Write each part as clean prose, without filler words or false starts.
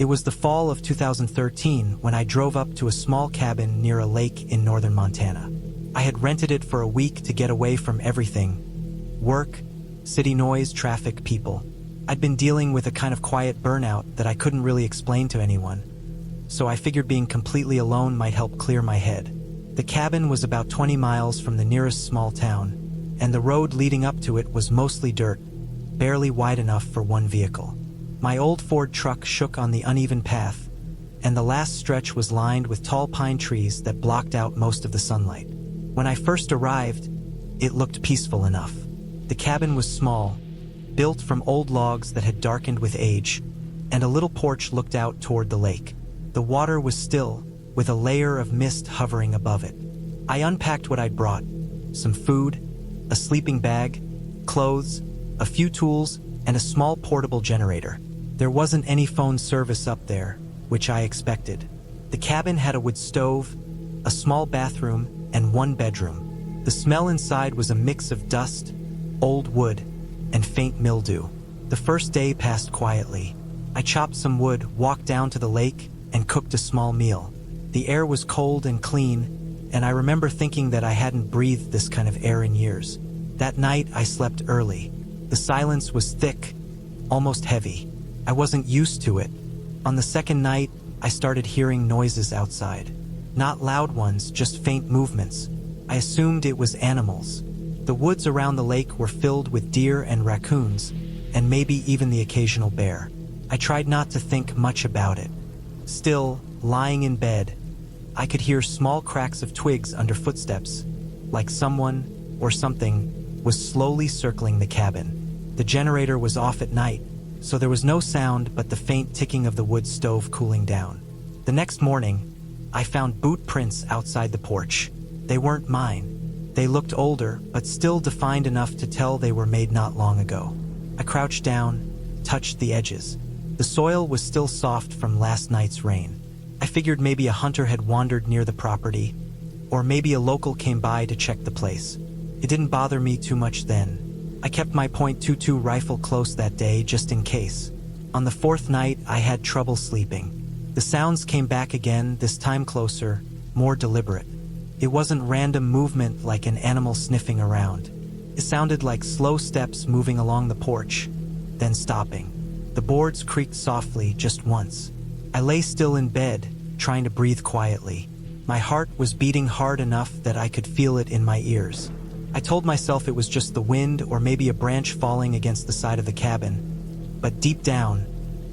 It was the fall of 2013 when I drove up to a small cabin near a lake in northern Montana. I had rented it for a week to get away from everything: work, city noise, traffic, people. I'd been dealing with a kind of quiet burnout that I couldn't really explain to anyone, so I figured being completely alone might help clear my head. The cabin was about 20 miles from the nearest small town, and the road leading up to it was mostly dirt, barely wide enough for one vehicle. My old Ford truck shook on the uneven path, and the last stretch was lined with tall pine trees that blocked out most of the sunlight. When I first arrived, it looked peaceful enough. The cabin was small, built from old logs that had darkened with age, and a little porch looked out toward the lake. The water was still, with a layer of mist hovering above it. I unpacked what I'd brought: some food, a sleeping bag, clothes, a few tools, and a small portable generator. There wasn't any phone service up there, which I expected. The cabin had a wood stove, a small bathroom, and one bedroom. The smell inside was a mix of dust, old wood, and faint mildew. The first day passed quietly. I chopped some wood, walked down to the lake, and cooked a small meal. The air was cold and clean, and I remember thinking that I hadn't breathed this kind of air in years. That night, I slept early. The silence was thick, almost heavy. I wasn't used to it. On the second night, I started hearing noises outside. Not loud ones, just faint movements. I assumed it was animals. The woods around the lake were filled with deer and raccoons, and maybe even the occasional bear. I tried not to think much about it. Still, lying in bed, I could hear small cracks of twigs under footsteps, like someone, or something, was slowly circling the cabin. The generator was off at night, so there was no sound but the faint ticking of the wood stove cooling down. The next morning, I found boot prints outside the porch. They weren't mine. They looked older, but still defined enough to tell they were made not long ago. I crouched down, touched the edges. The soil was still soft from last night's rain. I figured maybe a hunter had wandered near the property, or maybe a local came by to check the place. It didn't bother me too much then. I kept my .22 rifle close that day just in case. On the fourth night, I had trouble sleeping. The sounds came back again, this time closer, more deliberate. It wasn't random movement like an animal sniffing around. It sounded like slow steps moving along the porch, then stopping. The boards creaked softly just once. I lay still in bed, trying to breathe quietly. My heart was beating hard enough that I could feel it in my ears. I told myself it was just the wind or maybe a branch falling against the side of the cabin, but deep down,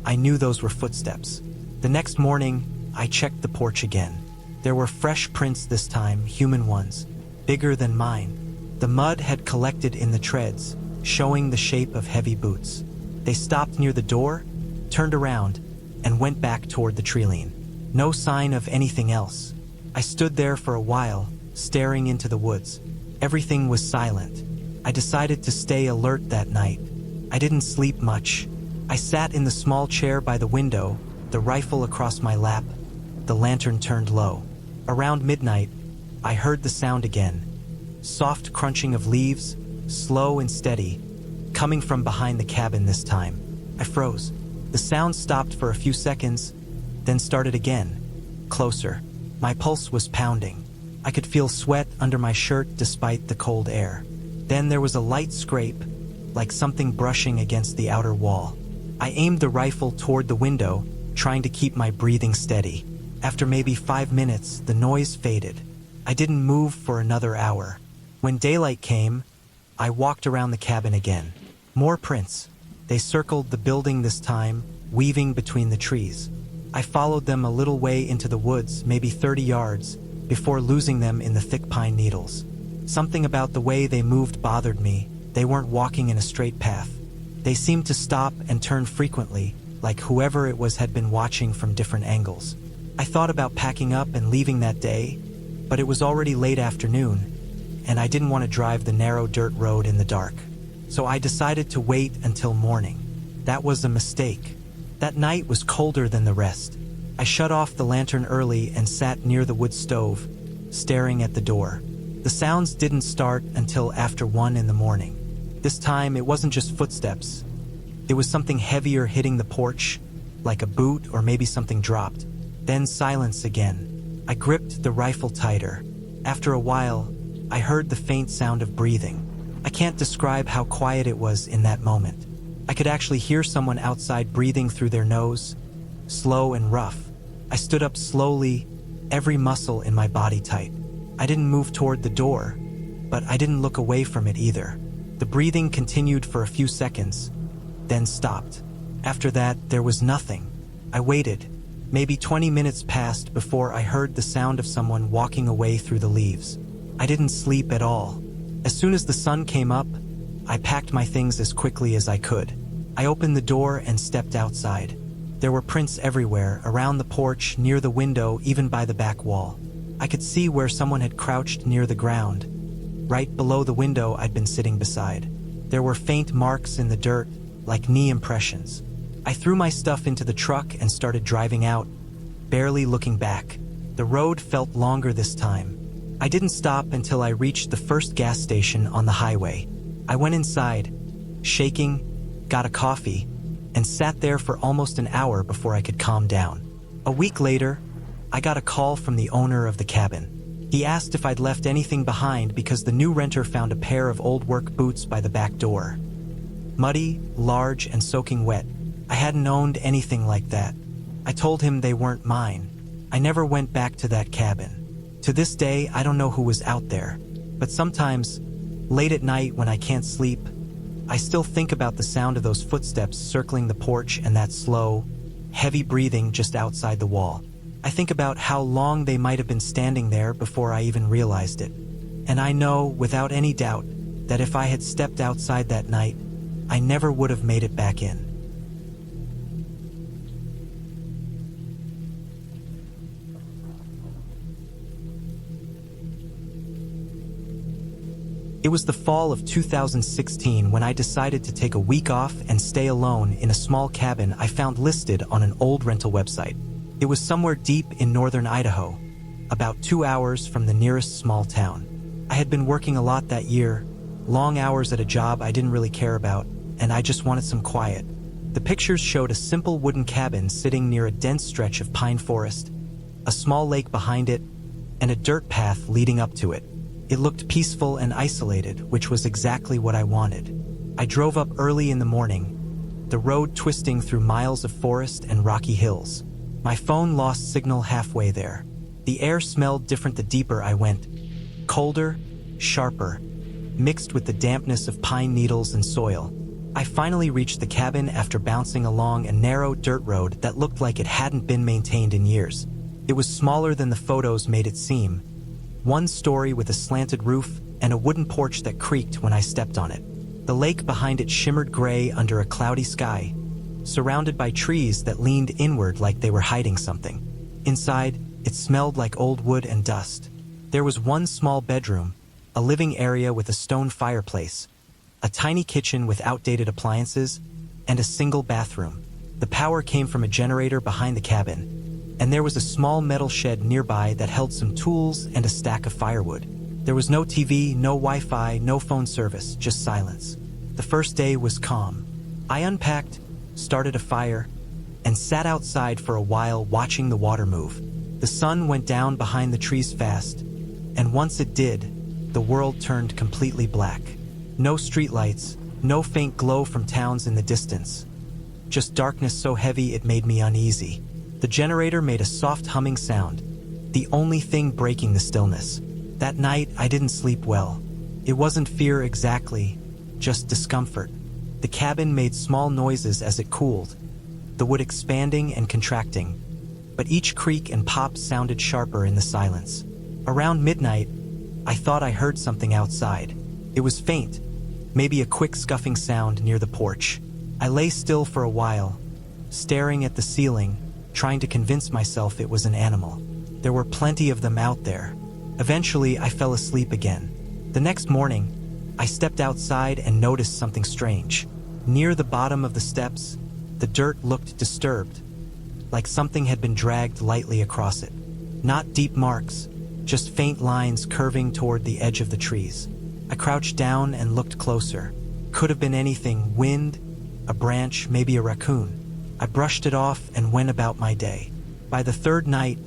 I knew those were footsteps. The next morning, I checked the porch again. There were fresh prints this time, human ones, bigger than mine. The mud had collected in the treads, showing the shape of heavy boots. They stopped near the door, turned around, and went back toward the treeline. No sign of anything else. I stood there for a while, staring into the woods. Everything was silent. I decided to stay alert that night. I didn't sleep much. I sat in the small chair by the window, the rifle across my lap, the lantern turned low. Around midnight, I heard the sound again. Soft crunching of leaves, slow and steady, coming from behind the cabin this time. I froze. The sound stopped for a few seconds, then started again, closer. My pulse was pounding. I could feel sweat under my shirt despite the cold air. Then there was a light scrape, like something brushing against the outer wall. I aimed the rifle toward the window, trying to keep my breathing steady. After maybe 5 minutes, the noise faded. I didn't move for another hour. When daylight came, I walked around the cabin again. More prints. They circled the building this time, weaving between the trees. I followed them a little way into the woods, maybe 30 yards, before losing them in the thick pine needles. Something about the way they moved bothered me. They weren't walking in a straight path. They seemed to stop and turn frequently, like whoever it was had been watching from different angles. I thought about packing up and leaving that day, but it was already late afternoon, and I didn't want to drive the narrow dirt road in the dark. So I decided to wait until morning. That was a mistake. That night was colder than the rest. I shut off the lantern early and sat near the wood stove, staring at the door. The sounds didn't start until after 1 in the morning. This time, it wasn't just footsteps. It was something heavier hitting the porch, like a boot or maybe something dropped. Then silence again. I gripped the rifle tighter. After a while, I heard the faint sound of breathing. I can't describe how quiet it was in that moment. I could actually hear someone outside breathing through their nose, slow and rough. I stood up slowly, every muscle in my body tight. I didn't move toward the door, but I didn't look away from it either. The breathing continued for a few seconds, then stopped. After that, there was nothing. I waited. Maybe 20 minutes passed before I heard the sound of someone walking away through the leaves. I didn't sleep at all. As soon as the sun came up, I packed my things as quickly as I could. I opened the door and stepped outside. There were prints everywhere, around the porch, near the window, even by the back wall. I could see where someone had crouched near the ground, right below the window I'd been sitting beside. There were faint marks in the dirt, like knee impressions. I threw my stuff into the truck and started driving out, barely looking back. The road felt longer this time. I didn't stop until I reached the first gas station on the highway. I went inside, shaking, got a coffee, and sat there for almost an hour before I could calm down. A week later, I got a call from the owner of the cabin. He asked if I'd left anything behind because the new renter found a pair of old work boots by the back door. Muddy, large, and soaking wet. I hadn't owned anything like that. I told him they weren't mine. I never went back to that cabin. To this day, I don't know who was out there. But sometimes, late at night when I can't sleep, I still think about the sound of those footsteps circling the porch and that slow, heavy breathing just outside the wall. I think about how long they might have been standing there before I even realized it. And I know, without any doubt, that if I had stepped outside that night, I never would have made it back in. It was the fall of 2016 when I decided to take a week off and stay alone in a small cabin I found listed on an old rental website. It was somewhere deep in northern Idaho, about 2 hours from the nearest small town. I had been working a lot that year, long hours at a job I didn't really care about, and I just wanted some quiet. The pictures showed a simple wooden cabin sitting near a dense stretch of pine forest, a small lake behind it, and a dirt path leading up to it. It looked peaceful and isolated, which was exactly what I wanted. I drove up early in the morning, the road twisting through miles of forest and rocky hills. My phone lost signal halfway there. The air smelled different the deeper I went. Colder, sharper, mixed with the dampness of pine needles and soil. I finally reached the cabin after bouncing along a narrow dirt road that looked like it hadn't been maintained in years. It was smaller than the photos made it seem. One story with a slanted roof and a wooden porch that creaked when I stepped on it. The lake behind it shimmered gray under a cloudy sky, surrounded by trees that leaned inward like they were hiding something. Inside, it smelled like old wood and dust. There was one small bedroom, a living area with a stone fireplace, a tiny kitchen with outdated appliances, and a single bathroom. The power came from a generator behind the cabin, and there was a small metal shed nearby that held some tools and a stack of firewood. There was no TV, no Wi-Fi, no phone service, just silence. The first day was calm. I unpacked, started a fire, and sat outside for a while watching the water move. The sun went down behind the trees fast, and once it did, the world turned completely black. No streetlights, no faint glow from towns in the distance. Just darkness so heavy it made me uneasy. The generator made a soft humming sound, the only thing breaking the stillness. That night, I didn't sleep well. It wasn't fear exactly, just discomfort. The cabin made small noises as it cooled, the wood expanding and contracting, but each creak and pop sounded sharper in the silence. Around midnight, I thought I heard something outside. It was faint, maybe a quick scuffing sound near the porch. I lay still for a while, staring at the ceiling, trying to convince myself it was an animal. There were plenty of them out there. Eventually, I fell asleep again. The next morning, I stepped outside and noticed something strange. Near the bottom of the steps, the dirt looked disturbed, like something had been dragged lightly across it. Not deep marks, just faint lines curving toward the edge of the trees. I crouched down and looked closer. Could have been anything: wind, a branch, maybe a raccoon. I brushed it off and went about my day. By the third night,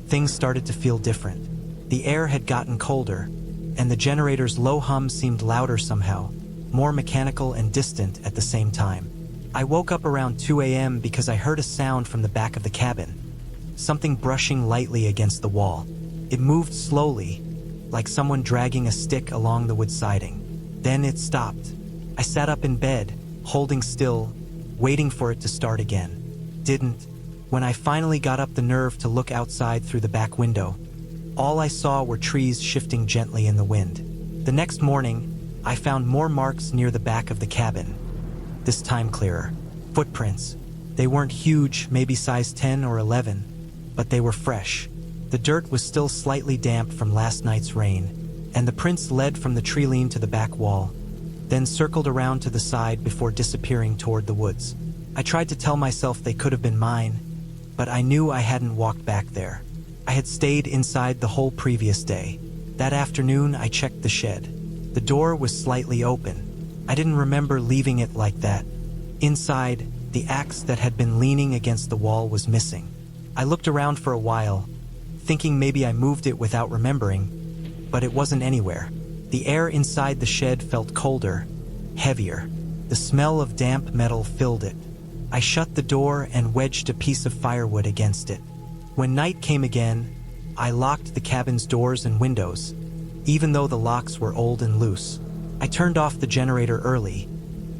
things started to feel different. The air had gotten colder, and the generator's low hum seemed louder somehow, more mechanical and distant at the same time. I woke up around 2 a.m. because I heard a sound from the back of the cabin, something brushing lightly against the wall. It moved slowly, like someone dragging a stick along the wood siding. Then it stopped. I sat up in bed, holding still, waiting for it to start again. Didn't. When I finally got up the nerve to look outside through the back window, all I saw were trees shifting gently in the wind. The next morning, I found more marks near the back of the cabin. This time clearer. Footprints. They weren't huge, maybe size 10 or 11, but they were fresh. The dirt was still slightly damp from last night's rain, and the prints led from the tree-line to the back wall, then circled around to the side before disappearing toward the woods. I tried to tell myself they could have been mine, but I knew I hadn't walked back there. I had stayed inside the whole previous day. That afternoon, I checked the shed. The door was slightly open. I didn't remember leaving it like that. Inside, the axe that had been leaning against the wall was missing. I looked around for a while, thinking maybe I moved it without remembering, but it wasn't anywhere. The air inside the shed felt colder, heavier. The smell of damp metal filled it. I shut the door and wedged a piece of firewood against it. When night came again, I locked the cabin's doors and windows, even though the locks were old and loose. I turned off the generator early,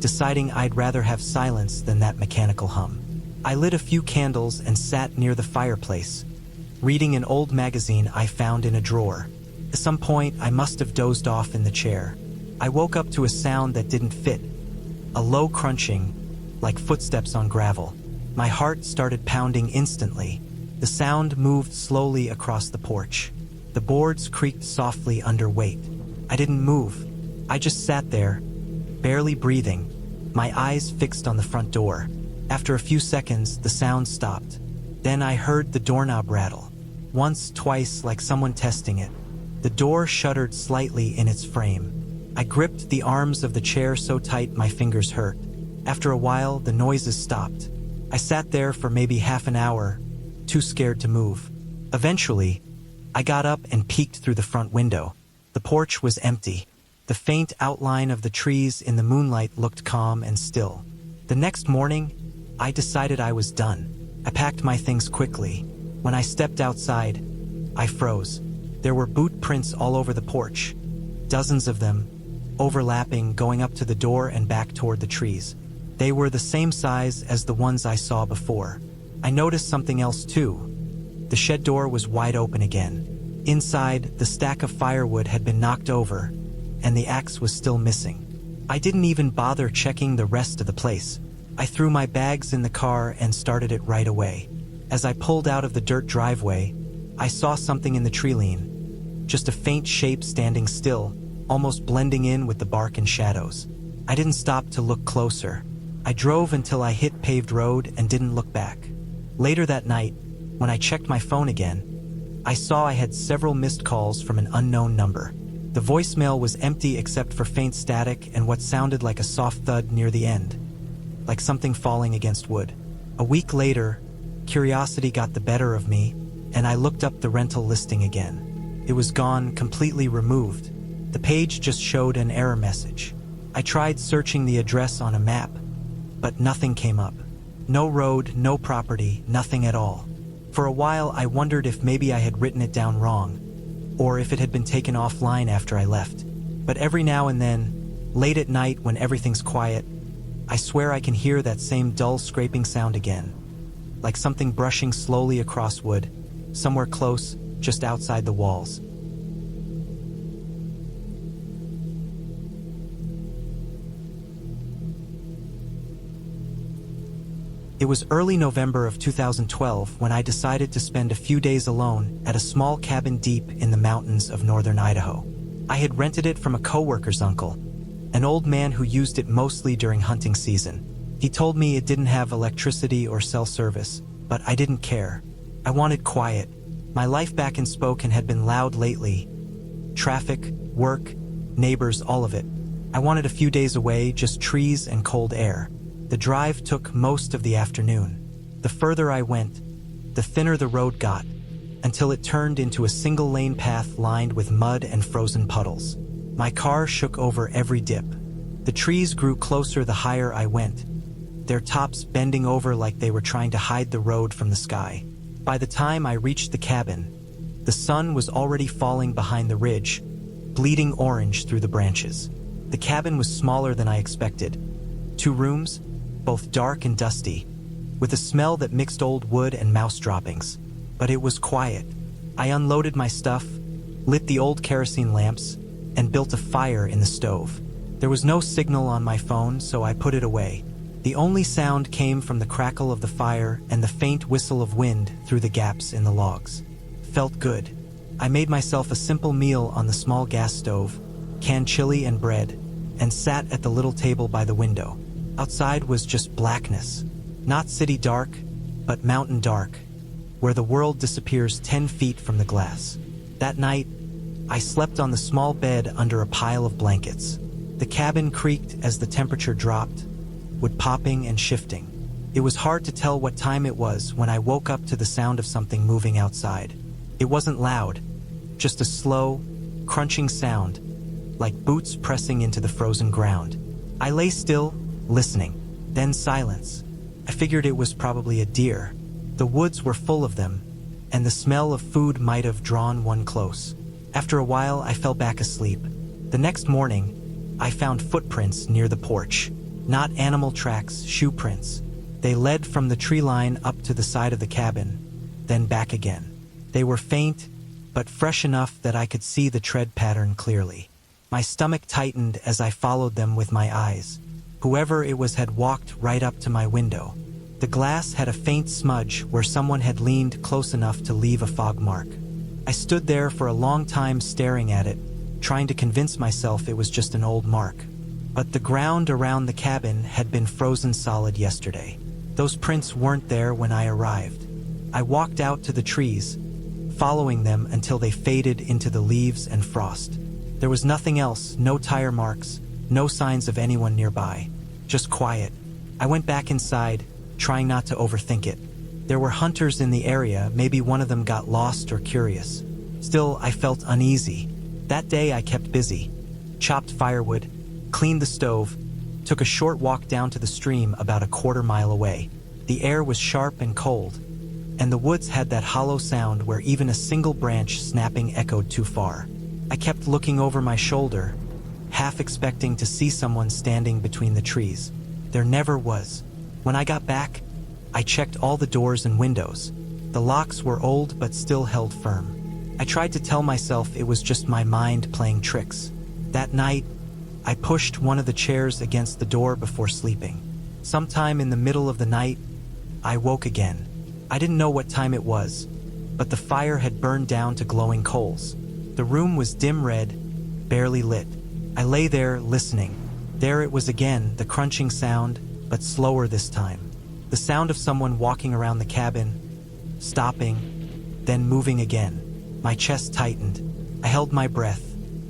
deciding I'd rather have silence than that mechanical hum. I lit a few candles and sat near the fireplace, reading an old magazine I found in a drawer. At some point, I must have dozed off in the chair. I woke up to a sound that didn't fit, a low crunching, like footsteps on gravel. My heart started pounding instantly. The sound moved slowly across the porch. The boards creaked softly under weight. I didn't move. I just sat there, barely breathing, my eyes fixed on the front door. After a few seconds, the sound stopped. Then I heard the doorknob rattle. Once, twice, like someone testing it. The door shuddered slightly in its frame. I gripped the arms of the chair so tight my fingers hurt. After a while, the noises stopped. I sat there for maybe half an hour, too scared to move. Eventually, I got up and peeked through the front window. The porch was empty. The faint outline of the trees in the moonlight looked calm and still. The next morning, I decided I was done. I packed my things quickly. When I stepped outside, I froze. There were boot prints all over the porch, dozens of them, overlapping, going up to the door and back toward the trees. They were the same size as the ones I saw before. I noticed something else too. The shed door was wide open again. Inside, the stack of firewood had been knocked over, and the axe was still missing. I didn't even bother checking the rest of the place. I threw my bags in the car and started it right away. As I pulled out of the dirt driveway, I saw something in the tree-line, just a faint shape standing still, almost blending in with the bark and shadows. I didn't stop to look closer. I drove until I hit paved road and didn't look back. Later that night, when I checked my phone again, I saw I had several missed calls from an unknown number. The voicemail was empty except for faint static and what sounded like a soft thud near the end, like something falling against wood. A week later, curiosity got the better of me, and I looked up the rental listing again. It was gone, completely removed. The page just showed an error message. I tried searching the address on a map, but nothing came up. No road, no property, nothing at all. For a while, I wondered if maybe I had written it down wrong, or if it had been taken offline after I left. But every now and then, late at night when everything's quiet, I swear I can hear that same dull scraping sound again, like something brushing slowly across wood, somewhere close, just outside the walls. It was early November of 2012 when I decided to spend a few days alone at a small cabin deep in the mountains of northern Idaho. I had rented it from a coworker's uncle, an old man who used it mostly during hunting season. He told me it didn't have electricity or cell service, but I didn't care. I wanted quiet. My life back in Spokane had been loud lately. Traffic, work, neighbors, all of it. I wanted a few days away, just trees and cold air. The drive took most of the afternoon. The further I went, the thinner the road got, until it turned into a single-lane path lined with mud and frozen puddles. My car shook over every dip. The trees grew closer the higher I went, their tops bending over like they were trying to hide the road from the sky. By the time I reached the cabin, the sun was already falling behind the ridge, bleeding orange through the branches. The cabin was smaller than I expected. 2 rooms, both dark and dusty, with a smell that mixed old wood and mouse droppings. But it was quiet. I unloaded my stuff, lit the old kerosene lamps, and built a fire in the stove. There was no signal on my phone, so I put it away. The only sound came from the crackle of the fire and the faint whistle of wind through the gaps in the logs. Felt good. I made myself a simple meal on the small gas stove, canned chili and bread, and sat at the little table by the window. Outside was just blackness. Not city dark, but mountain dark, where the world disappears 10 feet from the glass. That night, I slept on the small bed under a pile of blankets. The cabin creaked as the temperature dropped, wood popping and shifting. It was hard to tell what time it was when I woke up to the sound of something moving outside. It wasn't loud, just a slow, crunching sound, like boots pressing into the frozen ground. I lay still, listening. Then silence. I figured it was probably a deer. The woods were full of them, and the smell of food might have drawn one close. After a while, I fell back asleep. The next morning, I found footprints near the porch. Not animal tracks, shoe prints. They led from the tree line up to the side of the cabin, then back again. They were faint, but fresh enough that I could see the tread pattern clearly. My stomach tightened as I followed them with my eyes. Whoever it was had walked right up to my window. The glass had a faint smudge where someone had leaned close enough to leave a fog mark. I stood there for a long time staring at it, trying to convince myself it was just an old mark. But the ground around the cabin had been frozen solid yesterday. Those prints weren't there when I arrived. I walked out to the trees, following them until they faded into the leaves and frost. There was nothing else, no tire marks, no signs of anyone nearby. Just quiet. I went back inside, trying not to overthink it. There were hunters in the area, maybe one of them got lost or curious. Still, I felt uneasy. That day I kept busy. Chopped firewood, cleaned the stove, took a short walk down to the stream about a quarter mile away. The air was sharp and cold, and the woods had that hollow sound where even a single branch snapping echoed too far. I kept looking over my shoulder, half expecting to see someone standing between the trees. There never was. When I got back, I checked all the doors and windows. The locks were old but still held firm. I tried to tell myself it was just my mind playing tricks. That night, I pushed one of the chairs against the door before sleeping. Sometime in the middle of the night, I woke again. I didn't know what time it was, but the fire had burned down to glowing coals. The room was dim red, barely lit. I lay there, listening. There it was again, the crunching sound, but slower this time. The sound of someone walking around the cabin, stopping, then moving again. My chest tightened. I held my breath.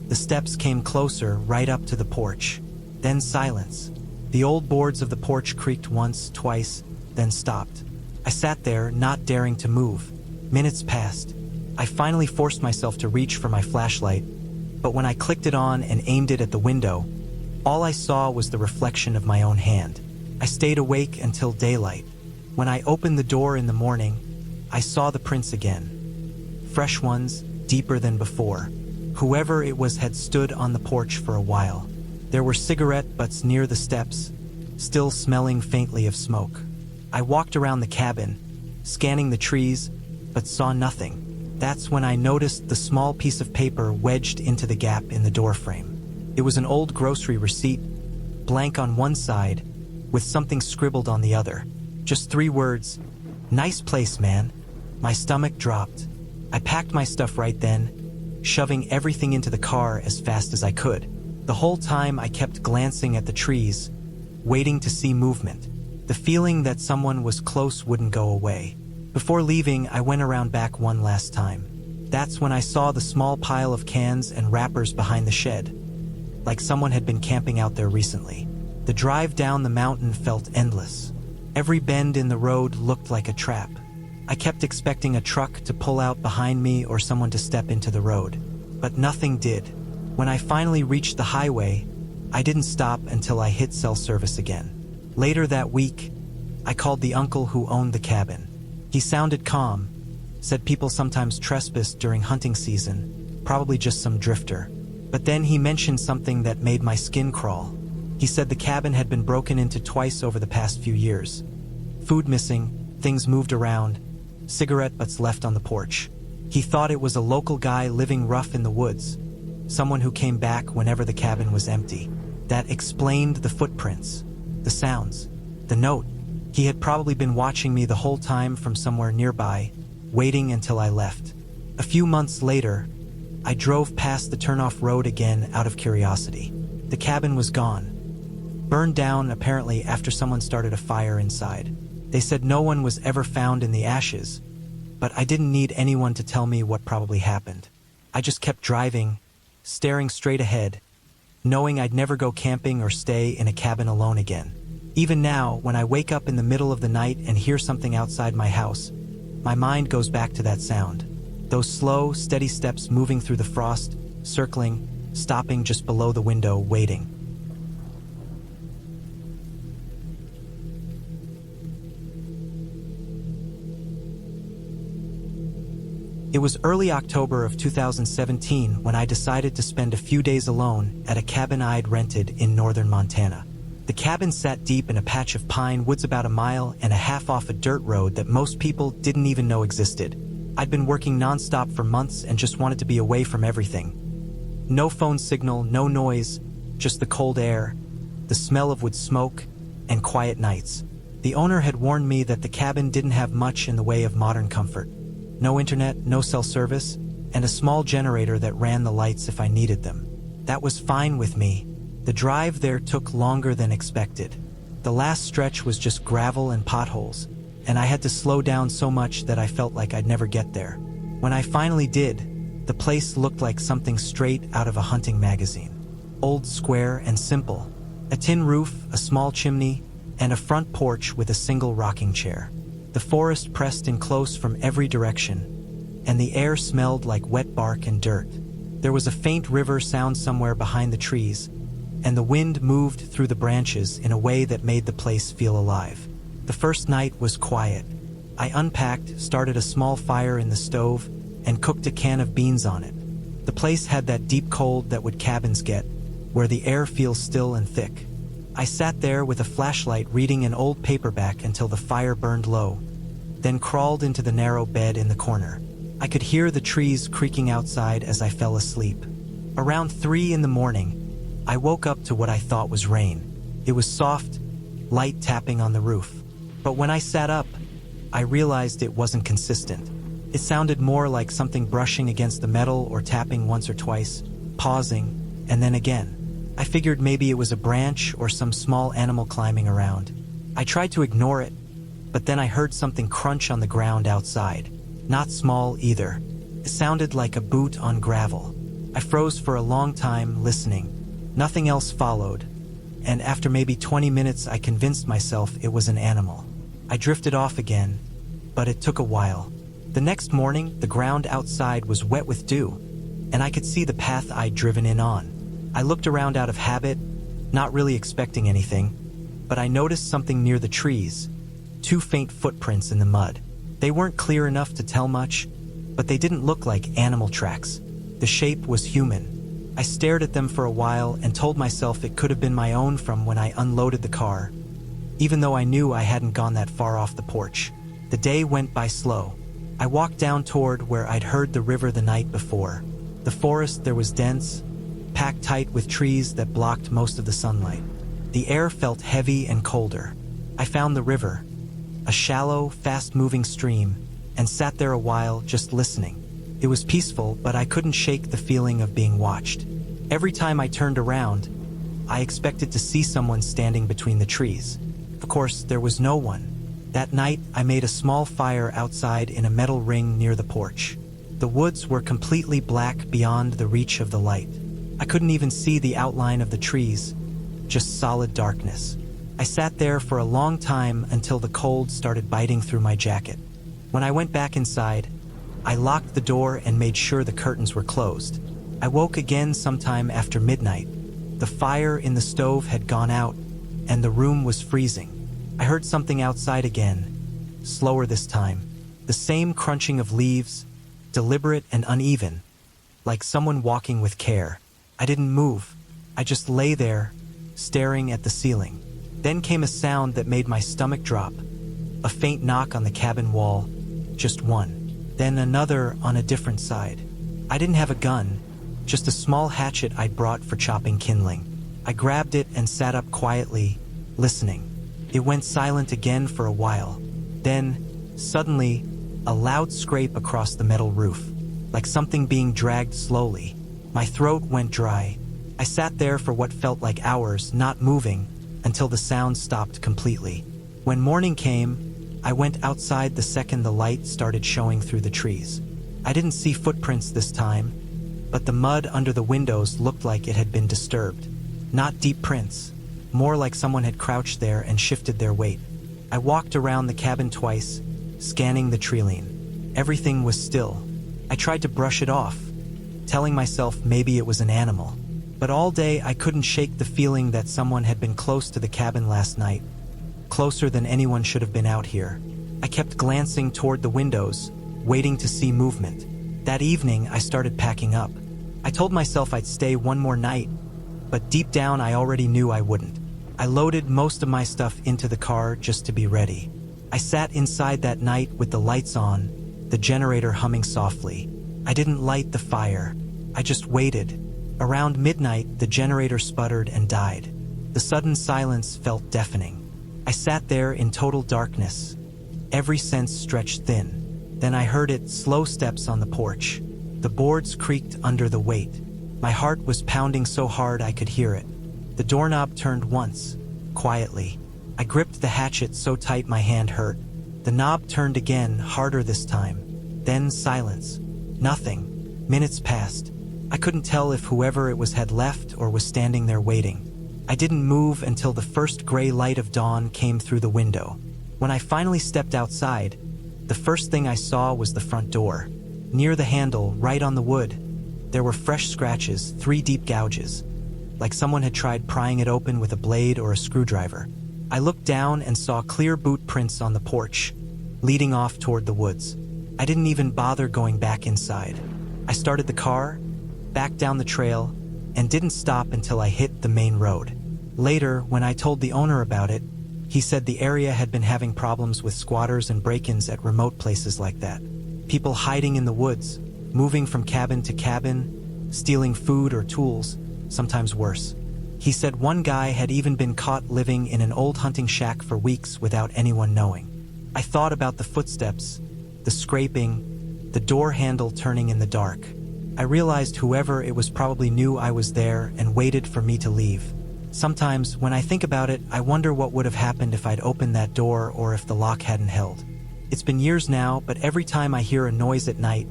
The steps came closer, right up to the porch. Then silence. The old boards of the porch creaked once, twice, then stopped. I sat there, not daring to move. Minutes passed. I finally forced myself to reach for my flashlight, but when I clicked it on and aimed it at the window, all I saw was the reflection of my own hand. I stayed awake until daylight. When I opened the door in the morning, I saw the prints again. Fresh ones, deeper than before. Whoever it was had stood on the porch for a while. There were cigarette butts near the steps, still smelling faintly of smoke. I walked around the cabin, scanning the trees, but saw nothing. That's when I noticed the small piece of paper wedged into the gap in the doorframe. It was an old grocery receipt, blank on one side, with something scribbled on the other. Just 3 words, "Nice place, man." My stomach dropped. I packed my stuff right then, shoving everything into the car as fast as I could. The whole time I kept glancing at the trees, waiting to see movement. The feeling that someone was close wouldn't go away. Before leaving, I went around back one last time. That's when I saw the small pile of cans and wrappers behind the shed, like someone had been camping out there recently. The drive down the mountain felt endless. Every bend in the road looked like a trap. I kept expecting a truck to pull out behind me or someone to step into the road, but nothing did. When I finally reached the highway, I didn't stop until I hit cell service again. Later that week, I called the uncle who owned the cabin. He sounded calm, said people sometimes trespass during hunting season, probably just some drifter. But then he mentioned something that made my skin crawl. He said the cabin had been broken into twice over the past few years. Food missing, things moved around, cigarette butts left on the porch. He thought it was a local guy living rough in the woods, someone who came back whenever the cabin was empty. That explained the footprints, the sounds, the note. He had probably been watching me the whole time from somewhere nearby, waiting until I left. A few months later, I drove past the turnoff road again out of curiosity. The cabin was gone. Burned down apparently after someone started a fire inside. They said no one was ever found in the ashes, but I didn't need anyone to tell me what probably happened. I just kept driving, staring straight ahead, knowing I'd never go camping or stay in a cabin alone again. Even now, when I wake up in the middle of the night and hear something outside my house, my mind goes back to that sound. Those slow, steady steps moving through the frost, circling, stopping just below the window, waiting. It was early October of 2017 when I decided to spend a few days alone at a cabin I'd rented in northern Montana. The cabin sat deep in a patch of pine woods about a mile and a half off a dirt road that most people didn't even know existed. I'd been working nonstop for months and just wanted to be away from everything. No phone signal, no noise, just the cold air, the smell of wood smoke, and quiet nights. The owner had warned me that the cabin didn't have much in the way of modern comfort. No internet, no cell service, and a small generator that ran the lights if I needed them. That was fine with me. The drive there took longer than expected. The last stretch was just gravel and potholes, and I had to slow down so much that I felt like I'd never get there. When I finally did, the place looked like something straight out of a hunting magazine. Old, square, and simple. A tin roof, a small chimney, and a front porch with a single rocking chair. The forest pressed in close from every direction, and the air smelled like wet bark and dirt. There was a faint river sound somewhere behind the trees, and the wind moved through the branches in a way that made the place feel alive. The first night was quiet. I unpacked, started a small fire in the stove, and cooked a can of beans on it. The place had that deep cold that would cabins get, where the air feels still and thick. I sat there with a flashlight reading an old paperback until the fire burned low, then crawled into the narrow bed in the corner. I could hear the trees creaking outside as I fell asleep. Around 3 in the morning, I woke up to what I thought was rain. It was soft, light tapping on the roof. But when I sat up, I realized it wasn't consistent. It sounded more like something brushing against the metal or tapping once or twice, pausing, and then again. I figured maybe it was a branch or some small animal climbing around. I tried to ignore it, but then I heard something crunch on the ground outside. Not small either. It sounded like a boot on gravel. I froze for a long time, listening. Nothing else followed, and after maybe 20 minutes I convinced myself it was an animal. I drifted off again, but it took a while. The next morning, the ground outside was wet with dew, and I could see the path I'd driven in on. I looked around out of habit, not really expecting anything, but I noticed something near the trees. 2 faint footprints in the mud. They weren't clear enough to tell much, but they didn't look like animal tracks. The shape was human. I stared at them for a while and told myself it could have been my own from when I unloaded the car, even though I knew I hadn't gone that far off the porch. The day went by slow. I walked down toward where I'd heard the river the night before. The forest there was dense, packed tight with trees that blocked most of the sunlight. The air felt heavy and colder. I found the river, a shallow, fast-moving stream, and sat there a while just listening. It was peaceful, but I couldn't shake the feeling of being watched. Every time I turned around, I expected to see someone standing between the trees. Of course, there was no one. That night, I made a small fire outside in a metal ring near the porch. The woods were completely black beyond the reach of the light. I couldn't even see the outline of the trees, just solid darkness. I sat there for a long time until the cold started biting through my jacket. When I went back inside, I locked the door and made sure the curtains were closed. I woke again sometime after midnight. The fire in the stove had gone out, and the room was freezing. I heard something outside again, slower this time. The same crunching of leaves, deliberate and uneven, like someone walking with care. I didn't move. I just lay there, staring at the ceiling. Then came a sound that made my stomach drop. A faint knock on the cabin wall, just one. Then another on a different side. I didn't have a gun, just a small hatchet I'd brought for chopping kindling. I grabbed it and sat up quietly, listening. It went silent again for a while. Then, suddenly, a loud scrape across the metal roof, like something being dragged slowly. My throat went dry. I sat there for what felt like hours, not moving, until the sound stopped completely. When morning came, I went outside the second the light started showing through the trees. I didn't see footprints this time, but the mud under the windows looked like it had been disturbed. Not deep prints, more like someone had crouched there and shifted their weight. I walked around the cabin twice, scanning the treeline. Everything was still. I tried to brush it off, telling myself maybe it was an animal. But all day I couldn't shake the feeling that someone had been close to the cabin last night, closer than anyone should have been out here. I kept glancing toward the windows, waiting to see movement. That evening, I started packing up. I told myself I'd stay one more night, but deep down I already knew I wouldn't. I loaded most of my stuff into the car just to be ready. I sat inside that night with the lights on, the generator humming softly. I didn't light the fire. I just waited. Around midnight, the generator sputtered and died. The sudden silence felt deafening. I sat there in total darkness, every sense stretched thin. Then I heard it, slow steps on the porch. The boards creaked under the weight. My heart was pounding so hard I could hear it. The doorknob turned once, quietly. I gripped the hatchet so tight my hand hurt. The knob turned again, harder this time. Then silence. Nothing. Minutes passed. I couldn't tell if whoever it was had left or was standing there waiting. I didn't move until the first gray light of dawn came through the window. When I finally stepped outside, the first thing I saw was the front door. Near the handle, right on the wood, there were fresh scratches, 3 deep gouges, like someone had tried prying it open with a blade or a screwdriver. I looked down and saw clear boot prints on the porch, leading off toward the woods. I didn't even bother going back inside. I started the car, back down the trail, and didn't stop until I hit the main road. Later, when I told the owner about it, he said the area had been having problems with squatters and break-ins at remote places like that. People hiding in the woods, moving from cabin to cabin, stealing food or tools, sometimes worse. He said one guy had even been caught living in an old hunting shack for weeks without anyone knowing. I thought about the footsteps, the scraping, the door handle turning in the dark. I realized whoever it was probably knew I was there and waited for me to leave. Sometimes, when I think about it, I wonder what would have happened if I'd opened that door or if the lock hadn't held. It's been years now, but every time I hear a noise at night,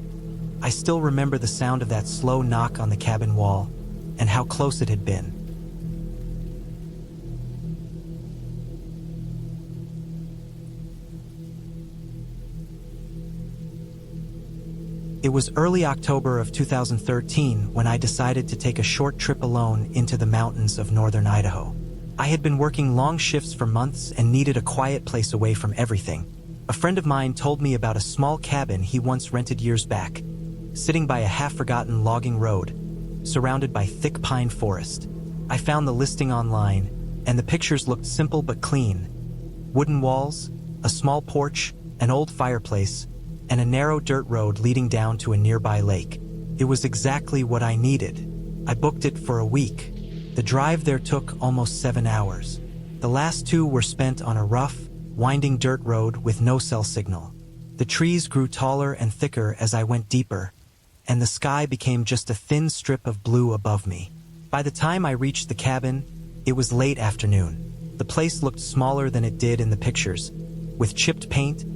I still remember the sound of that slow knock on the cabin wall and how close it had been. It was early October of 2013 when I decided to take a short trip alone into the mountains of northern Idaho. I had been working long shifts for months and needed a quiet place away from everything. A friend of mine told me about a small cabin he once rented years back, sitting by a half-forgotten logging road, surrounded by thick pine forest. I found the listing online, and the pictures looked simple but clean. Wooden walls, a small porch, an old fireplace, and a narrow dirt road leading down to a nearby lake. It was exactly what I needed. I booked it for a week. The drive there took almost 7 hours. The last 2 were spent on a rough, winding dirt road with no cell signal. The trees grew taller and thicker as I went deeper, and the sky became just a thin strip of blue above me. By the time I reached the cabin, it was late afternoon. The place looked smaller than it did in the pictures, with chipped paint,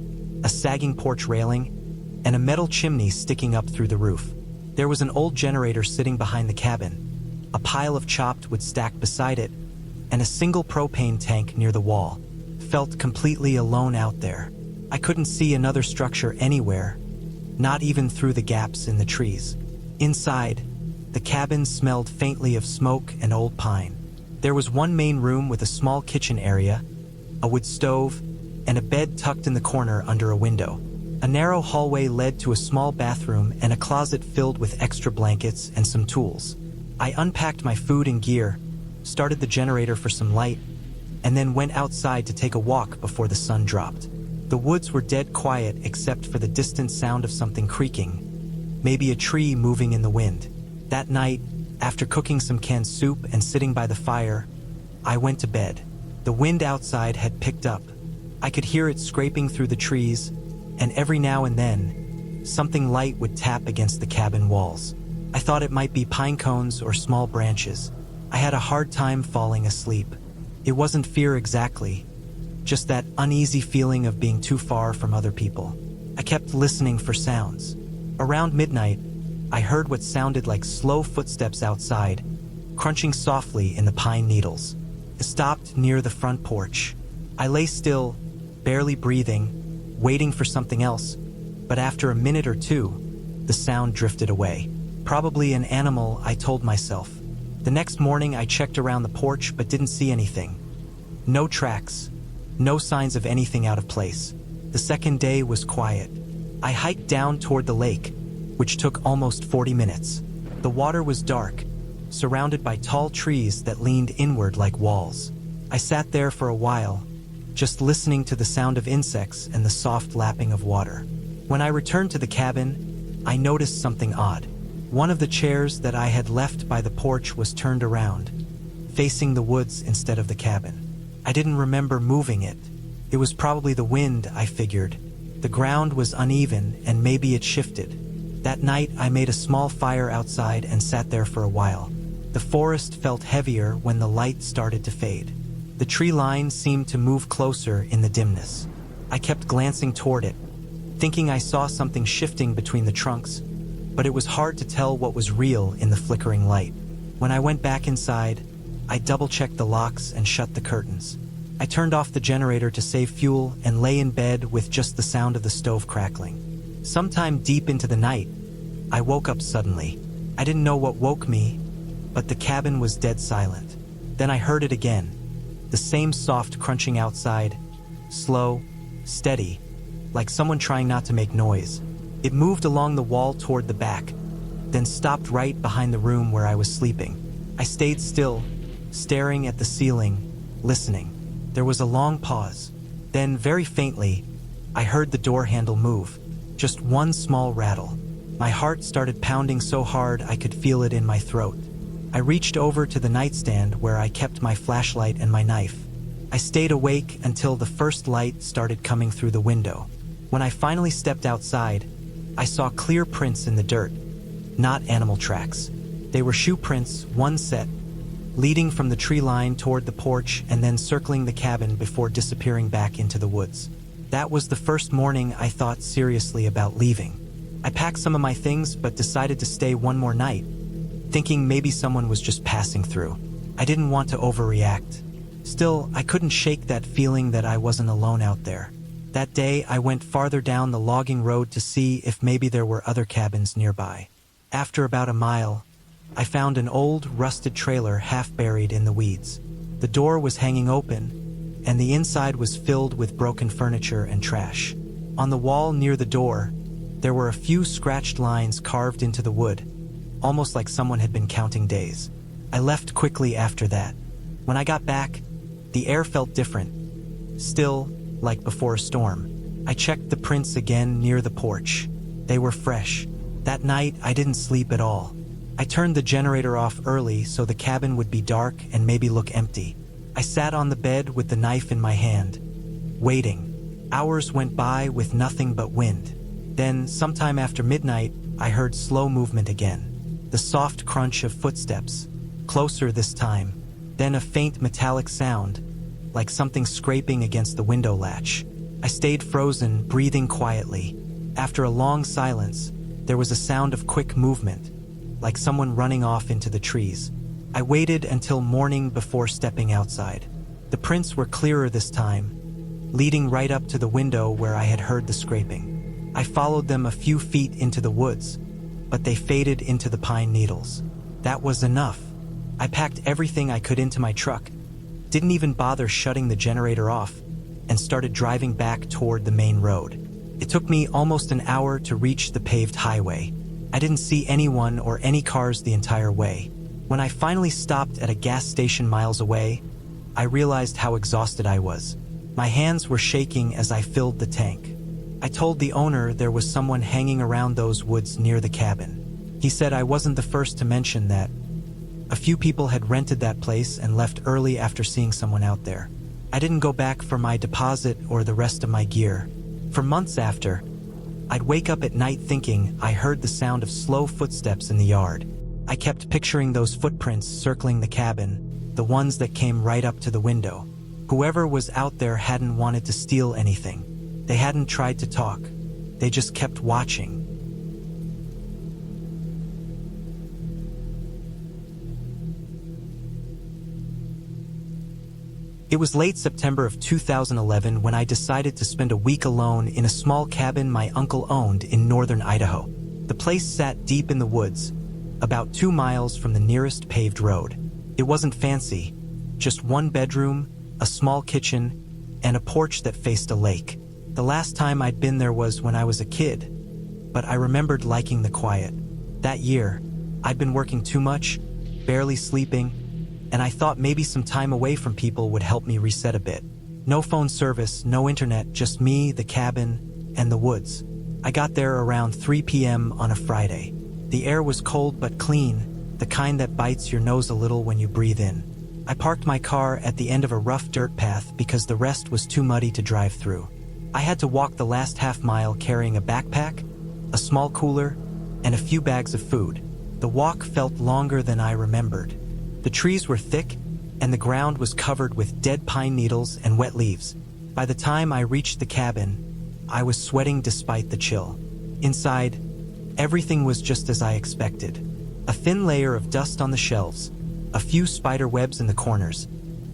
a sagging porch railing, and a metal chimney sticking up through the roof. There was an old generator sitting behind the cabin, a pile of chopped wood stacked beside it, and a single propane tank near the wall. Felt completely alone out there. I couldn't see another structure anywhere, not even through the gaps in the trees. Inside, the cabin smelled faintly of smoke and old pine. There was one main room with a small kitchen area, a wood stove, and a bed tucked in the corner under a window. A narrow hallway led to a small bathroom and a closet filled with extra blankets and some tools. I unpacked my food and gear, started the generator for some light, and then went outside to take a walk before the sun dropped. The woods were dead quiet except for the distant sound of something creaking, maybe a tree moving in the wind. That night, after cooking some canned soup and sitting by the fire, I went to bed. The wind outside had picked up. I could hear it scraping through the trees, and every now and then, something light would tap against the cabin walls. I thought it might be pine cones or small branches. I had a hard time falling asleep. It wasn't fear exactly, just that uneasy feeling of being too far from other people. I kept listening for sounds. Around midnight, I heard what sounded like slow footsteps outside, crunching softly in the pine needles. I stopped near the front porch. I lay still, barely breathing, waiting for something else, but after a minute or two, the sound drifted away. Probably an animal, I told myself. The next morning I checked around the porch but didn't see anything. No tracks, no signs of anything out of place. The second day was quiet. I hiked down toward the lake, which took almost 40 minutes. The water was dark, surrounded by tall trees that leaned inward like walls. I sat there for a while, just listening to the sound of insects and the soft lapping of water. When I returned to the cabin, I noticed something odd. One of the chairs that I had left by the porch was turned around, facing the woods instead of the cabin. I didn't remember moving it. It was probably the wind, I figured. The ground was uneven and maybe it shifted. That night I made a small fire outside and sat there for a while. The forest felt heavier when the light started to fade. The tree line seemed to move closer in the dimness. I kept glancing toward it, thinking I saw something shifting between the trunks, but it was hard to tell what was real in the flickering light. When I went back inside, I double-checked the locks and shut the curtains. I turned off the generator to save fuel and lay in bed with just the sound of the stove crackling. Sometime deep into the night, I woke up suddenly. I didn't know what woke me, but the cabin was dead silent. Then I heard it again. The same soft crunching outside, slow, steady, like someone trying not to make noise. It moved along the wall toward the back, then stopped right behind the room where I was sleeping. I stayed still, staring at the ceiling, listening. There was a long pause. Then, very faintly, I heard the door handle move. Just one small rattle. My heart started pounding so hard I could feel it in my throat. I reached over to the nightstand where I kept my flashlight and my knife. I stayed awake until the first light started coming through the window. When I finally stepped outside, I saw clear prints in the dirt, not animal tracks. They were shoe prints, one set, leading from the tree line toward the porch and then circling the cabin before disappearing back into the woods. That was the first morning I thought seriously about leaving. I packed some of my things but decided to stay one more night, thinking maybe someone was just passing through. I didn't want to overreact. Still, I couldn't shake that feeling that I wasn't alone out there. That day, I went farther down the logging road to see if maybe there were other cabins nearby. After about a mile, I found an old, rusted trailer half buried in the weeds. The door was hanging open, and the inside was filled with broken furniture and trash. On the wall near the door, there were a few scratched lines carved into the wood, almost like someone had been counting days. I left quickly after that. When I got back, the air felt different. Still, like before a storm. I checked the prints again near the porch. They were fresh. That night, I didn't sleep at all. I turned the generator off early so the cabin would be dark and maybe look empty. I sat on the bed with the knife in my hand, waiting. Hours went by with nothing but wind. Then, sometime after midnight, I heard slow movement again. The soft crunch of footsteps, closer this time. Then a faint metallic sound, like something scraping against the window latch. I stayed frozen, breathing quietly. After a long silence, there was a sound of quick movement, like someone running off into the trees. I waited until morning before stepping outside. The prints were clearer this time, leading right up to the window where I had heard the scraping. I followed them a few feet into the woods, but they faded into the pine needles. That was enough. I packed everything I could into my truck, didn't even bother shutting the generator off, and started driving back toward the main road. It took me almost an hour to reach the paved highway. I didn't see anyone or any cars the entire way. When I finally stopped at a gas station miles away, I realized how exhausted I was. My hands were shaking as I filled the tank. I told the owner there was someone hanging around those woods near the cabin. He said I wasn't the first to mention that. A few people had rented that place and left early after seeing someone out there. I didn't go back for my deposit or the rest of my gear. For months after, I'd wake up at night thinking I heard the sound of slow footsteps in the yard. I kept picturing those footprints circling the cabin, the ones that came right up to the window. Whoever was out there hadn't wanted to steal anything. They hadn't tried to talk. They just kept watching. It was late September of 2011 when I decided to spend a week alone in a small cabin my uncle owned in northern Idaho. The place sat deep in the woods, about 2 miles from the nearest paved road. It wasn't fancy, just one bedroom, a small kitchen, and a porch that faced a lake. The last time I'd been there was when I was a kid, but I remembered liking the quiet. That year, I'd been working too much, barely sleeping, and I thought maybe some time away from people would help me reset a bit. No phone service, no internet, just me, the cabin, and the woods. I got there around 3 p.m. on a Friday. The air was cold but clean, the kind that bites your nose a little when you breathe in. I parked my car at the end of a rough dirt path because the rest was too muddy to drive through. I had to walk the last half mile carrying a backpack, a small cooler, and a few bags of food. The walk felt longer than I remembered. The trees were thick, and the ground was covered with dead pine needles and wet leaves. By the time I reached the cabin, I was sweating despite the chill. Inside, everything was just as I expected. A thin layer of dust on the shelves, a few spider webs in the corners,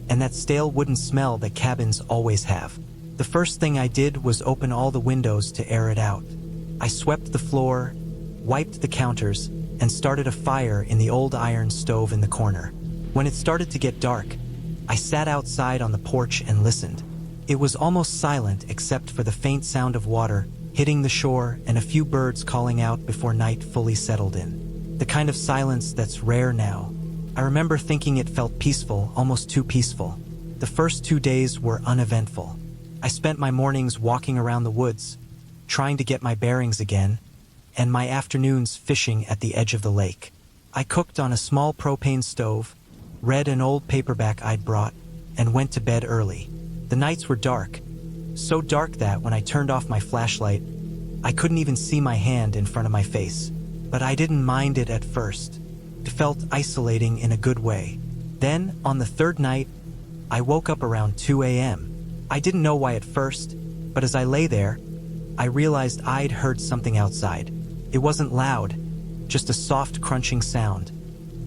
and that stale wooden smell that cabins always have. The first thing I did was open all the windows to air it out. I swept the floor, wiped the counters, and started a fire in the old iron stove in the corner. When it started to get dark, I sat outside on the porch and listened. It was almost silent except for the faint sound of water hitting the shore and a few birds calling out before night fully settled in. The kind of silence that's rare now. I remember thinking it felt peaceful, almost too peaceful. The first 2 days were uneventful. I spent my mornings walking around the woods, trying to get my bearings again, and my afternoons fishing at the edge of the lake. I cooked on a small propane stove, read an old paperback I'd brought, and went to bed early. The nights were dark, so dark that when I turned off my flashlight, I couldn't even see my hand in front of my face. But I didn't mind it at first. It felt isolating in a good way. Then, on the third night, I woke up around 2 a.m. I didn't know why at first, but as I lay there, I realized I'd heard something outside. It wasn't loud, just a soft crunching sound,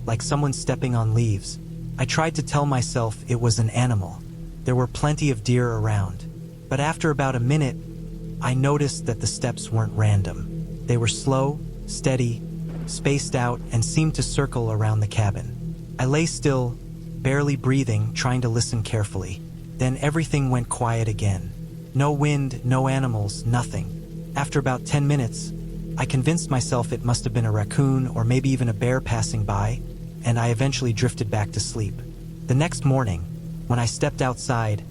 like someone stepping on leaves. I tried to tell myself it was an animal. There were plenty of deer around. But after about a minute, I noticed that the steps weren't random. They were slow, steady, spaced out, and seemed to circle around the cabin. I lay still, barely breathing, trying to listen carefully. Then everything went quiet again. No wind, no animals, nothing. After about 10 minutes, I convinced myself it must have been a raccoon or maybe even a bear passing by, and I eventually drifted back to sleep. The next morning, when I stepped outside,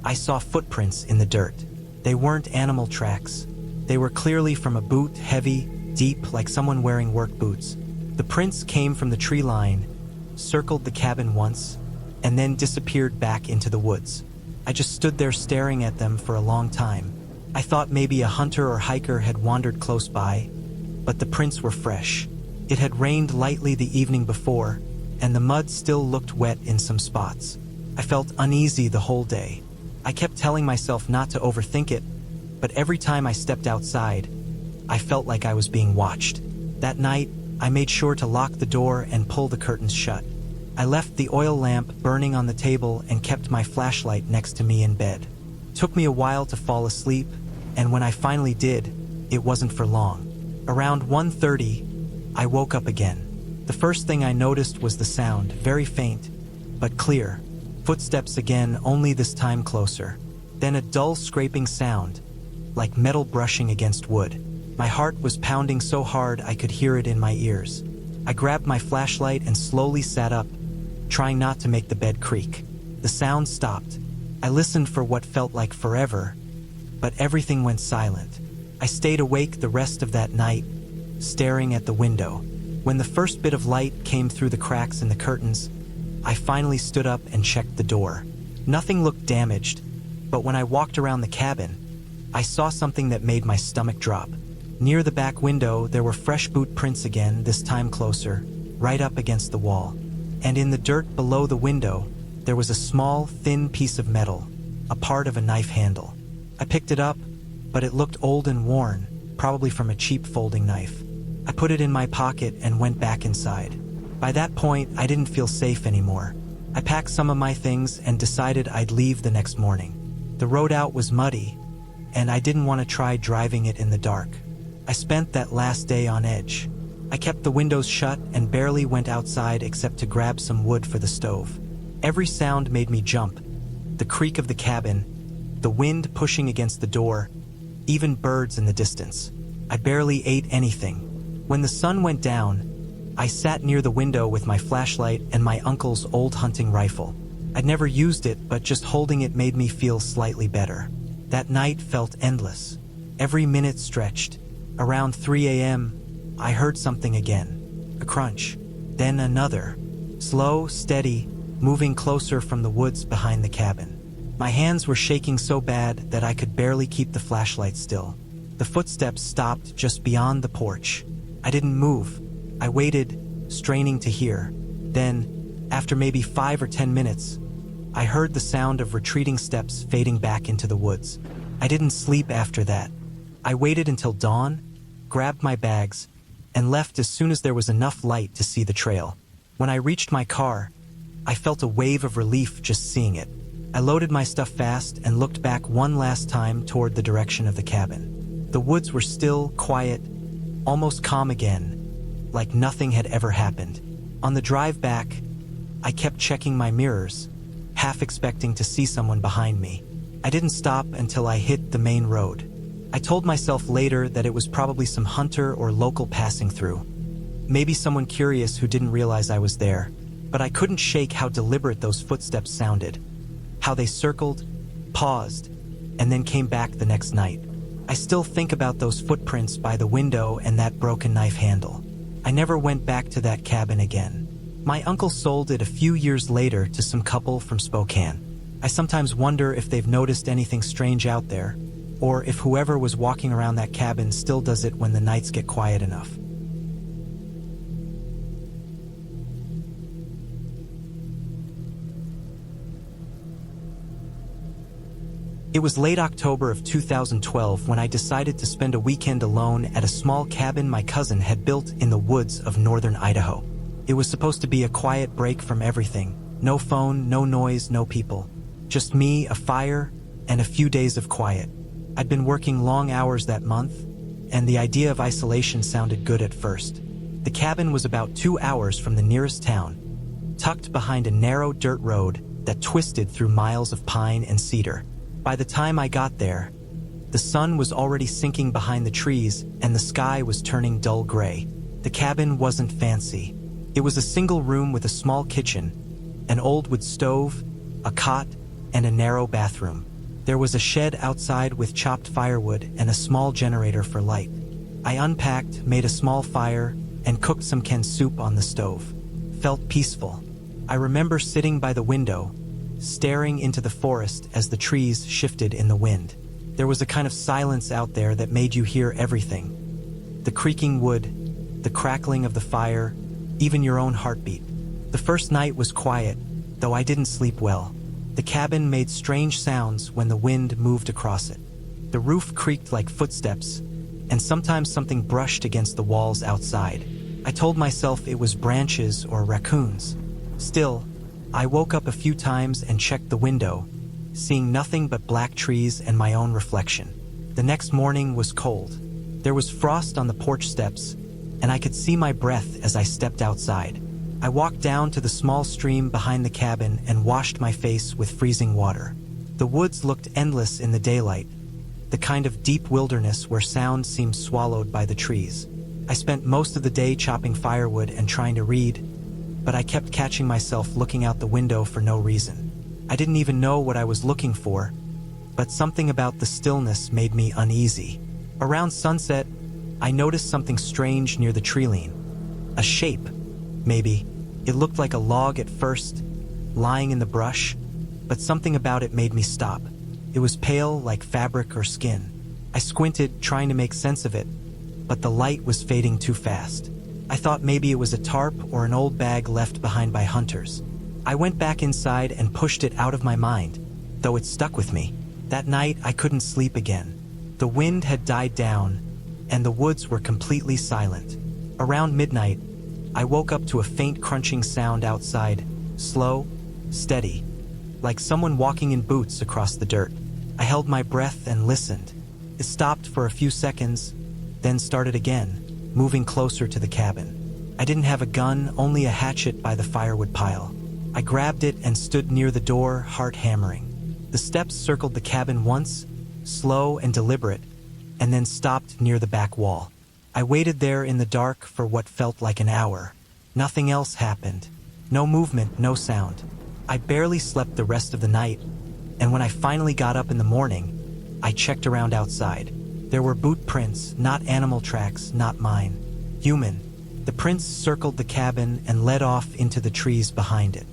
I saw footprints in the dirt. They weren't animal tracks. They were clearly from a boot, heavy, deep, like someone wearing work boots. The prints came from the tree line, circled the cabin once, and then disappeared back into the woods. I just stood there staring at them for a long time. I thought maybe a hunter or hiker had wandered close by, but the prints were fresh. It had rained lightly the evening before, and the mud still looked wet in some spots. I felt uneasy the whole day. I kept telling myself not to overthink it, but every time I stepped outside, I felt like I was being watched. That night, I made sure to lock the door and pull the curtains shut. I left the oil lamp burning on the table and kept my flashlight next to me in bed. It took me a while to fall asleep, and when I finally did, it wasn't for long. Around 1:30, I woke up again. The first thing I noticed was the sound, very faint, but clear. Footsteps again, only this time closer. Then a dull scraping sound, like metal brushing against wood. My heart was pounding so hard I could hear it in my ears. I grabbed my flashlight and slowly sat up, trying not to make the bed creak. The sound stopped. I listened for what felt like forever, but everything went silent. I stayed awake the rest of that night, staring at the window. When the first bit of light came through the cracks in the curtains, I finally stood up and checked the door. Nothing looked damaged, but when I walked around the cabin, I saw something that made my stomach drop. Near the back window, there were fresh boot prints again, this time closer, right up against the wall. And in the dirt below the window, there was a small, thin piece of metal, a part of a knife handle. I picked it up, but it looked old and worn, probably from a cheap folding knife. I put it in my pocket and went back inside. By that point, I didn't feel safe anymore. I packed some of my things and decided I'd leave the next morning. The road out was muddy, and I didn't want to try driving it in the dark. I spent that last day on edge. I kept the windows shut and barely went outside except to grab some wood for the stove. Every sound made me jump. The creak of the cabin, the wind pushing against the door, even birds in the distance. I barely ate anything. When the sun went down, I sat near the window with my flashlight and my uncle's old hunting rifle. I'd never used it, but just holding it made me feel slightly better. That night felt endless. Every minute stretched. Around 3 a.m., I heard something again. A crunch. Then another. Slow, steady, moving closer from the woods behind the cabin. My hands were shaking so bad that I could barely keep the flashlight still. The footsteps stopped just beyond the porch. I didn't move. I waited, straining to hear. Then, after maybe 5 or 10 minutes, I heard the sound of retreating steps fading back into the woods. I didn't sleep after that. I waited until dawn, grabbed my bags, and left as soon as there was enough light to see the trail. When I reached my car, I felt a wave of relief just seeing it. I loaded my stuff fast and looked back one last time toward the direction of the cabin. The woods were still, quiet, almost calm again, like nothing had ever happened. On the drive back, I kept checking my mirrors, half expecting to see someone behind me. I didn't stop until I hit the main road. I told myself later that it was probably some hunter or local passing through. Maybe someone curious who didn't realize I was there. But I couldn't shake how deliberate those footsteps sounded. How they circled, paused, and then came back the next night. I still think about those footprints by the window and that broken knife handle. I never went back to that cabin again. My uncle sold it a few years later to some couple from Spokane. I sometimes wonder if they've noticed anything strange out there, or if whoever was walking around that cabin still does it when the nights get quiet enough. It was late October of 2012 when I decided to spend a weekend alone at a small cabin my cousin had built in the woods of northern Idaho. It was supposed to be a quiet break from everything. No phone, no noise, no people. Just me, a fire, and a few days of quiet. I'd been working long hours that month, and the idea of isolation sounded good at first. The cabin was about 2 hours from the nearest town, tucked behind a narrow dirt road that twisted through miles of pine and cedar. By the time I got there, the sun was already sinking behind the trees and the sky was turning dull gray. The cabin wasn't fancy. It was a single room with a small kitchen, an old wood stove, a cot, and a narrow bathroom. There was a shed outside with chopped firewood and a small generator for light. I unpacked, made a small fire, and cooked some canned soup on the stove. Felt peaceful. I remember sitting by the window, staring into the forest as the trees shifted in the wind. There was a kind of silence out there that made you hear everything. The creaking wood, the crackling of the fire, even your own heartbeat. The first night was quiet, though I didn't sleep well. The cabin made strange sounds when the wind moved across it. The roof creaked like footsteps, and sometimes something brushed against the walls outside. I told myself it was branches or raccoons. Still, I woke up a few times and checked the window, seeing nothing but black trees and my own reflection. The next morning was cold. There was frost on the porch steps, and I could see my breath as I stepped outside. I walked down to the small stream behind the cabin and washed my face with freezing water. The woods looked endless in the daylight, the kind of deep wilderness where sound seemed swallowed by the trees. I spent most of the day chopping firewood and trying to read, but I kept catching myself looking out the window for no reason. I didn't even know what I was looking for, but something about the stillness made me uneasy. Around sunset, I noticed something strange near the tree-line. A shape, maybe. It looked like a log at first, lying in the brush, but something about it made me stop. It was pale, like fabric or skin. I squinted, trying to make sense of it, but the light was fading too fast. I thought maybe it was a tarp or an old bag left behind by hunters. I went back inside and pushed it out of my mind, though it stuck with me. That night, I couldn't sleep again. The wind had died down, and the woods were completely silent. Around midnight, I woke up to a faint crunching sound outside, slow, steady, like someone walking in boots across the dirt. I held my breath and listened. It stopped for a few seconds, then started again, moving closer to the cabin. I didn't have a gun, only a hatchet by the firewood pile. I grabbed it and stood near the door, heart hammering. The steps circled the cabin once, slow and deliberate, and then stopped near the back wall. I waited there in the dark for what felt like an hour. Nothing else happened. No movement, no sound. I barely slept the rest of the night, and when I finally got up in the morning, I checked around outside. There were boot prints, not animal tracks, not mine. Human. The prints circled the cabin and led off into the trees behind it.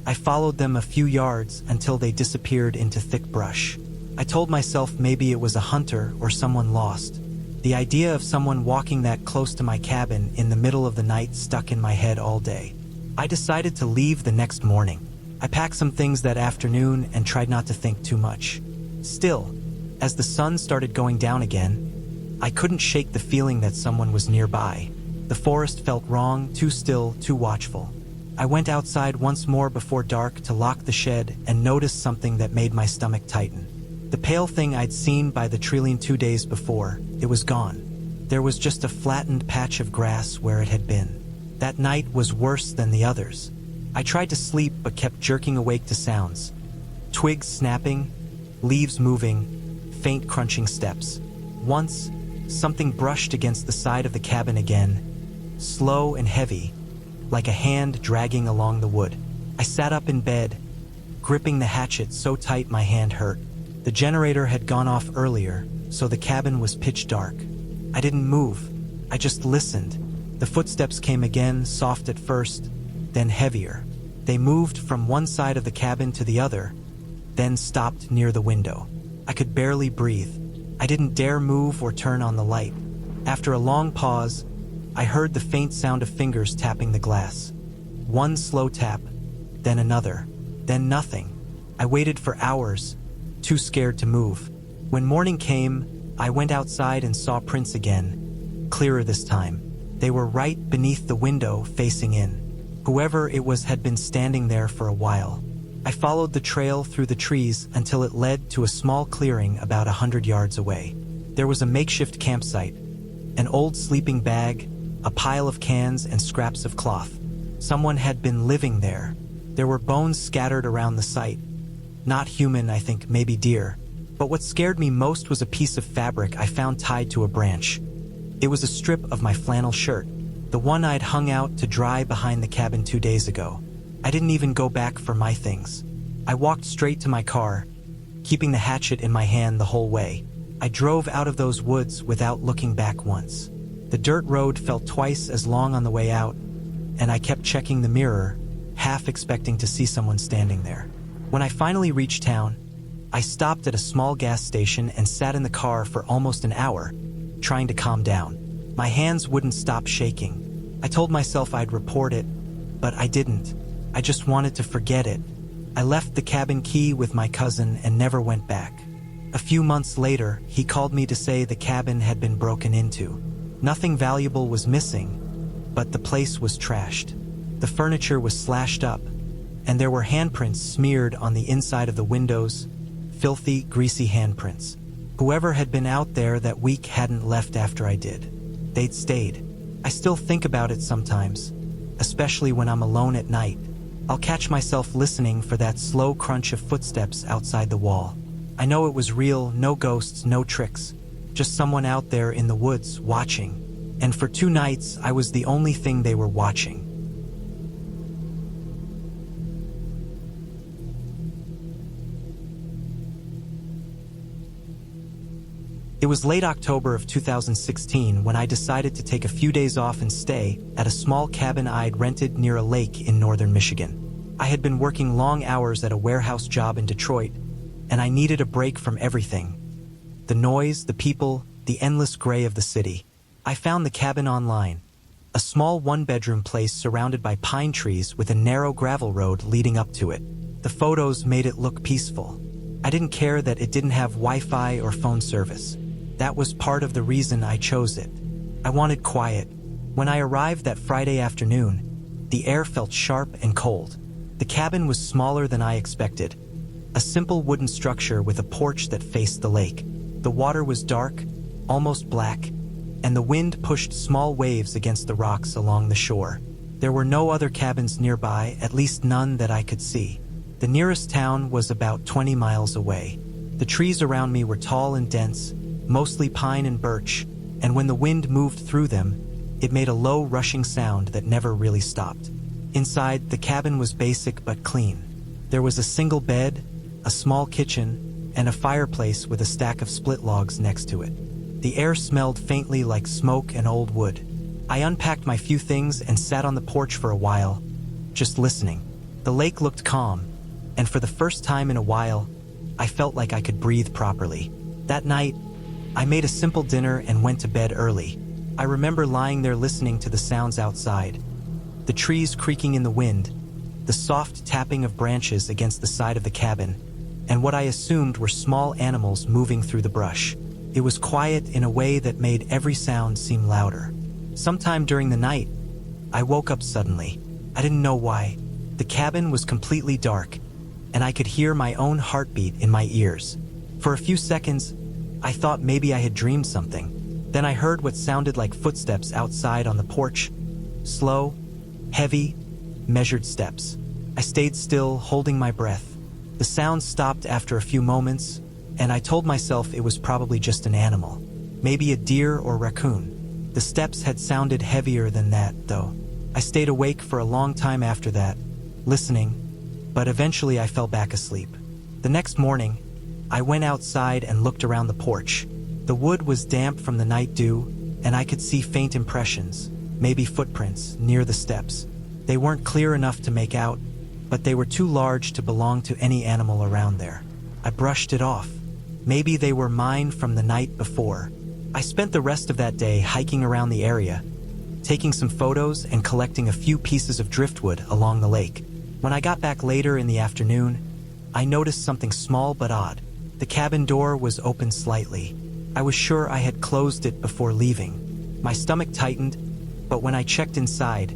I followed them a few yards until they disappeared into thick brush. I told myself maybe it was a hunter or someone lost. The idea of someone walking that close to my cabin in the middle of the night stuck in my head all day. I decided to leave the next morning. I packed some things that afternoon and tried not to think too much. Still, as the sun started going down again, I couldn't shake the feeling that someone was nearby. The forest felt wrong, too still, too watchful. I went outside once more before dark to lock the shed and noticed something that made my stomach tighten. The pale thing I'd seen by the tree-line 2 days before, it was gone. There was just a flattened patch of grass where it had been. That night was worse than the others. I tried to sleep but kept jerking awake to sounds. Twigs snapping, leaves moving, faint crunching steps. Once, something brushed against the side of the cabin again, slow and heavy, like a hand dragging along the wood. I sat up in bed, gripping the hatchet so tight my hand hurt. The generator had gone off earlier, so the cabin was pitch dark. I didn't move. I just listened. The footsteps came again, soft at first, then heavier. They moved from one side of the cabin to the other, then stopped near the window. I could barely breathe. I didn't dare move or turn on the light. After a long pause, I heard the faint sound of fingers tapping the glass. One slow tap, then another, then nothing. I waited for hours, too scared to move. When morning came, I went outside and saw prints again, clearer this time. They were right beneath the window, facing in. Whoever it was had been standing there for a while. I followed the trail through the trees until it led to a small clearing about 100 yards away. There was a makeshift campsite, an old sleeping bag, a pile of cans and scraps of cloth. Someone had been living there. There were bones scattered around the site. Not human, I think, maybe deer. But what scared me most was a piece of fabric I found tied to a branch. It was a strip of my flannel shirt, the one I'd hung out to dry behind the cabin 2 days ago. I didn't even go back for my things. I walked straight to my car, keeping the hatchet in my hand the whole way. I drove out of those woods without looking back once. The dirt road felt twice as long on the way out, and I kept checking the mirror, half expecting to see someone standing there. When I finally reached town, I stopped at a small gas station and sat in the car for almost an hour, trying to calm down. My hands wouldn't stop shaking. I told myself I'd report it, but I didn't. I just wanted to forget it. I left the cabin key with my cousin and never went back. A few months later, he called me to say the cabin had been broken into. Nothing valuable was missing, but the place was trashed. The furniture was slashed up, and there were handprints smeared on the inside of the windows, filthy, greasy handprints. Whoever had been out there that week hadn't left after I did. They'd stayed. I still think about it sometimes, especially when I'm alone at night. I'll catch myself listening for that slow crunch of footsteps outside the wall. I know it was real, no ghosts, no tricks, just someone out there in the woods watching. And for 2 nights, I was the only thing they were watching. It was late October of 2016 when I decided to take a few days off and stay at a small cabin I'd rented near a lake in northern Michigan. I had been working long hours at a warehouse job in Detroit, and I needed a break from everything. The noise, the people, the endless gray of the city. I found the cabin online, a small 1-bedroom place surrounded by pine trees with a narrow gravel road leading up to it. The photos made it look peaceful. I didn't care that it didn't have Wi-Fi or phone service. That was part of the reason I chose it. I wanted quiet. When I arrived that Friday afternoon, the air felt sharp and cold. The cabin was smaller than I expected. A simple wooden structure with a porch that faced the lake. The water was dark, almost black, and the wind pushed small waves against the rocks along the shore. There were no other cabins nearby, at least none that I could see. The nearest town was about 20 miles away. The trees around me were tall and dense, mostly pine and birch, and when the wind moved through them, it made a low rushing sound that never really stopped. Inside, the cabin was basic but clean. There was a single bed, a small kitchen, and a fireplace with a stack of split logs next to it. The air smelled faintly like smoke and old wood. I unpacked my few things and sat on the porch for a while, just listening. The lake looked calm, and for the first time in a while, I felt like I could breathe properly. That night, I made a simple dinner and went to bed early. I remember lying there listening to the sounds outside. The trees creaking in the wind, the soft tapping of branches against the side of the cabin, and what I assumed were small animals moving through the brush. It was quiet in a way that made every sound seem louder. Sometime during the night, I woke up suddenly. I didn't know why. The cabin was completely dark, and I could hear my own heartbeat in my ears. For a few seconds, I thought maybe I had dreamed something. Then I heard what sounded like footsteps outside on the porch. Slow, heavy, measured steps. I stayed still, holding my breath. The sound stopped after a few moments, and I told myself it was probably just an animal. Maybe a deer or raccoon. The steps had sounded heavier than that, though. I stayed awake for a long time after that, listening, but eventually I fell back asleep. The next morning, I went outside and looked around the porch. The wood was damp from the night dew, and I could see faint impressions, maybe footprints, near the steps. They weren't clear enough to make out, but they were too large to belong to any animal around there. I brushed it off. Maybe they were mine from the night before. I spent the rest of that day hiking around the area, taking some photos and collecting a few pieces of driftwood along the lake. When I got back later in the afternoon, I noticed something small but odd. The cabin door was open slightly. I was sure I had closed it before leaving. My stomach tightened, but when I checked inside,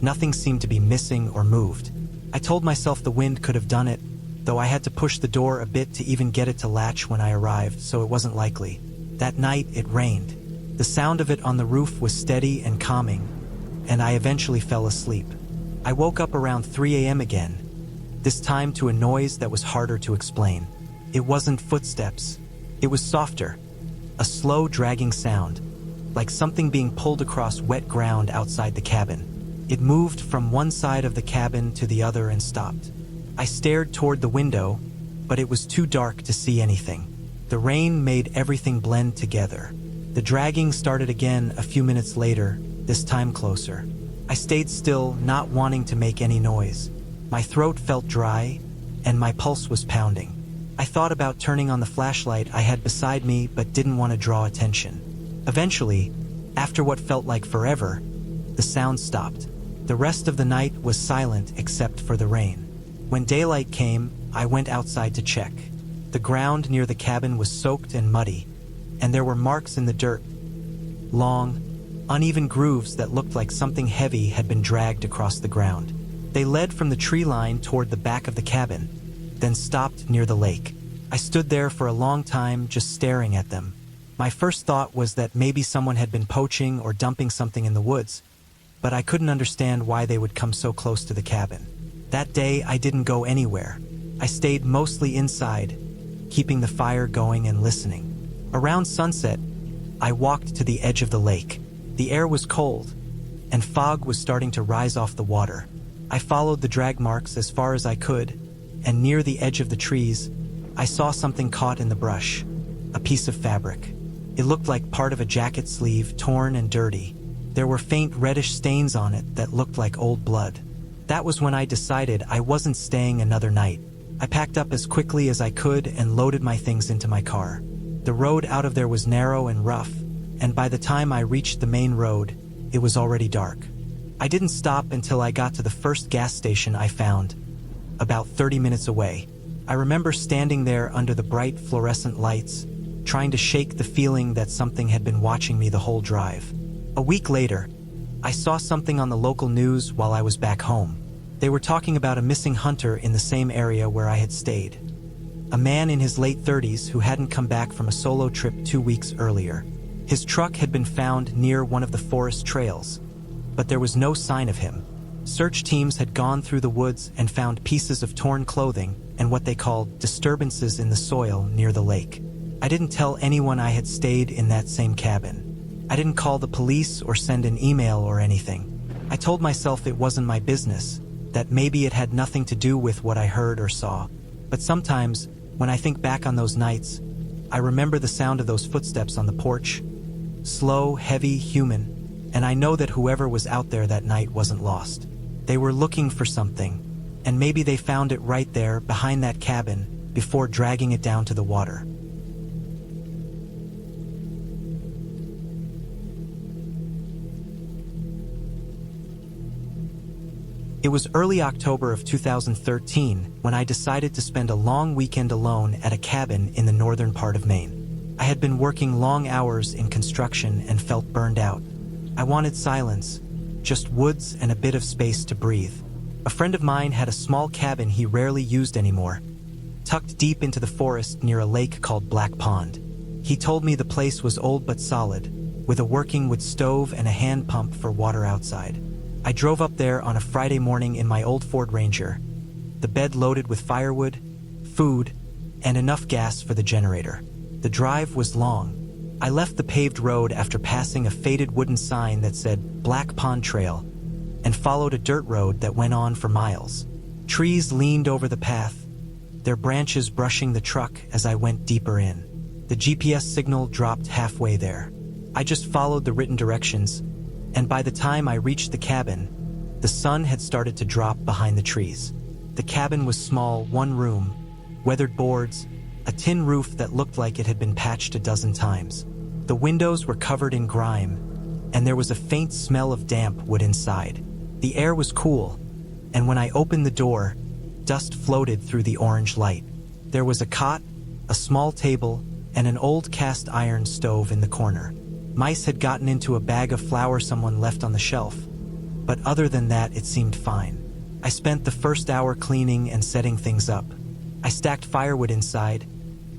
nothing seemed to be missing or moved. I told myself the wind could have done it, though I had to push the door a bit to even get it to latch when I arrived, so it wasn't likely. That night, it rained. The sound of it on the roof was steady and calming, and I eventually fell asleep. I woke up around 3 a.m. again, this time to a noise that was harder to explain. It wasn't footsteps. It was softer, a slow dragging sound, like something being pulled across wet ground outside the cabin. It moved from one side of the cabin to the other and stopped. I stared toward the window, but it was too dark to see anything. The rain made everything blend together. The dragging started again a few minutes later, this time closer. I stayed still, not wanting to make any noise. My throat felt dry, and my pulse was pounding. I thought about turning on the flashlight I had beside me but didn't want to draw attention. Eventually, after what felt like forever, the sound stopped. The rest of the night was silent except for the rain. When daylight came, I went outside to check. The ground near the cabin was soaked and muddy, and there were marks in the dirt. Long, uneven grooves that looked like something heavy had been dragged across the ground. They led from the tree line toward the back of the cabin, then stopped near the lake. I stood there for a long time just staring at them. My first thought was that maybe someone had been poaching or dumping something in the woods, but I couldn't understand why they would come so close to the cabin. That day, I didn't go anywhere. I stayed mostly inside, keeping the fire going and listening. Around sunset, I walked to the edge of the lake. The air was cold, and fog was starting to rise off the water. I followed the drag marks as far as I could, and near the edge of the trees, I saw something caught in the brush, a piece of fabric. It looked like part of a jacket sleeve, torn and dirty. There were faint reddish stains on it that looked like old blood. That was when I decided I wasn't staying another night. I packed up as quickly as I could and loaded my things into my car. The road out of there was narrow and rough, and by the time I reached the main road, it was already dark. I didn't stop until I got to the first gas station I found, about 30 minutes away. I remember standing there under the bright fluorescent lights, trying to shake the feeling that something had been watching me the whole drive. A week later, I saw something on the local news while I was back home. They were talking about a missing hunter in the same area where I had stayed. A man in his late 30s who hadn't come back from a solo trip 2 weeks earlier. His truck had been found near one of the forest trails, but there was no sign of him. Search teams had gone through the woods and found pieces of torn clothing and what they called disturbances in the soil near the lake. I didn't tell anyone I had stayed in that same cabin. I didn't call the police or send an email or anything. I told myself it wasn't my business, that maybe it had nothing to do with what I heard or saw. But sometimes, when I think back on those nights, I remember the sound of those footsteps on the porch. Slow, heavy, human, and I know that whoever was out there that night wasn't lost. They were looking for something, and maybe they found it right there behind that cabin before dragging it down to the water. It was early October of 2013 when I decided to spend a long weekend alone at a cabin in the northern part of Maine. I had been working long hours in construction and felt burned out. I wanted silence, just woods and a bit of space to breathe. A friend of mine had a small cabin he rarely used anymore, tucked deep into the forest near a lake called Black Pond. He told me the place was old but solid, with a working wood stove and a hand pump for water outside. I drove up there on a Friday morning in my old Ford Ranger, the bed loaded with firewood, food, and enough gas for the generator. The drive was long. I left the paved road after passing a faded wooden sign that said Black Pond Trail and followed a dirt road that went on for miles. Trees leaned over the path, their branches brushing the truck as I went deeper in. The GPS signal dropped halfway there. I just followed the written directions, and by the time I reached the cabin, the sun had started to drop behind the trees. The cabin was small, one room, weathered boards, a tin roof that looked like it had been patched a dozen times. The windows were covered in grime, and there was a faint smell of damp wood inside. The air was cool, and when I opened the door, dust floated through the orange light. There was a cot, a small table, and an old cast iron stove in the corner. Mice had gotten into a bag of flour someone left on the shelf, but other than that, it seemed fine. I spent the first hour cleaning and setting things up. I stacked firewood inside,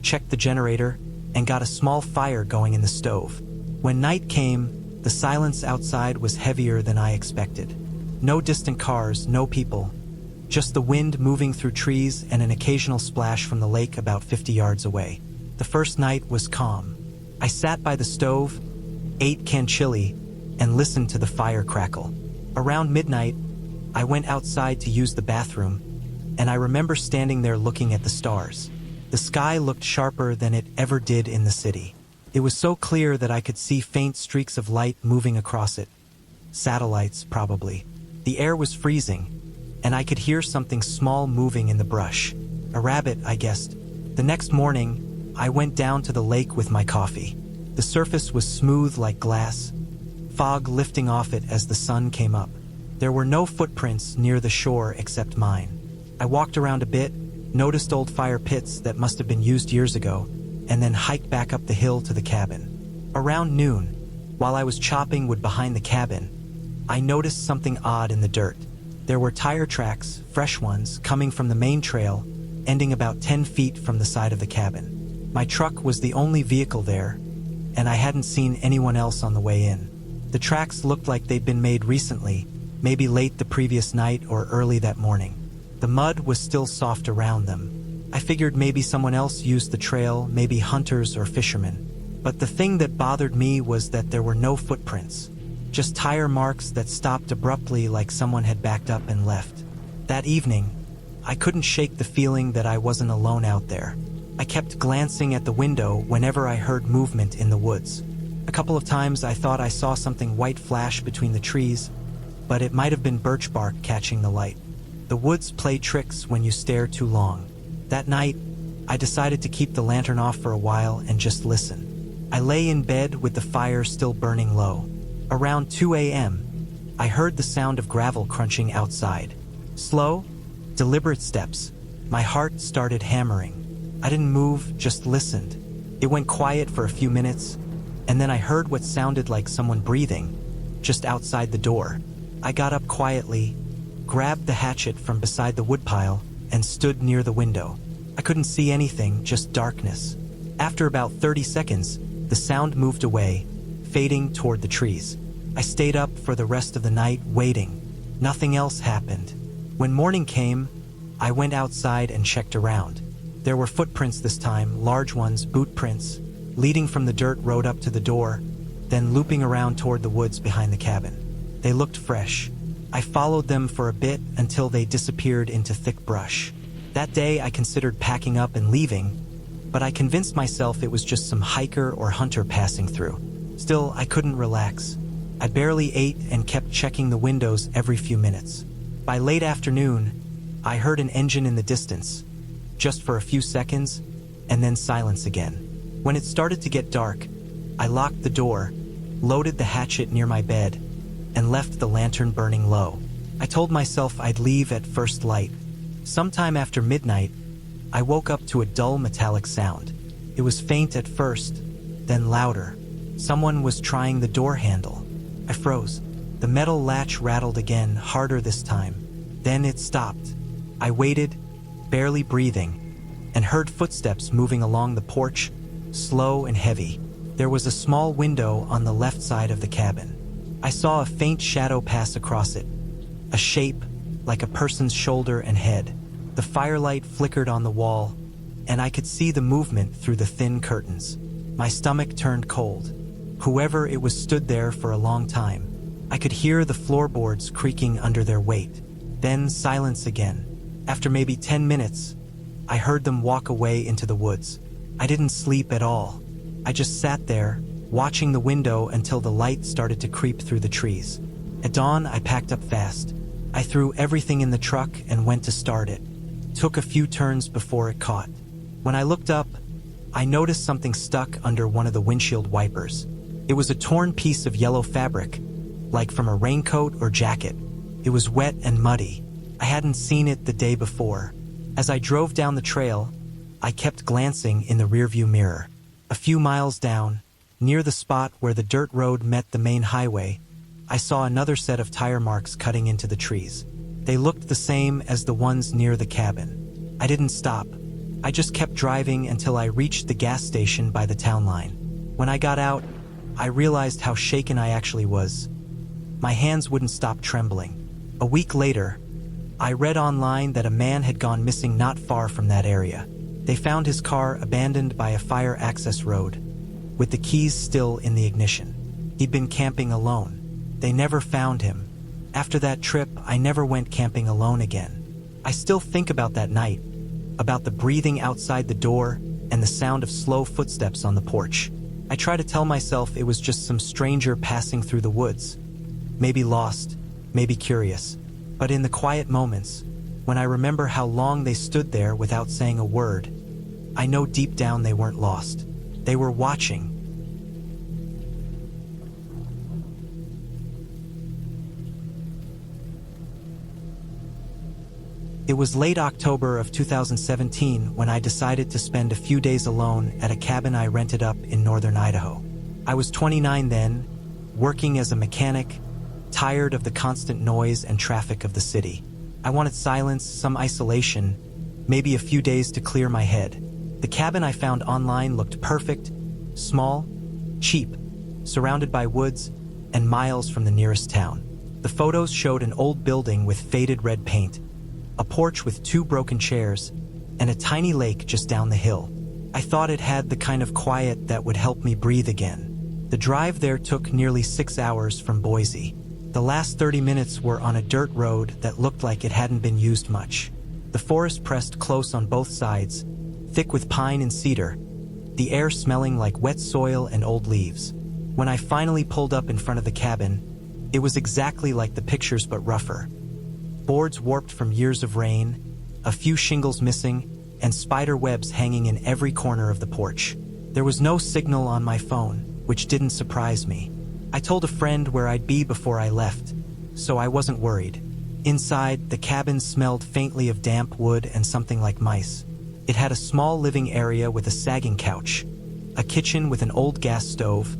checked the generator, and got a small fire going in the stove. When night came, the silence outside was heavier than I expected. No distant cars, no people, just the wind moving through trees and an occasional splash from the lake about 50 yards away. The first night was calm. I sat by the stove, ate canned chili, and listened to the fire crackle. Around midnight, I went outside to use the bathroom, and I remember standing there looking at the stars. The sky looked sharper than it ever did in the city. It was so clear that I could see faint streaks of light moving across it. Satellites, probably. The air was freezing, and I could hear something small moving in the brush. A rabbit, I guessed. The next morning, I went down to the lake with my coffee. The surface was smooth like glass, fog lifting off it as the sun came up. There were no footprints near the shore except mine. I walked around a bit, noticed old fire pits that must have been used years ago, and then hiked back up the hill to the cabin. Around noon, while I was chopping wood behind the cabin, I noticed something odd in the dirt. There were tire tracks, fresh ones, coming from the main trail, ending about 10 feet from the side of the cabin. My truck was the only vehicle there, and I hadn't seen anyone else on the way in. The tracks looked like they'd been made recently, maybe late the previous night or early that morning. The mud was still soft around them. I figured maybe someone else used the trail, maybe hunters or fishermen. But the thing that bothered me was that there were no footprints. Just tire marks that stopped abruptly like someone had backed up and left. That evening, I couldn't shake the feeling that I wasn't alone out there. I kept glancing at the window whenever I heard movement in the woods. A couple of times I thought I saw something white flash between the trees, but it might have been birch bark catching the light. The woods play tricks when you stare too long. That night, I decided to keep the lantern off for a while and just listen. I lay in bed with the fire still burning low. Around 2 a.m., I heard the sound of gravel crunching outside. Slow, deliberate steps. My heart started hammering. I didn't move, just listened. It went quiet for a few minutes, and then I heard what sounded like someone breathing, just outside the door. I got up quietly, grabbed the hatchet from beside the woodpile, and stood near the window. I couldn't see anything, just darkness. After about 30 seconds, the sound moved away, fading toward the trees. I stayed up for the rest of the night, waiting. Nothing else happened. When morning came, I went outside and checked around. There were footprints this time, large ones, boot prints, leading from the dirt road up to the door, then looping around toward the woods behind the cabin. They looked fresh. I followed them for a bit until they disappeared into thick brush. That day I considered packing up and leaving, but I convinced myself it was just some hiker or hunter passing through. Still, I couldn't relax. I barely ate and kept checking the windows every few minutes. By late afternoon, I heard an engine in the distance, just for a few seconds, and then silence again. When it started to get dark, I locked the door, loaded the hatchet near my bed, and left the lantern burning low. I told myself I'd leave at first light. Sometime after midnight, I woke up to a dull metallic sound. It was faint at first, then louder. Someone was trying the door handle. I froze. The metal latch rattled again, harder this time. Then it stopped. I waited, barely breathing, and heard footsteps moving along the porch, slow and heavy. There was a small window on the left side of the cabin. I saw a faint shadow pass across it, a shape like a person's shoulder and head. The firelight flickered on the wall, and I could see the movement through the thin curtains. My stomach turned cold. Whoever it was stood there for a long time. I could hear the floorboards creaking under their weight. Then silence again. After maybe 10 minutes, I heard them walk away into the woods. I didn't sleep at all. I just sat there, watching the window until the light started to creep through the trees. At dawn, I packed up fast. I threw everything in the truck and went to start it. Took a few turns before it caught. When I looked up, I noticed something stuck under one of the windshield wipers. It was a torn piece of yellow fabric, like from a raincoat or jacket. It was wet and muddy. I hadn't seen it the day before. As I drove down the trail, I kept glancing in the rearview mirror. A few miles down, near the spot where the dirt road met the main highway, I saw another set of tire marks cutting into the trees. They looked the same as the ones near the cabin. I didn't stop. I just kept driving until I reached the gas station by the town line. When I got out, I realized how shaken I actually was. My hands wouldn't stop trembling. A week later, I read online that a man had gone missing not far from that area. They found his car abandoned by a fire access road, with the keys still in the ignition. He'd been camping alone. They never found him. After that trip, I never went camping alone again. I still think about that night, about the breathing outside the door and the sound of slow footsteps on the porch. I try to tell myself it was just some stranger passing through the woods. Maybe lost, maybe curious. But in the quiet moments, when I remember how long they stood there without saying a word, I know deep down they weren't lost. They were watching. It was late October of 2017 when I decided to spend a few days alone at a cabin I rented up in northern Idaho. I was 29 then, working as a mechanic, tired of the constant noise and traffic of the city. I wanted silence, some isolation, maybe a few days to clear my head. The cabin I found online looked perfect, small, cheap, surrounded by woods, and miles from the nearest town. The photos showed an old building with faded red paint, a porch with 2 broken chairs, and a tiny lake just down the hill. I thought it had the kind of quiet that would help me breathe again. The drive there took nearly 6 hours from Boise. The last 30 minutes were on a dirt road that looked like it hadn't been used much. The forest pressed close on both sides, thick with pine and cedar, the air smelling like wet soil and old leaves. When I finally pulled up in front of the cabin, it was exactly like the pictures but rougher. Boards warped from years of rain, a few shingles missing, and spider webs hanging in every corner of the porch. There was no signal on my phone, which didn't surprise me. I told a friend where I'd be before I left, so I wasn't worried. Inside, the cabin smelled faintly of damp wood and something like mice. It had a small living area with a sagging couch, a kitchen with an old gas stove,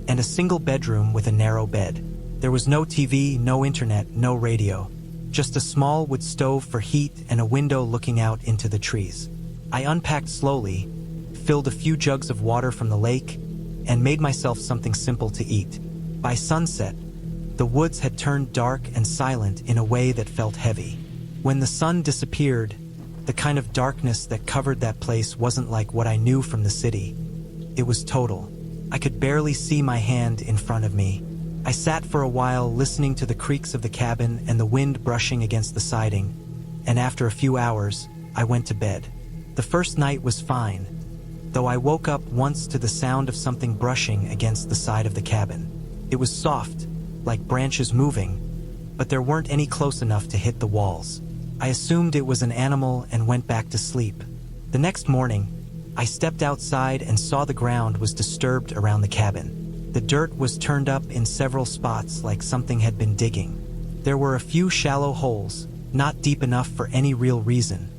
and a single bedroom with a narrow bed. There was no TV, no internet, no radio. Just a small wood stove for heat and a window looking out into the trees. I unpacked slowly, filled a few jugs of water from the lake, and made myself something simple to eat. By sunset, the woods had turned dark and silent in a way that felt heavy. When the sun disappeared, the kind of darkness that covered that place wasn't like what I knew from the city. It was total. I could barely see my hand in front of me. I sat for a while listening to the creaks of the cabin and the wind brushing against the siding, and after a few hours, I went to bed. The first night was fine, though I woke up once to the sound of something brushing against the side of the cabin. It was soft, like branches moving, but there weren't any close enough to hit the walls. I assumed it was an animal and went back to sleep. The next morning, I stepped outside and saw the ground was disturbed around the cabin. The dirt was turned up in several spots like something had been digging. There were a few shallow holes, not deep enough for any real reason,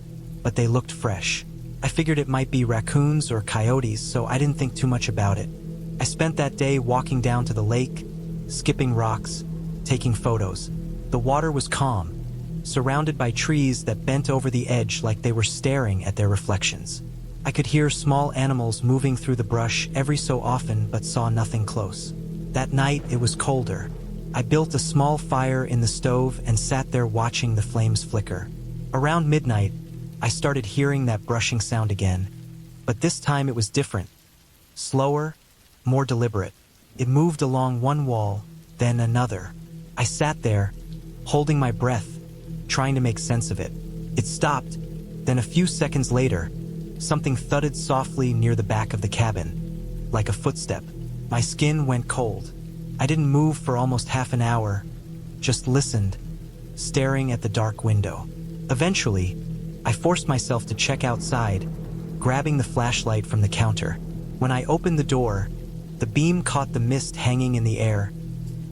but they looked fresh. I figured it might be raccoons or coyotes, so I didn't think too much about it. I spent that day walking down to the lake, skipping rocks, taking photos. The water was calm, surrounded by trees that bent over the edge like they were staring at their reflections. I could hear small animals moving through the brush every so often but saw nothing close. That night it was colder. I built a small fire in the stove and sat there watching the flames flicker. Around midnight, I started hearing that brushing sound again, but this time it was different. Slower, more deliberate. It moved along one wall, then another. I sat there, holding my breath, trying to make sense of it. It stopped, then a few seconds later, something thudded softly near the back of the cabin, like a footstep. My skin went cold. I didn't move for almost half an hour, just listened, staring at the dark window. Eventually, I forced myself to check outside, grabbing the flashlight from the counter. When I opened the door, the beam caught the mist hanging in the air,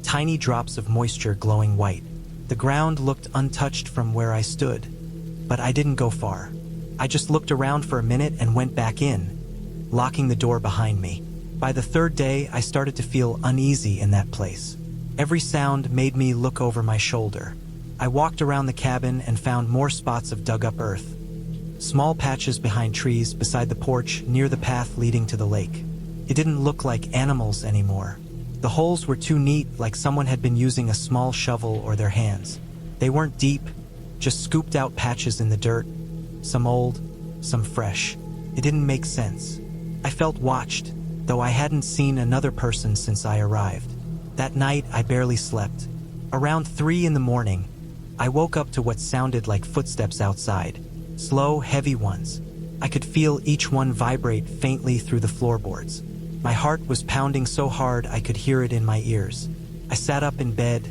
tiny drops of moisture glowing white. The ground looked untouched from where I stood, but I didn't go far. I just looked around for a minute and went back in, locking the door behind me. By the third day, I started to feel uneasy in that place. Every sound made me look over my shoulder. I walked around the cabin and found more spots of dug-up earth. Small patches behind trees beside the porch near the path leading to the lake. It didn't look like animals anymore. The holes were too neat, like someone had been using a small shovel or their hands. They weren't deep, just scooped out patches in the dirt. Some old, some fresh. It didn't make sense. I felt watched, though I hadn't seen another person since I arrived. That night, I barely slept. Around 3 in the morning, I woke up to what sounded like footsteps outside. Slow, heavy ones. I could feel each one vibrate faintly through the floorboards. My heart was pounding so hard I could hear it in my ears. I sat up in bed,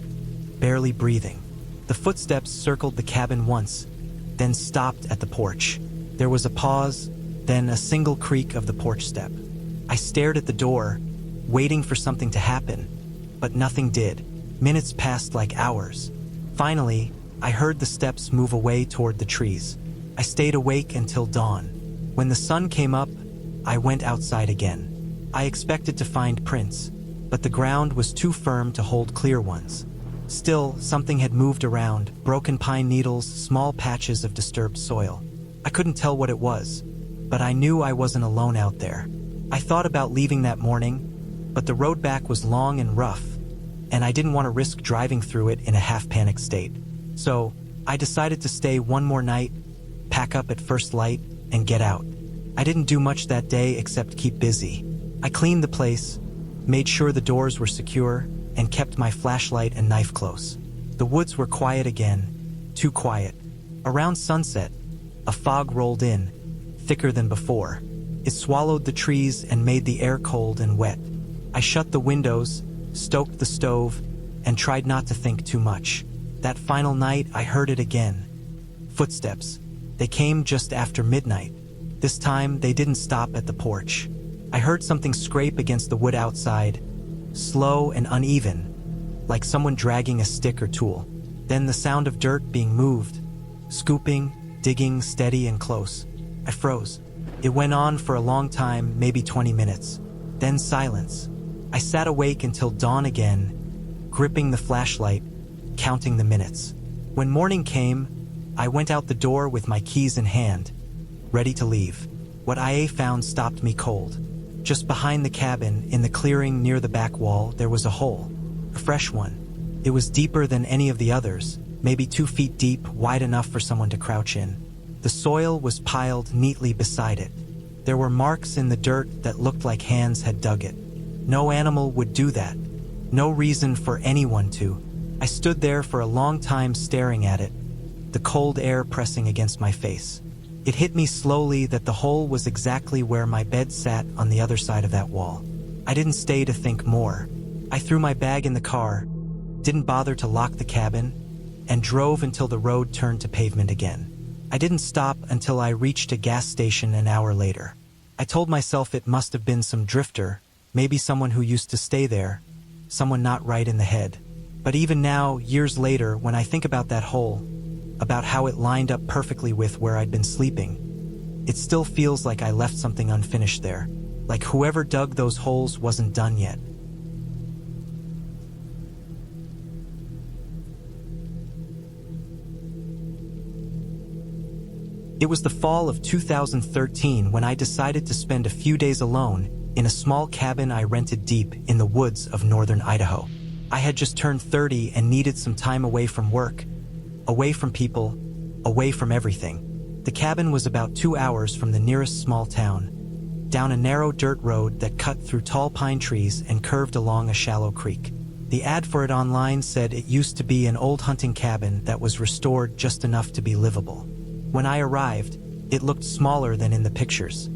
barely breathing. The footsteps circled the cabin once, then stopped at the porch. There was a pause, then a single creak of the porch step. I stared at the door, waiting for something to happen, but nothing did. Minutes passed like hours. Finally, I heard the steps move away toward the trees. I stayed awake until dawn. When the sun came up, I went outside again. I expected to find prints, but the ground was too firm to hold clear ones. Still, something had moved around, broken pine needles, small patches of disturbed soil. I couldn't tell what it was, but I knew I wasn't alone out there. I thought about leaving that morning, but the road back was long and rough, and I didn't want to risk driving through it in a half-panicked state. So, I decided to stay one more night, pack up at first light, and get out. I didn't do much that day except keep busy. I cleaned the place, made sure the doors were secure, and kept my flashlight and knife close. The woods were quiet again, too quiet. Around sunset, a fog rolled in, thicker than before. It swallowed the trees and made the air cold and wet. I shut the windows, stoked the stove, and tried not to think too much. That final night, I heard it again. Footsteps. They came just after midnight. This time, they didn't stop at the porch. I heard something scrape against the wood outside, slow and uneven, like someone dragging a stick or tool. Then the sound of dirt being moved, scooping, digging, steady and close. I froze. It went on for a long time, maybe 20 minutes. Then silence. I sat awake until dawn again, gripping the flashlight, counting the minutes. When morning came, I went out the door with my keys in hand, ready to leave. What I found stopped me cold. Just behind the cabin, in the clearing near the back wall, there was a hole. A fresh one. It was deeper than any of the others, maybe 2 feet deep, wide enough for someone to crouch in. The soil was piled neatly beside it. There were marks in the dirt that looked like hands had dug it. No animal would do that. No reason for anyone to. I stood there for a long time staring at it, the cold air pressing against my face. It hit me slowly that the hole was exactly where my bed sat on the other side of that wall. I didn't stay to think more. I threw my bag in the car, didn't bother to lock the cabin, and drove until the road turned to pavement again. I didn't stop until I reached a gas station an hour later. I told myself it must have been some drifter, maybe someone who used to stay there, someone not right in the head. But even now, years later, when I think about that hole, about how it lined up perfectly with where I'd been sleeping, it still feels like I left something unfinished there, like whoever dug those holes wasn't done yet. It was the fall of 2013 when I decided to spend a few days alone in a small cabin I rented deep in the woods of northern Idaho. I had just turned 30 and needed some time away from work, away from people, away from everything. The cabin was about 2 hours from the nearest small town, down a narrow dirt road that cut through tall pine trees and curved along a shallow creek. The ad for it online said it used to be an old hunting cabin that was restored just enough to be livable. When I arrived, it looked smaller than in the pictures.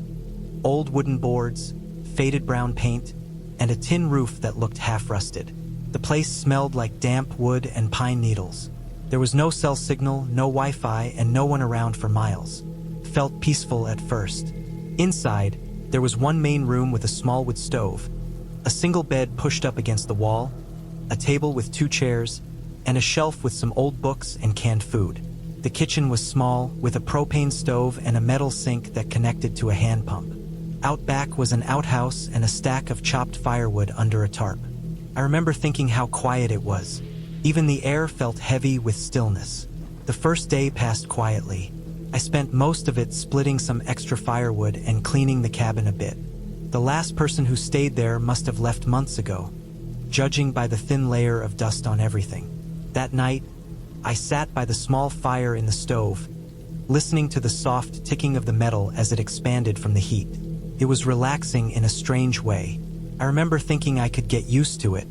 Old wooden boards, faded brown paint, and a tin roof that looked half-rusted. The place smelled like damp wood and pine needles. There was no cell signal, no Wi-Fi, and no one around for miles. Felt peaceful at first. Inside, there was one main room with a small wood stove, a single bed pushed up against the wall, a table with 2 chairs, and a shelf with some old books and canned food. The kitchen was small, with a propane stove and a metal sink that connected to a hand pump. Out back was an outhouse and a stack of chopped firewood under a tarp. I remember thinking how quiet it was. Even the air felt heavy with stillness. The first day passed quietly. I spent most of it splitting some extra firewood and cleaning the cabin a bit. The last person who stayed there must have left months ago, judging by the thin layer of dust on everything. That night, I sat by the small fire in the stove, listening to the soft ticking of the metal as it expanded from the heat. It was relaxing in a strange way. I remember thinking I could get used to it.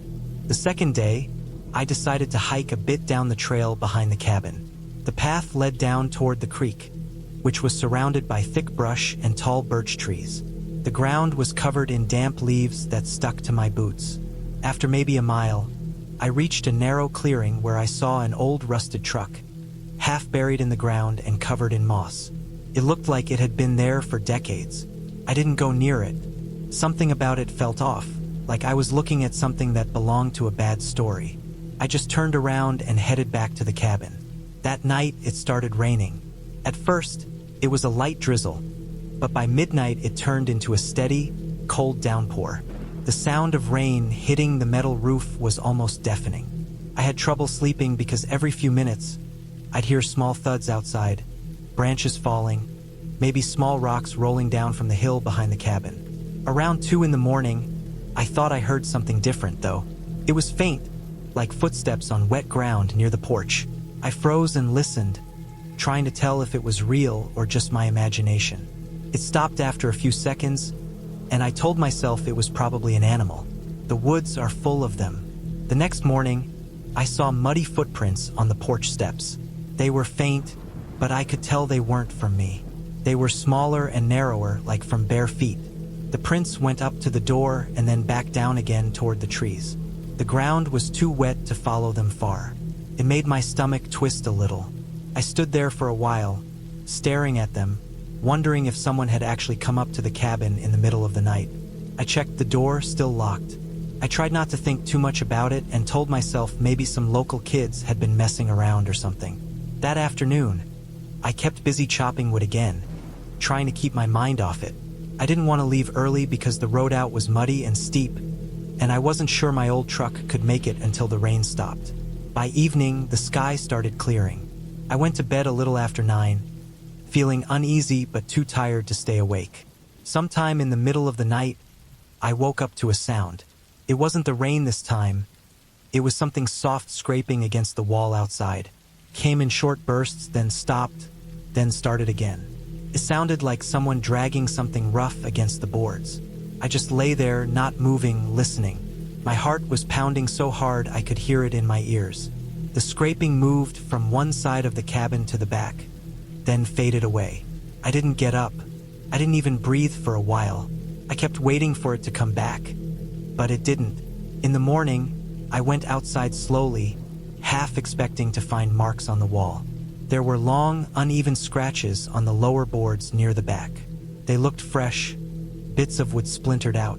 The second day, I decided to hike a bit down the trail behind the cabin. The path led down toward the creek, which was surrounded by thick brush and tall birch trees. The ground was covered in damp leaves that stuck to my boots. After maybe a mile, I reached a narrow clearing where I saw an old rusted truck, half buried in the ground and covered in moss. It looked like it had been there for decades. I didn't go near it. Something about it felt off, like I was looking at something that belonged to a bad story. I just turned around and headed back to the cabin. That night, it started raining. At first, it was a light drizzle, but by midnight it turned into a steady, cold downpour. The sound of rain hitting the metal roof was almost deafening. I had trouble sleeping because every few minutes, I'd hear small thuds outside, branches falling, maybe small rocks rolling down from the hill behind the cabin. Around 2 in the morning, I thought I heard something different though. It was faint, like footsteps on wet ground near the porch. I froze and listened, trying to tell if it was real or just my imagination. It stopped after a few seconds, and I told myself it was probably an animal. The woods are full of them. The next morning, I saw muddy footprints on the porch steps. They were faint, but I could tell they weren't from me. They were smaller and narrower, like from bare feet. The prints went up to the door and then back down again toward the trees. The ground was too wet to follow them far. It made my stomach twist a little. I stood there for a while, staring at them, wondering if someone had actually come up to the cabin in the middle of the night. I checked the door, still locked. I tried not to think too much about it and told myself maybe some local kids had been messing around or something. That afternoon, I kept busy chopping wood again, trying to keep my mind off it. I didn't want to leave early because the road out was muddy and steep, and I wasn't sure my old truck could make it until the rain stopped. By evening, the sky started clearing. I went to bed a little after 9, feeling uneasy but too tired to stay awake. Sometime in the middle of the night, I woke up to a sound. It wasn't the rain this time. It was something soft scraping against the wall outside. Came in short bursts, then stopped, then started again. It sounded like someone dragging something rough against the boards. I just lay there, not moving, listening. My heart was pounding so hard I could hear it in my ears. The scraping moved from one side of the cabin to the back, then faded away. I didn't get up. I didn't even breathe for a while. I kept waiting for it to come back, but it didn't. In the morning, I went outside slowly, half expecting to find marks on the wall. There were long, uneven scratches on the lower boards near the back. They looked fresh, bits of wood splintered out.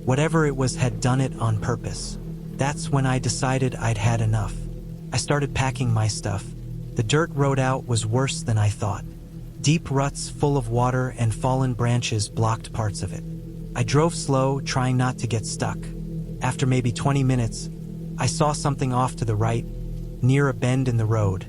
Whatever it was had done it on purpose. That's when I decided I'd had enough. I started packing my stuff. The dirt road out was worse than I thought. Deep ruts full of water and fallen branches blocked parts of it. I drove slow, trying not to get stuck. After maybe 20 minutes, I saw something off to the right, near a bend in the road.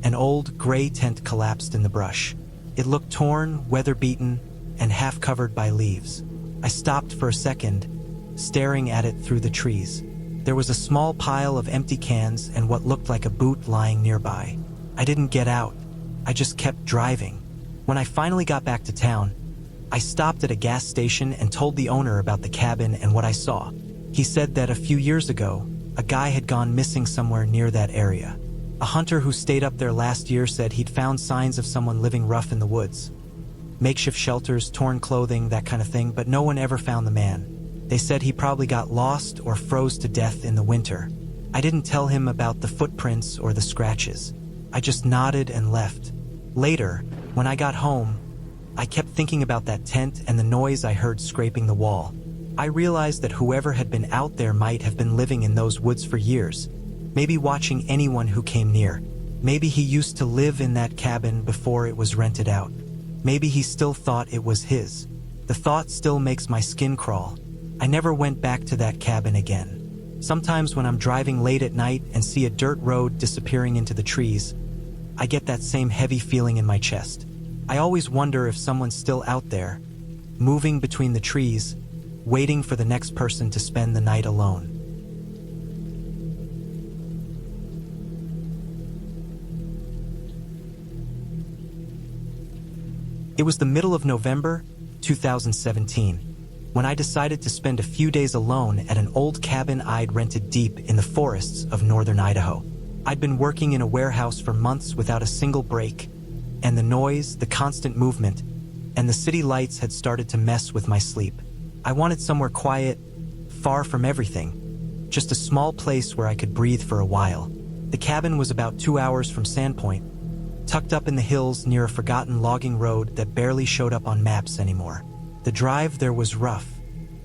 An old gray tent collapsed in the brush. It looked torn, weather-beaten, and half covered by leaves. I stopped for a second, staring at it through the trees. There was a small pile of empty cans and what looked like a boot lying nearby. I didn't get out. I just kept driving. When I finally got back to town, I stopped at a gas station and told the owner about the cabin and what I saw. He said that a few years ago, a guy had gone missing somewhere near that area. A hunter who stayed up there last year said he'd found signs of someone living rough in the woods. Makeshift shelters, torn clothing, that kind of thing, but no one ever found the man. They said he probably got lost or froze to death in the winter. I didn't tell him about the footprints or the scratches. I just nodded and left. Later, when I got home, I kept thinking about that tent and the noise I heard scraping the wall. I realized that whoever had been out there might have been living in those woods for years, maybe watching anyone who came near. Maybe he used to live in that cabin before it was rented out. Maybe he still thought it was his. The thought still makes my skin crawl. I never went back to that cabin again. Sometimes when I'm driving late at night and see a dirt road disappearing into the trees, I get that same heavy feeling in my chest. I always wonder if someone's still out there, moving between the trees, waiting for the next person to spend the night alone. It was the middle of November, 2017, when I decided to spend a few days alone at an old cabin I'd rented deep in the forests of northern Idaho. I'd been working in a warehouse for months without a single break, and the noise, the constant movement, and the city lights had started to mess with my sleep. I wanted somewhere quiet, far from everything, just a small place where I could breathe for a while. The cabin was about 2 hours from Sandpoint, tucked up in the hills near a forgotten logging road that barely showed up on maps anymore. The drive there was rough.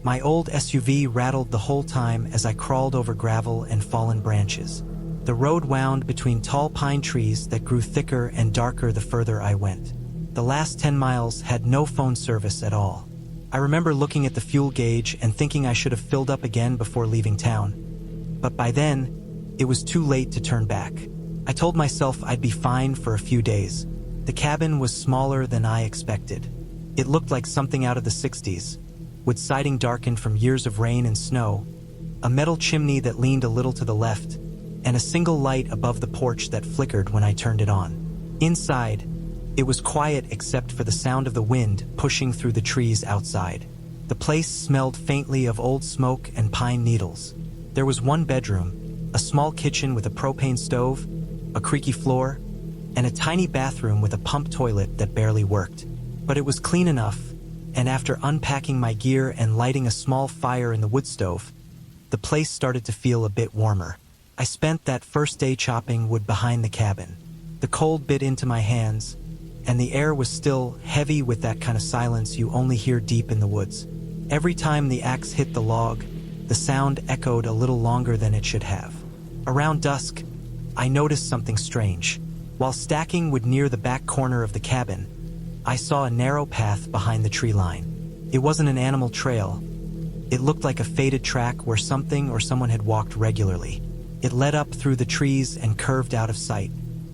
My old SUV rattled the whole time as I crawled over gravel and fallen branches. The road wound between tall pine trees that grew thicker and darker the further I went. The last 10 miles had no phone service at all. I remember looking at the fuel gauge and thinking I should have filled up again before leaving town. But by then, it was too late to turn back. I told myself I'd be fine for a few days. The cabin was smaller than I expected. It looked like something out of the 60s, with siding darkened from years of rain and snow, a metal chimney that leaned a little to the left, and a single light above the porch that flickered when I turned it on. Inside, it was quiet except for the sound of the wind pushing through the trees outside. The place smelled faintly of old smoke and pine needles. There was one bedroom, a small kitchen with a propane stove, a creaky floor, and a tiny bathroom with a pump toilet that barely worked. But it was clean enough, and after unpacking my gear and lighting a small fire in the wood stove, the place started to feel a bit warmer. I spent that first day chopping wood behind the cabin. The cold bit into my hands, and the air was still heavy with that kind of silence you only hear deep in the woods. Every time the axe hit the log, the sound echoed a little longer than it should have. Around dusk, I noticed something strange. While stacking wood near the back corner of the cabin, I saw a narrow path behind the tree line. It wasn't an animal trail. It looked like a faded track where something or someone had walked regularly. It led up through the trees and curved out of sight.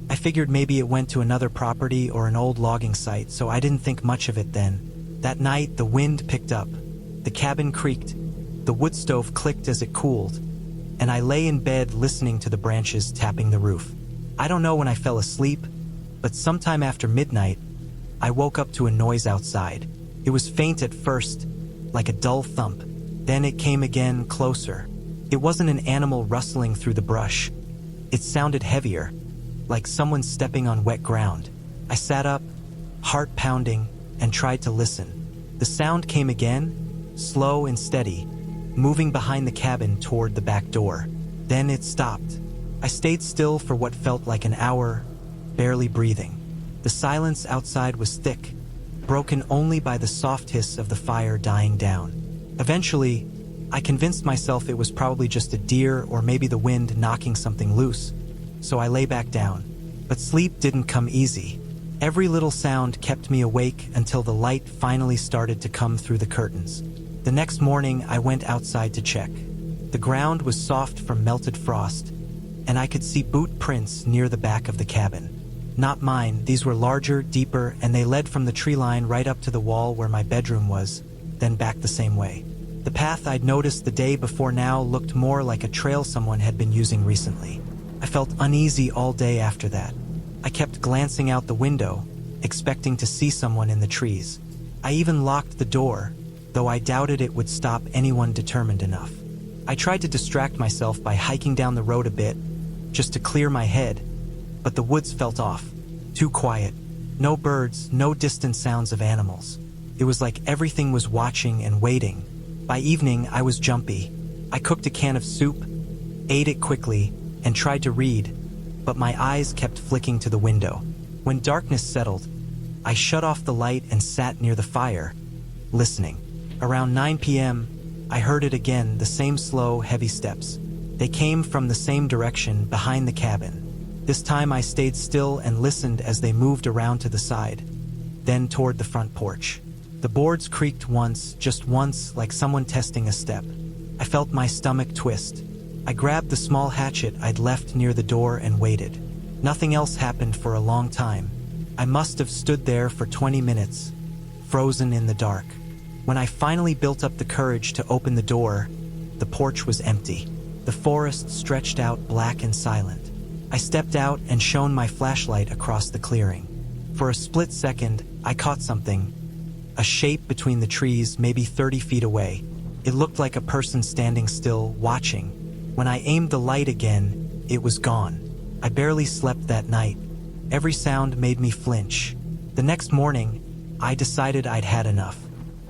I figured maybe it went to another property or an old logging site, so I didn't think much of it then. That night, the wind picked up. The cabin creaked. The wood stove clicked as it cooled, and I lay in bed listening to the branches tapping the roof. I don't know when I fell asleep, but sometime after midnight, I woke up to a noise outside. It was faint at first, like a dull thump. Then it came again, closer. It wasn't an animal rustling through the brush. It sounded heavier, like someone stepping on wet ground. I sat up, heart pounding, and tried to listen. The sound came again, slow and steady, moving behind the cabin toward the back door. Then it stopped. I stayed still for what felt like an hour, barely breathing. The silence outside was thick, broken only by the soft hiss of the fire dying down. Eventually, I convinced myself it was probably just a deer or maybe the wind knocking something loose, so I lay back down. But sleep didn't come easy. Every little sound kept me awake until the light finally started to come through the curtains. The next morning, I went outside to check. The ground was soft from melted frost, and I could see boot prints near the back of the cabin. Not mine, these were larger, deeper, and they led from the tree line right up to the wall where my bedroom was, then back the same way. The path I'd noticed the day before now looked more like a trail someone had been using recently. I felt uneasy all day after that. I kept glancing out the window, expecting to see someone in the trees. I even locked the door, though I doubted it would stop anyone determined enough. I tried to distract myself by hiking down the road a bit, just to clear my head, but the woods felt off. Too quiet. No birds, no distant sounds of animals. It was like everything was watching and waiting. By evening, I was jumpy. I cooked a can of soup, ate it quickly, and tried to read, but my eyes kept flicking to the window. When darkness settled, I shut off the light and sat near the fire, listening. Around 9 p.m., I heard it again, the same slow, heavy steps. They came from the same direction, behind the cabin. This time I stayed still and listened as they moved around to the side, then toward the front porch. The boards creaked once, just once, like someone testing a step. I felt my stomach twist. I grabbed the small hatchet I'd left near the door and waited. Nothing else happened for a long time. I must have stood there for 20 minutes, frozen in the dark. When I finally built up the courage to open the door, the porch was empty. The forest stretched out black and silent. I stepped out and shone my flashlight across the clearing. For a split second, I caught something. A shape between the trees, maybe 30 feet away. It looked like a person standing still, watching. When I aimed the light again, it was gone. I barely slept that night. Every sound made me flinch. The next morning, I decided I'd had enough.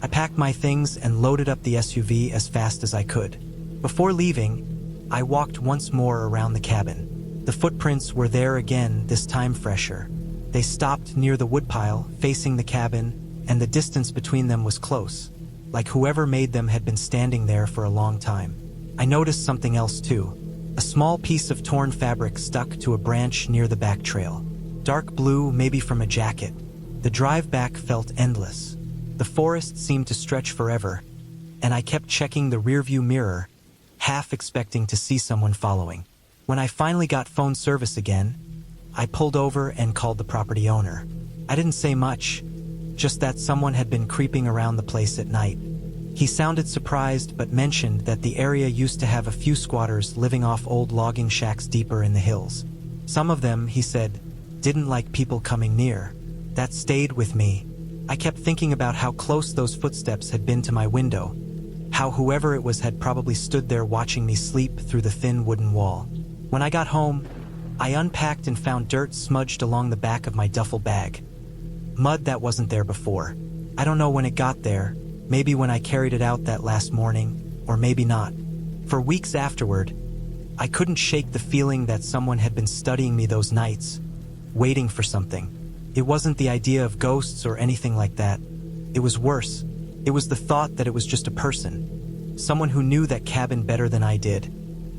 I packed my things and loaded up the SUV as fast as I could. Before leaving, I walked once more around the cabin. The footprints were there again, this time fresher. They stopped near the woodpile, facing the cabin, and the distance between them was close, like whoever made them had been standing there for a long time. I noticed something else too. A small piece of torn fabric stuck to a branch near the back trail. Dark blue, maybe from a jacket. The drive back felt endless. The forest seemed to stretch forever, and I kept checking the rearview mirror, half expecting to see someone following. When I finally got phone service again, I pulled over and called the property owner. I didn't say much, just that someone had been creeping around the place at night. He sounded surprised but mentioned that the area used to have a few squatters living off old logging shacks deeper in the hills. Some of them, he said, didn't like people coming near. That stayed with me. I kept thinking about how close those footsteps had been to my window, how whoever it was had probably stood there watching me sleep through the thin wooden wall. When I got home, I unpacked and found dirt smudged along the back of my duffel bag. Mud that wasn't there before. I don't know when it got there, maybe when I carried it out that last morning, or maybe not. For weeks afterward, I couldn't shake the feeling that someone had been studying me those nights, waiting for something. It wasn't the idea of ghosts or anything like that. It was worse. It was the thought that it was just a person. Someone who knew that cabin better than I did.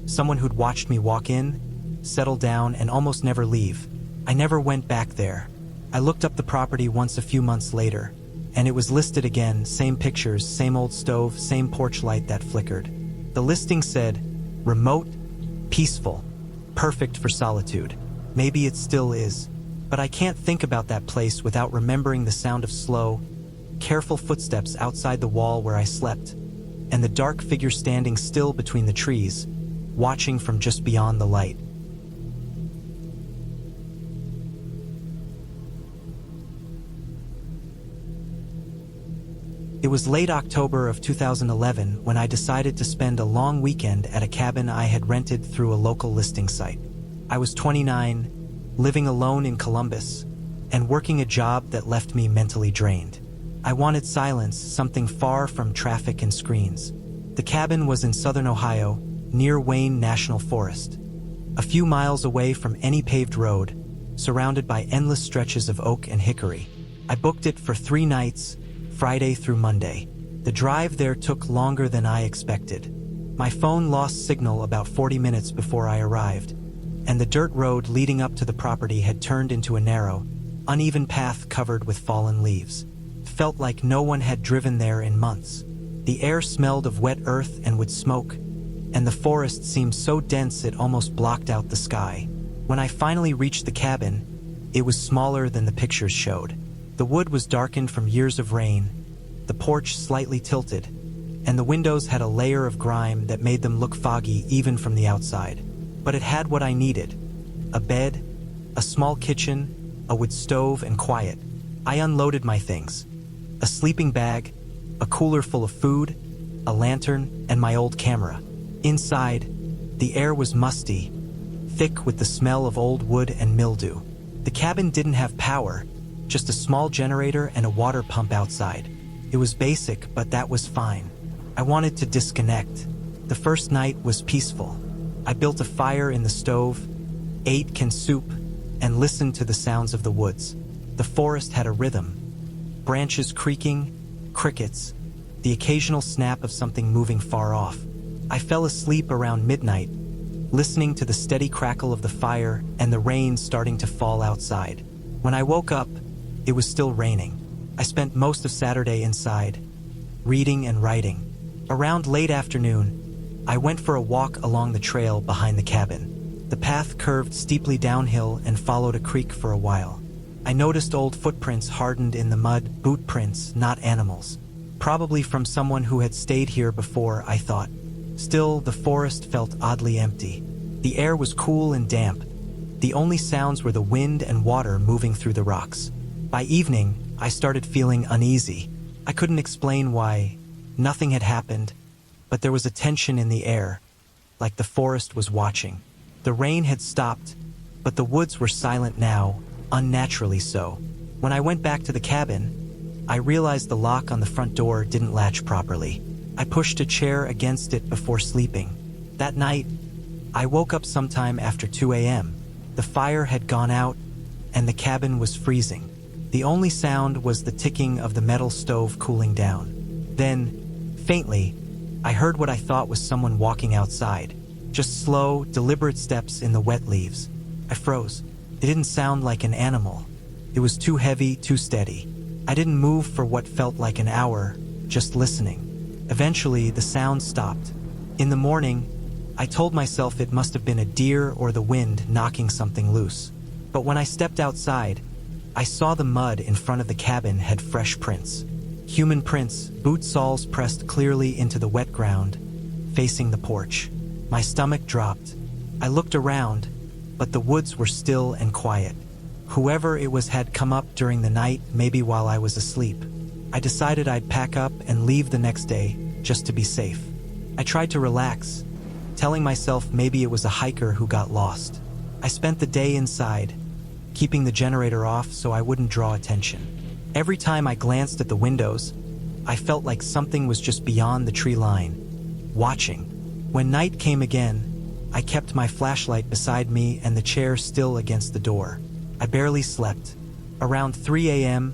Someone who'd watched me walk in, settle down, and almost never leave. I never went back there. I looked up the property once a few months later, and it was listed again, same pictures, same old stove, same porch light that flickered. The listing said, remote, peaceful, perfect for solitude. Maybe it still is. But I can't think about that place without remembering the sound of slow, careful footsteps outside the wall where I slept, and the dark figure standing still between the trees, watching from just beyond the light. It was late October of 2011 when I decided to spend a long weekend at a cabin I had rented through a local listing site. I was 29, living alone in Columbus, and working a job that left me mentally drained. I wanted silence, something far from traffic and screens. The cabin was in southern Ohio, near Wayne National Forest, a few miles away from any paved road, surrounded by endless stretches of oak and hickory. I booked it for 3 nights, Friday through Monday. The drive there took longer than I expected. My phone lost signal about 40 minutes before I arrived, and the dirt road leading up to the property had turned into a narrow, uneven path covered with fallen leaves. It felt like no one had driven there in months. The air smelled of wet earth and wood smoke, and the forest seemed so dense it almost blocked out the sky. When I finally reached the cabin, it was smaller than the pictures showed. The wood was darkened from years of rain, the porch slightly tilted, and the windows had a layer of grime that made them look foggy even from the outside. But it had what I needed: a bed, a small kitchen, a wood stove, and quiet. I unloaded my things: a sleeping bag, a cooler full of food, a lantern, and my old camera. Inside, the air was musty, thick with the smell of old wood and mildew. The cabin didn't have power, just a small generator and a water pump outside. It was basic, but that was fine. I wanted to disconnect. The first night was peaceful. I built a fire in the stove, ate canned soup, and listened to the sounds of the woods. The forest had a rhythm: branches creaking, crickets, the occasional snap of something moving far off. I fell asleep around midnight, listening to the steady crackle of the fire and the rain starting to fall outside. When I woke up, it was still raining. I spent most of Saturday inside, reading and writing. Around late afternoon, I went for a walk along the trail behind the cabin. The path curved steeply downhill and followed a creek for a while. I noticed old footprints hardened in the mud, boot prints, not animals. Probably from someone who had stayed here before, I thought. Still, the forest felt oddly empty. The air was cool and damp. The only sounds were the wind and water moving through the rocks. By evening, I started feeling uneasy. I couldn't explain why. Nothing had happened, but there was a tension in the air, like the forest was watching. The rain had stopped, but the woods were silent now, unnaturally so. When I went back to the cabin, I realized the lock on the front door didn't latch properly. I pushed a chair against it before sleeping. That night, I woke up sometime after 2 a.m. The fire had gone out, and the cabin was freezing. The only sound was the ticking of the metal stove cooling down. Then, faintly, I heard what I thought was someone walking outside. Just slow, deliberate steps in the wet leaves. I froze. It didn't sound like an animal. It was too heavy, too steady. I didn't move for what felt like an hour, just listening. Eventually, the sound stopped. In the morning, I told myself it must have been a deer or the wind knocking something loose. But when I stepped outside, I saw the mud in front of the cabin had fresh prints. Human prints, boot soles pressed clearly into the wet ground, facing the porch. My stomach dropped. I looked around, but the woods were still and quiet. Whoever it was had come up during the night, maybe while I was asleep. I decided I'd pack up and leave the next day, just to be safe. I tried to relax, telling myself maybe it was a hiker who got lost. I spent the day inside, keeping the generator off so I wouldn't draw attention. Every time I glanced at the windows, I felt like something was just beyond the tree line, watching. When night came again, I kept my flashlight beside me and the chair still against the door. I barely slept. Around 3 a.m.,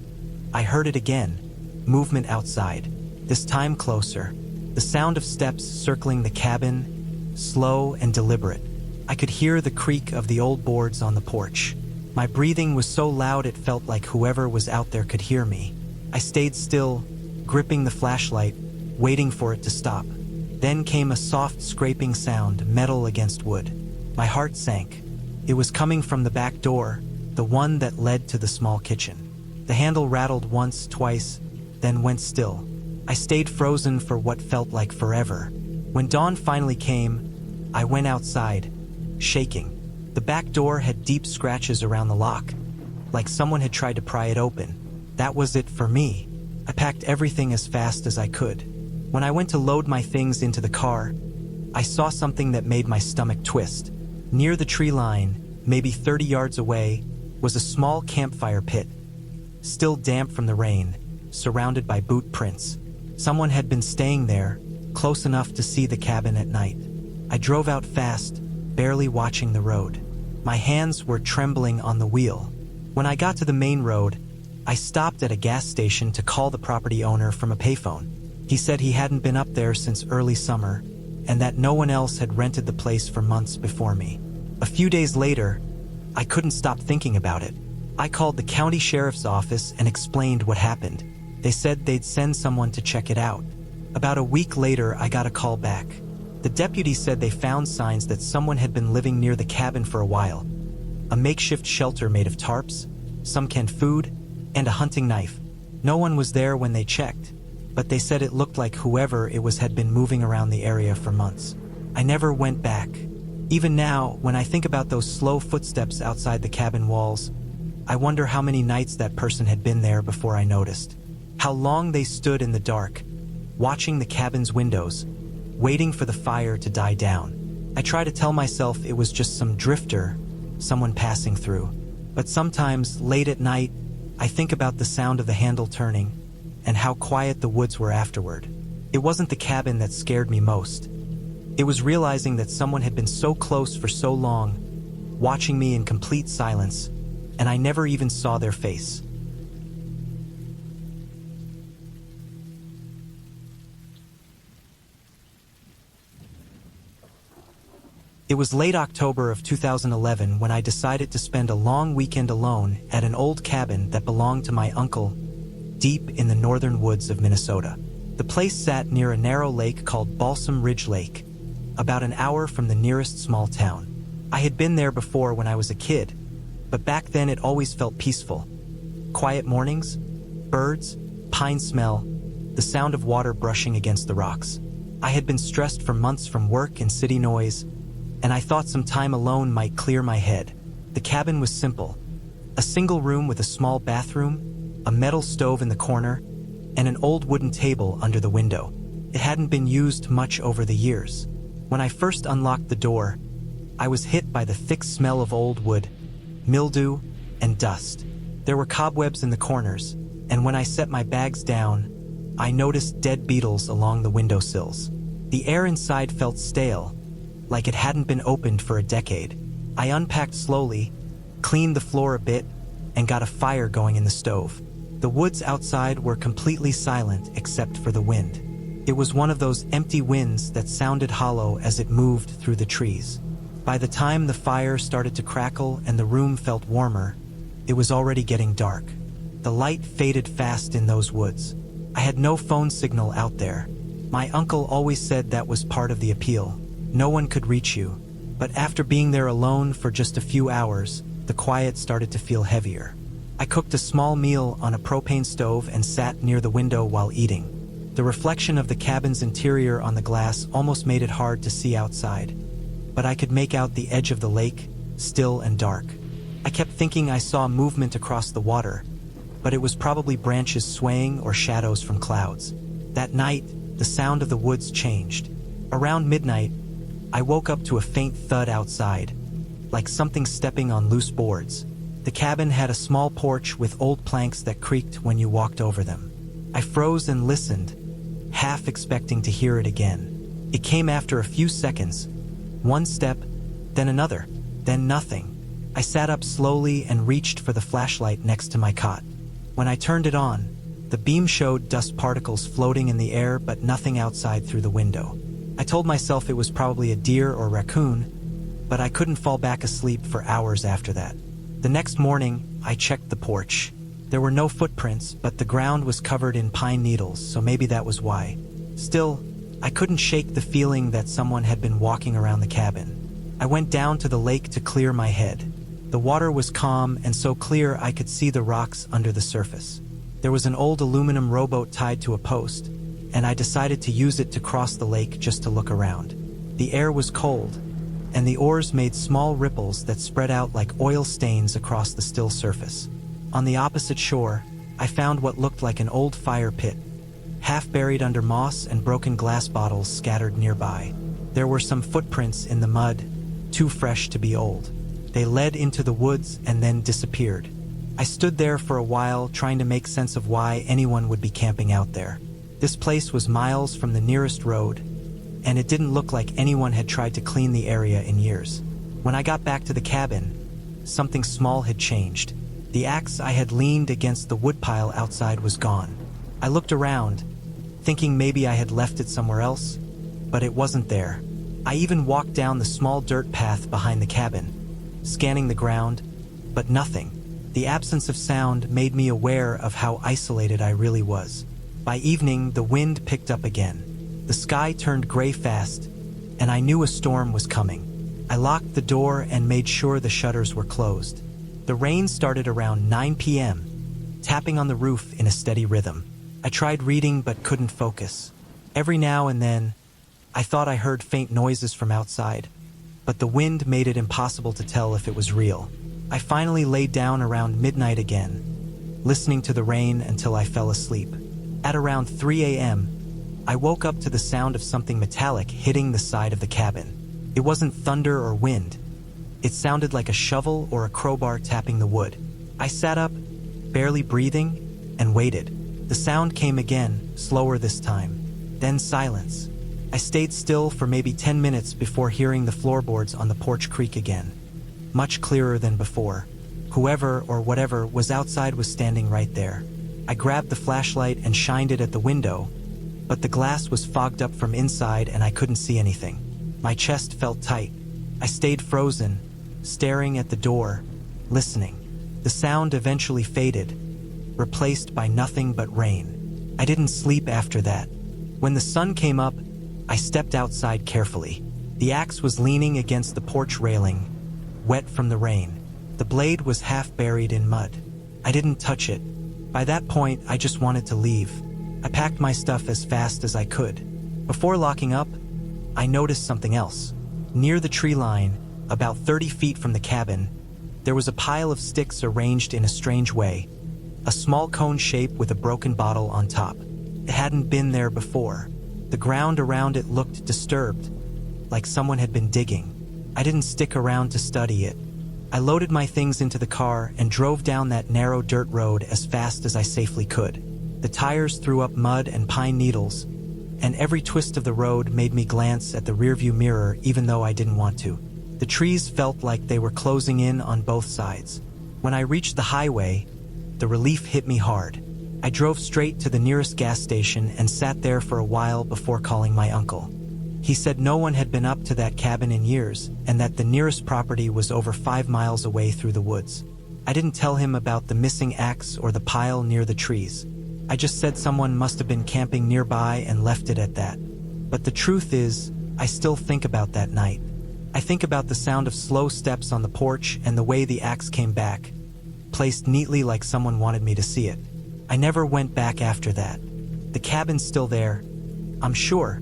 I heard it again, movement outside, this time closer. The sound of steps circling the cabin, slow and deliberate. I could hear the creak of the old boards on the porch. My breathing was so loud it felt like whoever was out there could hear me. I stayed still, gripping the flashlight, waiting for it to stop. Then came a soft scraping sound, metal against wood. My heart sank. It was coming from the back door, the one that led to the small kitchen. The handle rattled once, twice, then went still. I stayed frozen for what felt like forever. When dawn finally came, I went outside, shaking. The back door had deep scratches around the lock, like someone had tried to pry it open. That was it for me. I packed everything as fast as I could. When I went to load my things into the car, I saw something that made my stomach twist. Near the tree line, maybe 30 yards away, was a small campfire pit, still damp from the rain, surrounded by boot prints. Someone had been staying there, close enough to see the cabin at night. I drove out fast, barely watching the road. My hands were trembling on the wheel. When I got to the main road, I stopped at a gas station to call the property owner from a payphone. He said he hadn't been up there since early summer, and that no one else had rented the place for months before me. A few days later, I couldn't stop thinking about it. I called the county sheriff's office and explained what happened. They said they'd send someone to check it out. About a week later, I got a call back. The deputy said they found signs that someone had been living near the cabin for a while. A makeshift shelter made of tarps, some canned food, and a hunting knife. No one was there when they checked, but they said it looked like whoever it was had been moving around the area for months. I never went back. Even now, when I think about those slow footsteps outside the cabin walls, I wonder how many nights that person had been there before I noticed. How long they stood in the dark, watching the cabin's windows, waiting for the fire to die down. I try to tell myself it was just some drifter, someone passing through. But sometimes, late at night, I think about the sound of the handle turning and how quiet the woods were afterward. It wasn't the cabin that scared me most. It was realizing that someone had been so close for so long, watching me in complete silence, and I never even saw their face. It was late October of 2011 when I decided to spend a long weekend alone at an old cabin that belonged to my uncle, deep in the northern woods of Minnesota. The place sat near a narrow lake called Balsam Ridge Lake, about an hour from the nearest small town. I had been there before when I was a kid, but back then it always felt peaceful. Quiet mornings, birds, pine smell, the sound of water brushing against the rocks. I had been stressed for months from work and city noise, and I thought some time alone might clear my head. The cabin was simple. A single room with a small bathroom, a metal stove in the corner, and an old wooden table under the window. It hadn't been used much over the years. When I first unlocked the door, I was hit by the thick smell of old wood, mildew, and dust. There were cobwebs in the corners, and when I set my bags down, I noticed dead beetles along the windowsills. The air inside felt stale, like it hadn't been opened for a decade. I unpacked slowly, cleaned the floor a bit, and got a fire going in the stove. The woods outside were completely silent except for the wind. It was one of those empty winds that sounded hollow as it moved through the trees. By the time the fire started to crackle and the room felt warmer, it was already getting dark. The light faded fast in those woods. I had no phone signal out there. My uncle always said that was part of the appeal. No one could reach you. But after being there alone for just a few hours, the quiet started to feel heavier. I cooked a small meal on a propane stove and sat near the window while eating. The reflection of the cabin's interior on the glass almost made it hard to see outside. But I could make out the edge of the lake, still and dark. I kept thinking I saw movement across the water, but it was probably branches swaying or shadows from clouds. That night, the sound of the woods changed. Around midnight, I woke up to a faint thud outside, like something stepping on loose boards. The cabin had a small porch with old planks that creaked when you walked over them. I froze and listened, half expecting to hear it again. It came after a few seconds. One step, then another, then nothing. I sat up slowly and reached for the flashlight next to my cot. When I turned it on, the beam showed dust particles floating in the air but nothing outside through the window. I told myself it was probably a deer or raccoon, but I couldn't fall back asleep for hours after that. The next morning, I checked the porch. There were no footprints, but the ground was covered in pine needles, so maybe that was why. Still, I couldn't shake the feeling that someone had been walking around the cabin. I went down to the lake to clear my head. The water was calm and so clear I could see the rocks under the surface. There was an old aluminum rowboat tied to a post, and I decided to use it to cross the lake just to look around. The air was cold, and the oars made small ripples that spread out like oil stains across the still surface. On the opposite shore, I found what looked like an old fire pit, half buried under moss and broken glass bottles scattered nearby. There were some footprints in the mud, too fresh to be old. They led into the woods and then disappeared. I stood there for a while trying to make sense of why anyone would be camping out there. This place was miles from the nearest road, and it didn't look like anyone had tried to clean the area in years. When I got back to the cabin, something small had changed. The axe I had leaned against the woodpile outside was gone. I looked around, thinking maybe I had left it somewhere else, but it wasn't there. I even walked down the small dirt path behind the cabin, scanning the ground, but nothing. The absence of sound made me aware of how isolated I really was. By evening, the wind picked up again. The sky turned gray fast, and I knew a storm was coming. I locked the door and made sure the shutters were closed. The rain started around 9 p.m., tapping on the roof in a steady rhythm. I tried reading but couldn't focus. Every now and then, I thought I heard faint noises from outside, but the wind made it impossible to tell if it was real. I finally laid down around midnight again, listening to the rain until I fell asleep. At around 3 a.m., I woke up to the sound of something metallic hitting the side of the cabin. It wasn't thunder or wind. It sounded like a shovel or a crowbar tapping the wood. I sat up, barely breathing, and waited. The sound came again, slower this time. Then silence. I stayed still for maybe 10 minutes before hearing the floorboards on the porch creak again. Much clearer than before. Whoever or whatever was outside was standing right there. I grabbed the flashlight and shined it at the window, but the glass was fogged up from inside and I couldn't see anything. My chest felt tight. I stayed frozen, staring at the door, listening. The sound eventually faded, replaced by nothing but rain. I didn't sleep after that. When the sun came up, I stepped outside carefully. The axe was leaning against the porch railing, wet from the rain. The blade was half buried in mud. I didn't touch it. By that point, I just wanted to leave. I packed my stuff as fast as I could. Before locking up, I noticed something else. Near the tree line, about 30 feet from the cabin, there was a pile of sticks arranged in a strange way, a small cone shape with a broken bottle on top. It hadn't been there before. The ground around it looked disturbed, like someone had been digging. I didn't stick around to study it. I loaded my things into the car and drove down that narrow dirt road as fast as I safely could. The tires threw up mud and pine needles, and every twist of the road made me glance at the rearview mirror even though I didn't want to. The trees felt like they were closing in on both sides. When I reached the highway, the relief hit me hard. I drove straight to the nearest gas station and sat there for a while before calling my uncle. He said no one had been up to that cabin in years and that the nearest property was over 5 miles away through the woods. I didn't tell him about the missing axe or the pile near the trees. I just said someone must have been camping nearby and left it at that. But the truth is, I still think about that night. I think about the sound of slow steps on the porch and the way the axe came back, placed neatly like someone wanted me to see it. I never went back after that. The cabin's still there, I'm sure,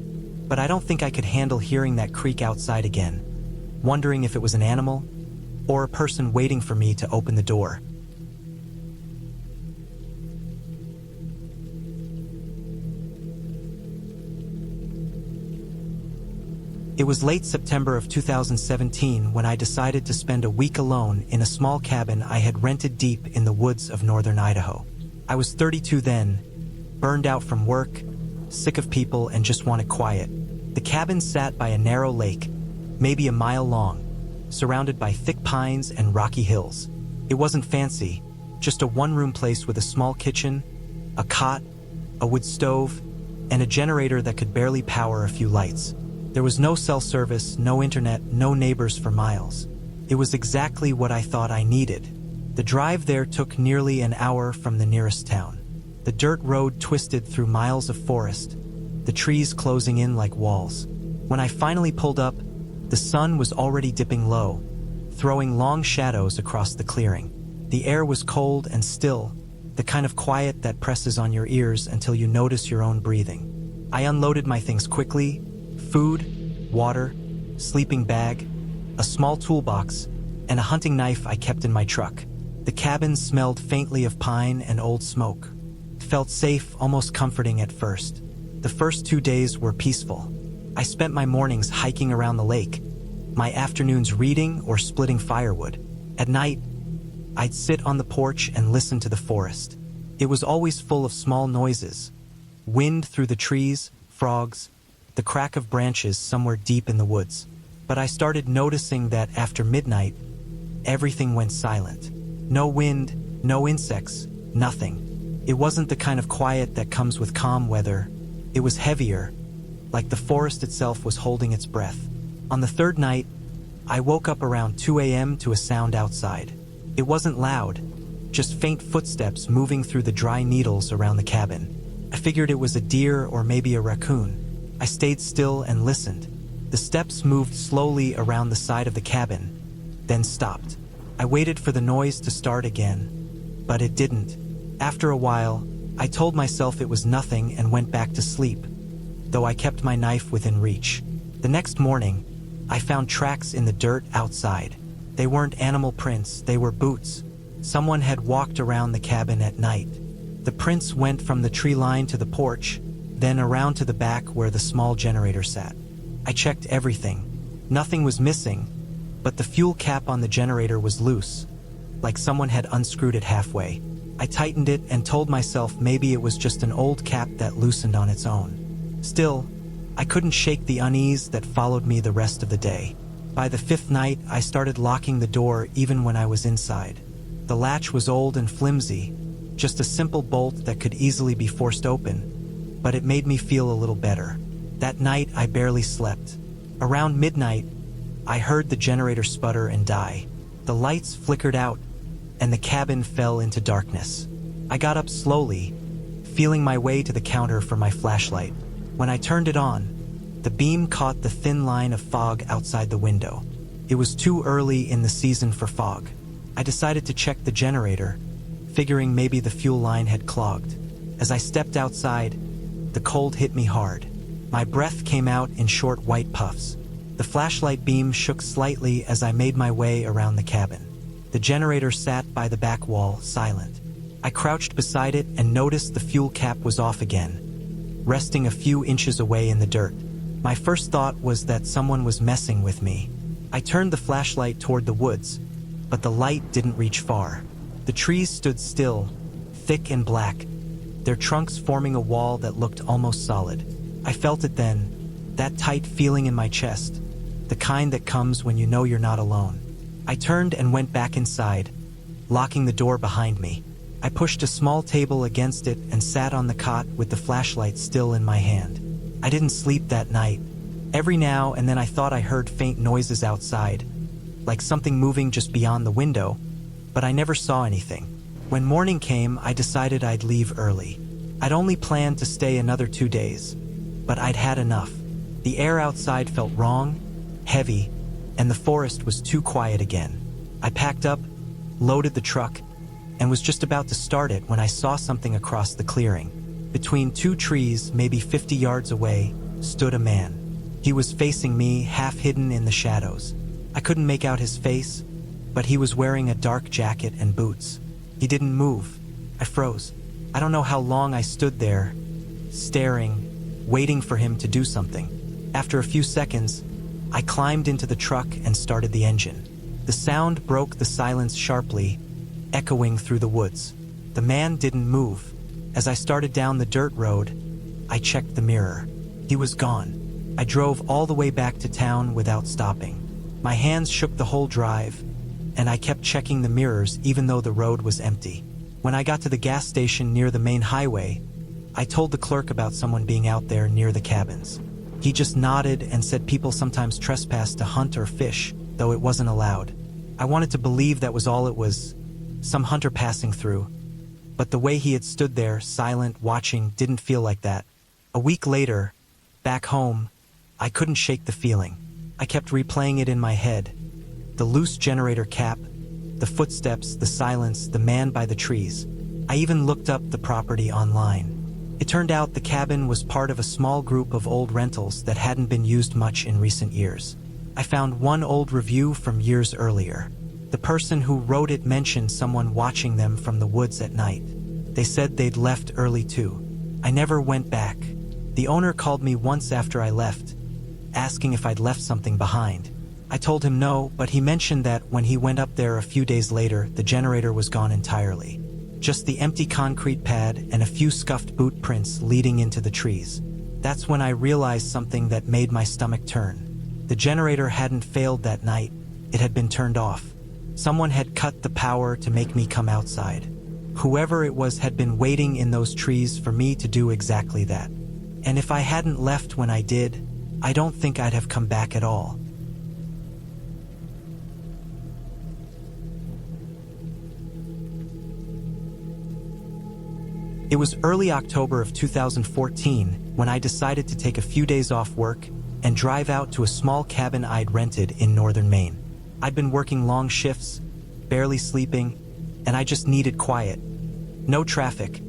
but I don't think I could handle hearing that creak outside again, wondering if it was an animal or a person waiting for me to open the door. It was late September of 2017 when I decided to spend a week alone in a small cabin I had rented deep in the woods of northern Idaho. I was 32 then, burned out from work, sick of people, and just wanted quiet. The cabin sat by a narrow lake, maybe a mile long, surrounded by thick pines and rocky hills. It wasn't fancy, just a one-room place with a small kitchen, a cot, a wood stove, and a generator that could barely power a few lights. There was no cell service, no internet, no neighbors for miles. It was exactly what I thought I needed. The drive there took nearly an hour from the nearest town. The dirt road twisted through miles of forest, the trees closing in like walls. When I finally pulled up, the sun was already dipping low, throwing long shadows across the clearing. The air was cold and still, the kind of quiet that presses on your ears until you notice your own breathing. I unloaded my things quickly: food, water, sleeping bag, a small toolbox, and a hunting knife I kept in my truck. The cabin smelled faintly of pine and old smoke. It felt safe, almost comforting at first. The first 2 days were peaceful. I spent my mornings hiking around the lake, my afternoons reading or splitting firewood. At night, I'd sit on the porch and listen to the forest. It was always full of small noises: wind through the trees, frogs, the crack of branches somewhere deep in the woods. But I started noticing that after midnight, everything went silent. No wind, no insects, nothing. It wasn't the kind of quiet that comes with calm weather. It was heavier, like the forest itself was holding its breath. On the third night, I woke up around 2 a.m. to a sound outside. It wasn't loud, just faint footsteps moving through the dry needles around the cabin. I figured it was a deer or maybe a raccoon. I stayed still and listened. The steps moved slowly around the side of the cabin, then stopped. I waited for the noise to start again, but it didn't. After a while, I told myself it was nothing and went back to sleep, though I kept my knife within reach. The next morning, I found tracks in the dirt outside. They weren't animal prints, they were boots. Someone had walked around the cabin at night. The prints went from the tree line to the porch, then around to the back where the small generator sat. I checked everything. Nothing was missing, but the fuel cap on the generator was loose, like someone had unscrewed it halfway. I tightened it and told myself maybe it was just an old cap that loosened on its own. Still, I couldn't shake the unease that followed me the rest of the day. By the fifth night, I started locking the door even when I was inside. The latch was old and flimsy, just a simple bolt that could easily be forced open, but it made me feel a little better. That night, I barely slept. Around midnight, I heard the generator sputter and die. The lights flickered out, and the cabin fell into darkness. I got up slowly, feeling my way to the counter for my flashlight. When I turned it on, the beam caught the thin line of fog outside the window. It was too early in the season for fog. I decided to check the generator, figuring maybe the fuel line had clogged. As I stepped outside, the cold hit me hard. My breath came out in short white puffs. The flashlight beam shook slightly as I made my way around the cabin. The generator sat by the back wall, silent. I crouched beside it and noticed the fuel cap was off again, resting a few inches away in the dirt. My first thought was that someone was messing with me. I turned the flashlight toward the woods, but the light didn't reach far. The trees stood still, thick and black, their trunks forming a wall that looked almost solid. I felt it then, that tight feeling in my chest, the kind that comes when you know you're not alone. I turned and went back inside, locking the door behind me. I pushed a small table against it and sat on the cot with the flashlight still in my hand. I didn't sleep that night. Every now and then I thought I heard faint noises outside, like something moving just beyond the window, but I never saw anything. When morning came, I decided I'd leave early. I'd only planned to stay another 2 days, but I'd had enough. The air outside felt wrong, heavy, and the forest was too quiet again. I packed up, loaded the truck, and was just about to start it when I saw something across the clearing. Between two trees, maybe 50 yards away, stood a man. He was facing me, half hidden in the shadows. I couldn't make out his face, but he was wearing a dark jacket and boots. He didn't move. I froze. I don't know how long I stood there, staring, waiting for him to do something. After a few seconds, I climbed into the truck and started the engine. The sound broke the silence sharply, echoing through the woods. The man didn't move. As I started down the dirt road, I checked the mirror. He was gone. I drove all the way back to town without stopping. My hands shook the whole drive, and I kept checking the mirrors even though the road was empty. When I got to the gas station near the main highway, I told the clerk about someone being out there near the cabins. He just nodded and said people sometimes trespass to hunt or fish, though it wasn't allowed. I wanted to believe that was all it was, some hunter passing through. But the way he had stood there, silent, watching, didn't feel like that. A week later, back home, I couldn't shake the feeling. I kept replaying it in my head. The loose generator cap, the footsteps, the silence, the man by the trees. I even looked up the property online. It turned out the cabin was part of a small group of old rentals that hadn't been used much in recent years. I found one old review from years earlier. The person who wrote it mentioned someone watching them from the woods at night. They said they'd left early too. I never went back. The owner called me once after I left, asking if I'd left something behind. I told him no, but he mentioned that when he went up there a few days later, the generator was gone entirely. Just the empty concrete pad and a few scuffed boot prints leading into the trees. That's when I realized something that made my stomach turn. The generator hadn't failed that night. It had been turned off. Someone had cut the power to make me come outside. Whoever it was had been waiting in those trees for me to do exactly that. And if I hadn't left when I did, I don't think I'd have come back at all. It was early October of 2014 when I decided to take a few days off work and drive out to a small cabin I'd rented in northern Maine. I'd been working long shifts, barely sleeping, and I just needed quiet. No traffic,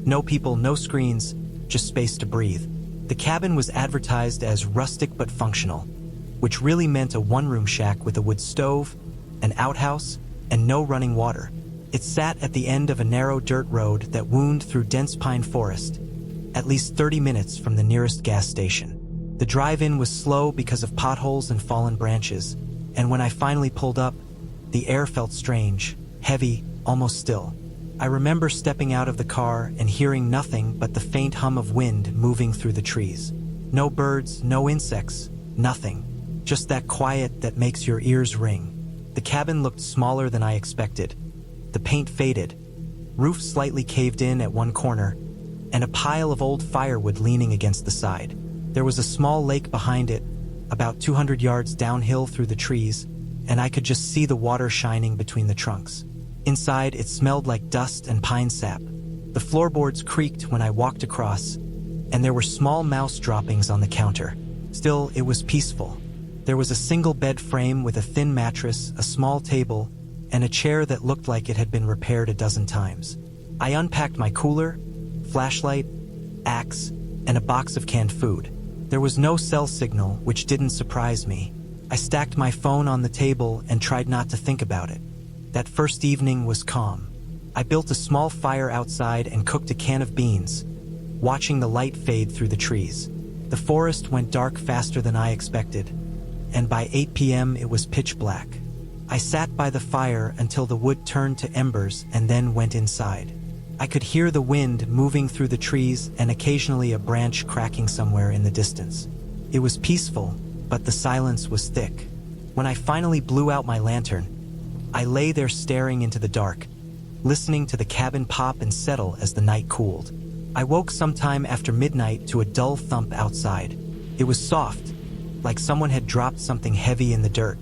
no people, no screens, just space to breathe. The cabin was advertised as rustic but functional, which really meant a one-room shack with a wood stove, an outhouse, and no running water. It sat at the end of a narrow dirt road that wound through dense pine forest, at least 30 minutes from the nearest gas station. The drive-in was slow because of potholes and fallen branches, and when I finally pulled up, the air felt strange, heavy, almost still. I remember stepping out of the car and hearing nothing but the faint hum of wind moving through the trees. No birds, no insects, nothing. Just that quiet that makes your ears ring. The cabin looked smaller than I expected. The paint faded, roof slightly caved in at one corner, and a pile of old firewood leaning against the side. There was a small lake behind it, about 200 yards downhill through the trees, and I could just see the water shining between the trunks. Inside, it smelled like dust and pine sap. The floorboards creaked when I walked across, and there were small mouse droppings on the counter. Still, it was peaceful. There was a single bed frame with a thin mattress, a small table, and a chair that looked like it had been repaired a dozen times. I unpacked my cooler, flashlight, axe, and a box of canned food. There was no cell signal, which didn't surprise me. I stacked my phone on the table and tried not to think about it. That first evening was calm. I built a small fire outside and cooked a can of beans, watching the light fade through the trees. The forest went dark faster than I expected, and by 8 p.m. it was pitch black. I sat by the fire until the wood turned to embers and then went inside. I could hear the wind moving through the trees and occasionally a branch cracking somewhere in the distance. It was peaceful, but the silence was thick. When I finally blew out my lantern, I lay there staring into the dark, listening to the cabin pop and settle as the night cooled. I woke sometime after midnight to a dull thump outside. It was soft, like someone had dropped something heavy in the dirt.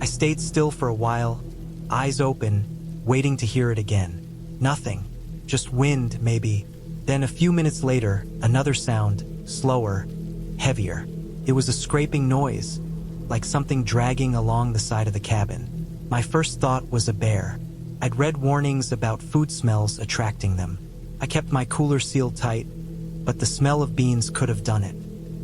I stayed still for a while, eyes open, waiting to hear it again. Nothing, just wind maybe. Then a few minutes later, another sound, slower, heavier. It was a scraping noise, like something dragging along the side of the cabin. My first thought was a bear. I'd read warnings about food smells attracting them. I kept my cooler sealed tight, but the smell of beans could have done it.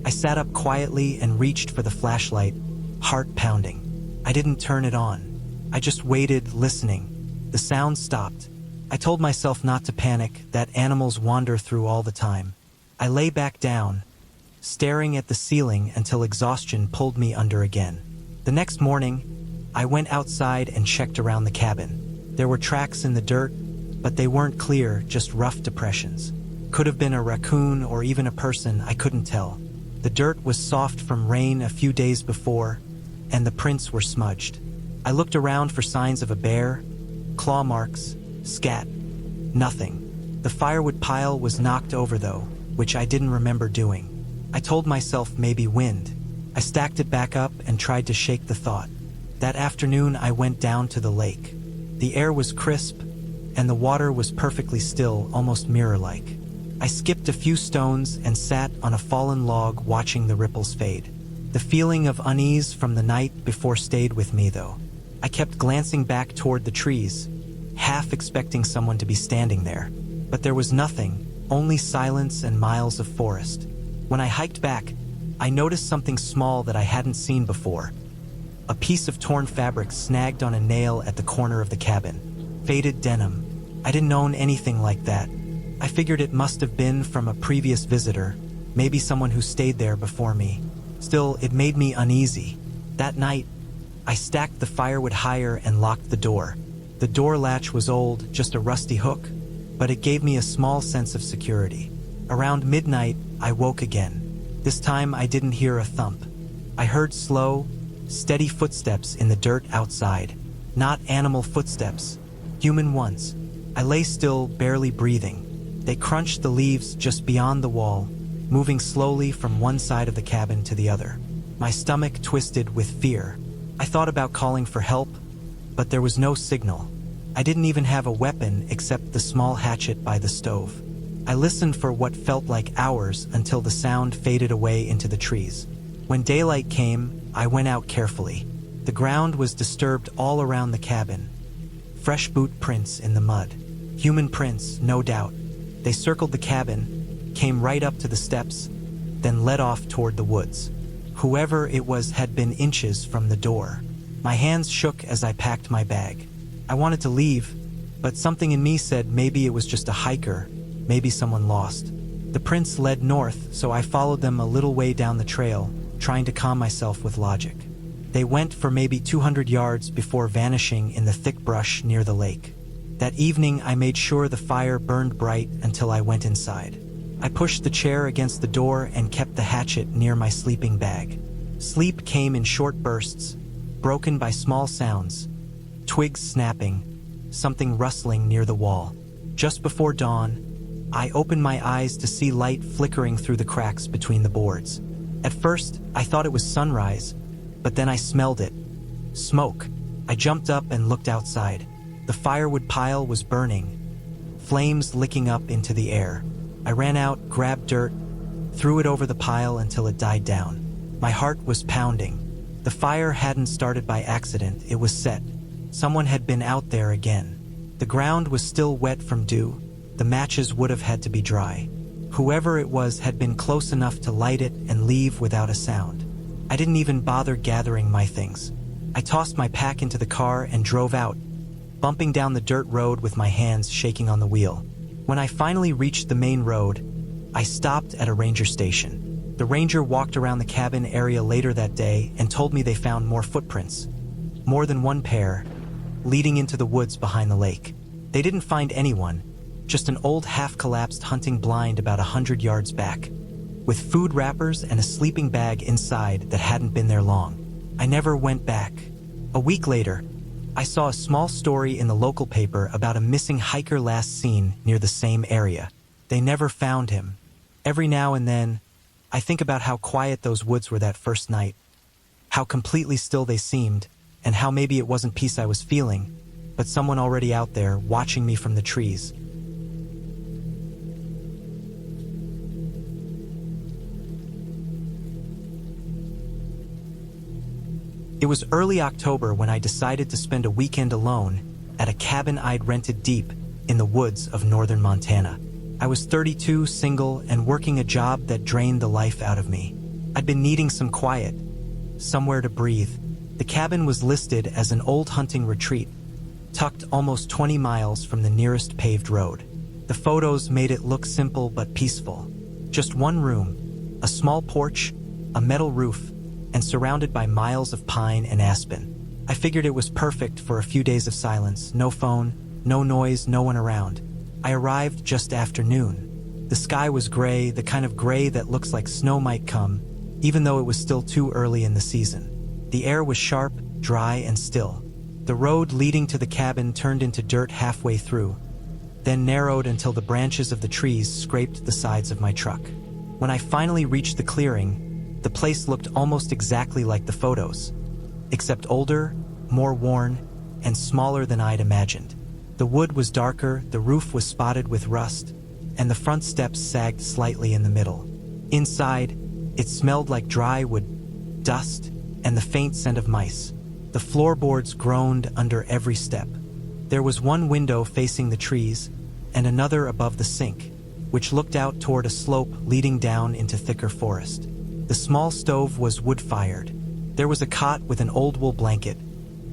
I sat up quietly and reached for the flashlight, heart pounding. I didn't turn it on. I just waited, listening. The sound stopped. I told myself not to panic, that animals wander through all the time. I lay back down, staring at the ceiling until exhaustion pulled me under again. The next morning, I went outside and checked around the cabin. There were tracks in the dirt, but they weren't clear, just rough depressions. Could have been a raccoon or even a person, I couldn't tell. The dirt was soft from rain a few days before, and the prints were smudged. I looked around for signs of a bear, claw marks, scat. Nothing. The firewood pile was knocked over though, which I didn't remember doing. I told myself maybe wind. I stacked it back up and tried to shake the thought. That afternoon I went down to the lake. The air was crisp, and the water was perfectly still, almost mirror-like. I skipped a few stones and sat on a fallen log watching the ripples fade. The feeling of unease from the night before stayed with me though. I kept glancing back toward the trees, half expecting someone to be standing there. But there was nothing, only silence and miles of forest. When I hiked back, I noticed something small that I hadn't seen before. A piece of torn fabric snagged on a nail at the corner of the cabin. Faded denim. I didn't own anything like that. I figured it must have been from a previous visitor, maybe someone who stayed there before me. Still, it made me uneasy. That night, I stacked the firewood higher and locked the door. The door latch was old, just a rusty hook, but it gave me a small sense of security. Around midnight, I woke again. This time I didn't hear a thump. I heard slow, steady footsteps in the dirt outside. Not animal footsteps, human ones. I lay still, barely breathing. They crunched the leaves just beyond the wall, moving slowly from one side of the cabin to the other. My stomach twisted with fear. I thought about calling for help, but there was no signal. I didn't even have a weapon except the small hatchet by the stove. I listened for what felt like hours until the sound faded away into the trees. When daylight came, I went out carefully. The ground was disturbed all around the cabin. Fresh boot prints in the mud. Human prints, no doubt. They circled the cabin, came right up to the steps, then led off toward the woods. Whoever it was had been inches from the door. My hands shook as I packed my bag. I wanted to leave, but something in me said maybe it was just a hiker, maybe someone lost. The prints led north, so I followed them a little way down the trail, trying to calm myself with logic. They went for maybe 200 yards before vanishing in the thick brush near the lake. That evening, I made sure the fire burned bright until I went inside. I pushed the chair against the door and kept the hatchet near my sleeping bag. Sleep came in short bursts, broken by small sounds. Twigs snapping, something rustling near the wall. Just before dawn, I opened my eyes to see light flickering through the cracks between the boards. At first, I thought it was sunrise, but then I smelled it. Smoke. I jumped up and looked outside. The firewood pile was burning, flames licking up into the air. I ran out, grabbed dirt, threw it over the pile until it died down. My heart was pounding. The fire hadn't started by accident, it was set. Someone had been out there again. The ground was still wet from dew. The matches would have had to be dry. Whoever it was had been close enough to light it and leave without a sound. I didn't even bother gathering my things. I tossed my pack into the car and drove out, bumping down the dirt road with my hands shaking on the wheel. When I finally reached the main road, I stopped at a ranger station. The ranger walked around the cabin area later that day and told me they found more footprints. More than one pair, leading into the woods behind the lake. They didn't find anyone, just an old half-collapsed hunting blind about 100 yards back, with food wrappers and a sleeping bag inside that hadn't been there long. I never went back. A week later, I saw a small story in the local paper about a missing hiker last seen near the same area. They never found him. Every now and then, I think about how quiet those woods were that first night, how completely still they seemed, and how maybe it wasn't peace I was feeling, but someone already out there watching me from the trees. It was early October when I decided to spend a weekend alone at a cabin I'd rented deep in the woods of northern Montana. I was 32, single, and working a job that drained the life out of me. I'd been needing some quiet, somewhere to breathe. The cabin was listed as an old hunting retreat, tucked almost 20 miles from the nearest paved road. The photos made it look simple but peaceful. Just one room, a small porch, a metal roof, and surrounded by miles of pine and aspen. I figured it was perfect for a few days of silence. No phone, no noise, no one around. I arrived just after noon. The sky was gray, the kind of gray that looks like snow might come, even though it was still too early in the season. The air was sharp, dry, and still. The road leading to the cabin turned into dirt halfway through, then narrowed until the branches of the trees scraped the sides of my truck. When I finally reached the clearing, the place looked almost exactly like the photos, except older, more worn, and smaller than I'd imagined. The wood was darker, the roof was spotted with rust, and the front steps sagged slightly in the middle. Inside, it smelled like dry wood, dust, and the faint scent of mice. The floorboards groaned under every step. There was one window facing the trees, and another above the sink, which looked out toward a slope leading down into thicker forest. The small stove was wood-fired. There was a cot with an old wool blanket,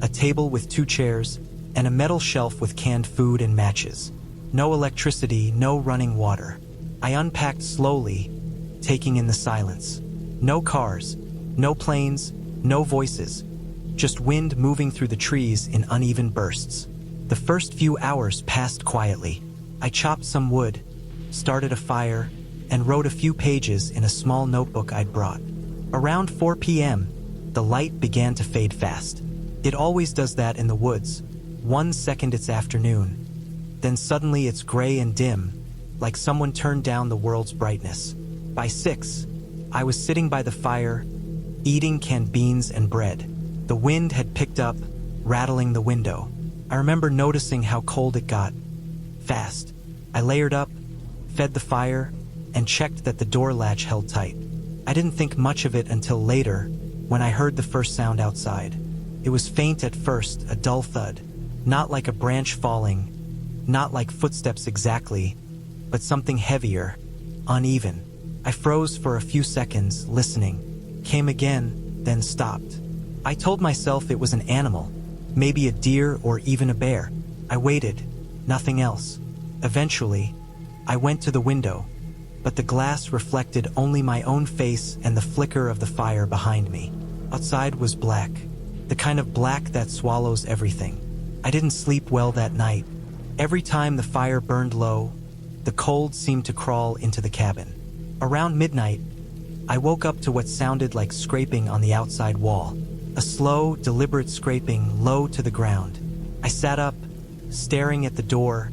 a table with 2 chairs, and a metal shelf with canned food and matches. No electricity, no running water. I unpacked slowly, taking in the silence. No cars, no planes, no voices, just wind moving through the trees in uneven bursts. The first few hours passed quietly. I chopped some wood, started a fire, and wrote a few pages in a small notebook I'd brought. Around 4 p.m., the light began to fade fast. It always does that in the woods. 1 second it's afternoon, then suddenly it's gray and dim, like someone turned down the world's brightness. By 6, I was sitting by the fire, eating canned beans and bread. The wind had picked up, rattling the window. I remember noticing how cold it got. Fast. I layered up, fed the fire, and checked that the door latch held tight. I didn't think much of it until later, when I heard the first sound outside. It was faint at first, a dull thud. Not like a branch falling, not like footsteps exactly, but something heavier, uneven. I froze for a few seconds, listening. Came again, then stopped. I told myself it was an animal, maybe a deer or even a bear. I waited, nothing else. Eventually, I went to the window, but the glass reflected only my own face and the flicker of the fire behind me. Outside was black, the kind of black that swallows everything. I didn't sleep well that night. Every time the fire burned low, the cold seemed to crawl into the cabin. Around midnight, I woke up to what sounded like scraping on the outside wall. A slow, deliberate scraping low to the ground. I sat up, staring at the door,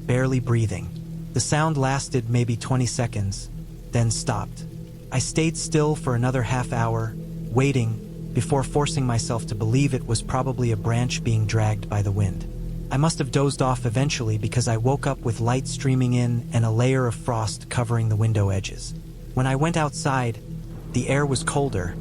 barely breathing. The sound lasted maybe 20 seconds, then stopped. I stayed still for another half hour, waiting, before forcing myself to believe it was probably a branch being dragged by the wind. I must have dozed off eventually because I woke up with light streaming in and a layer of frost covering the window edges. When I went outside, the air was colder,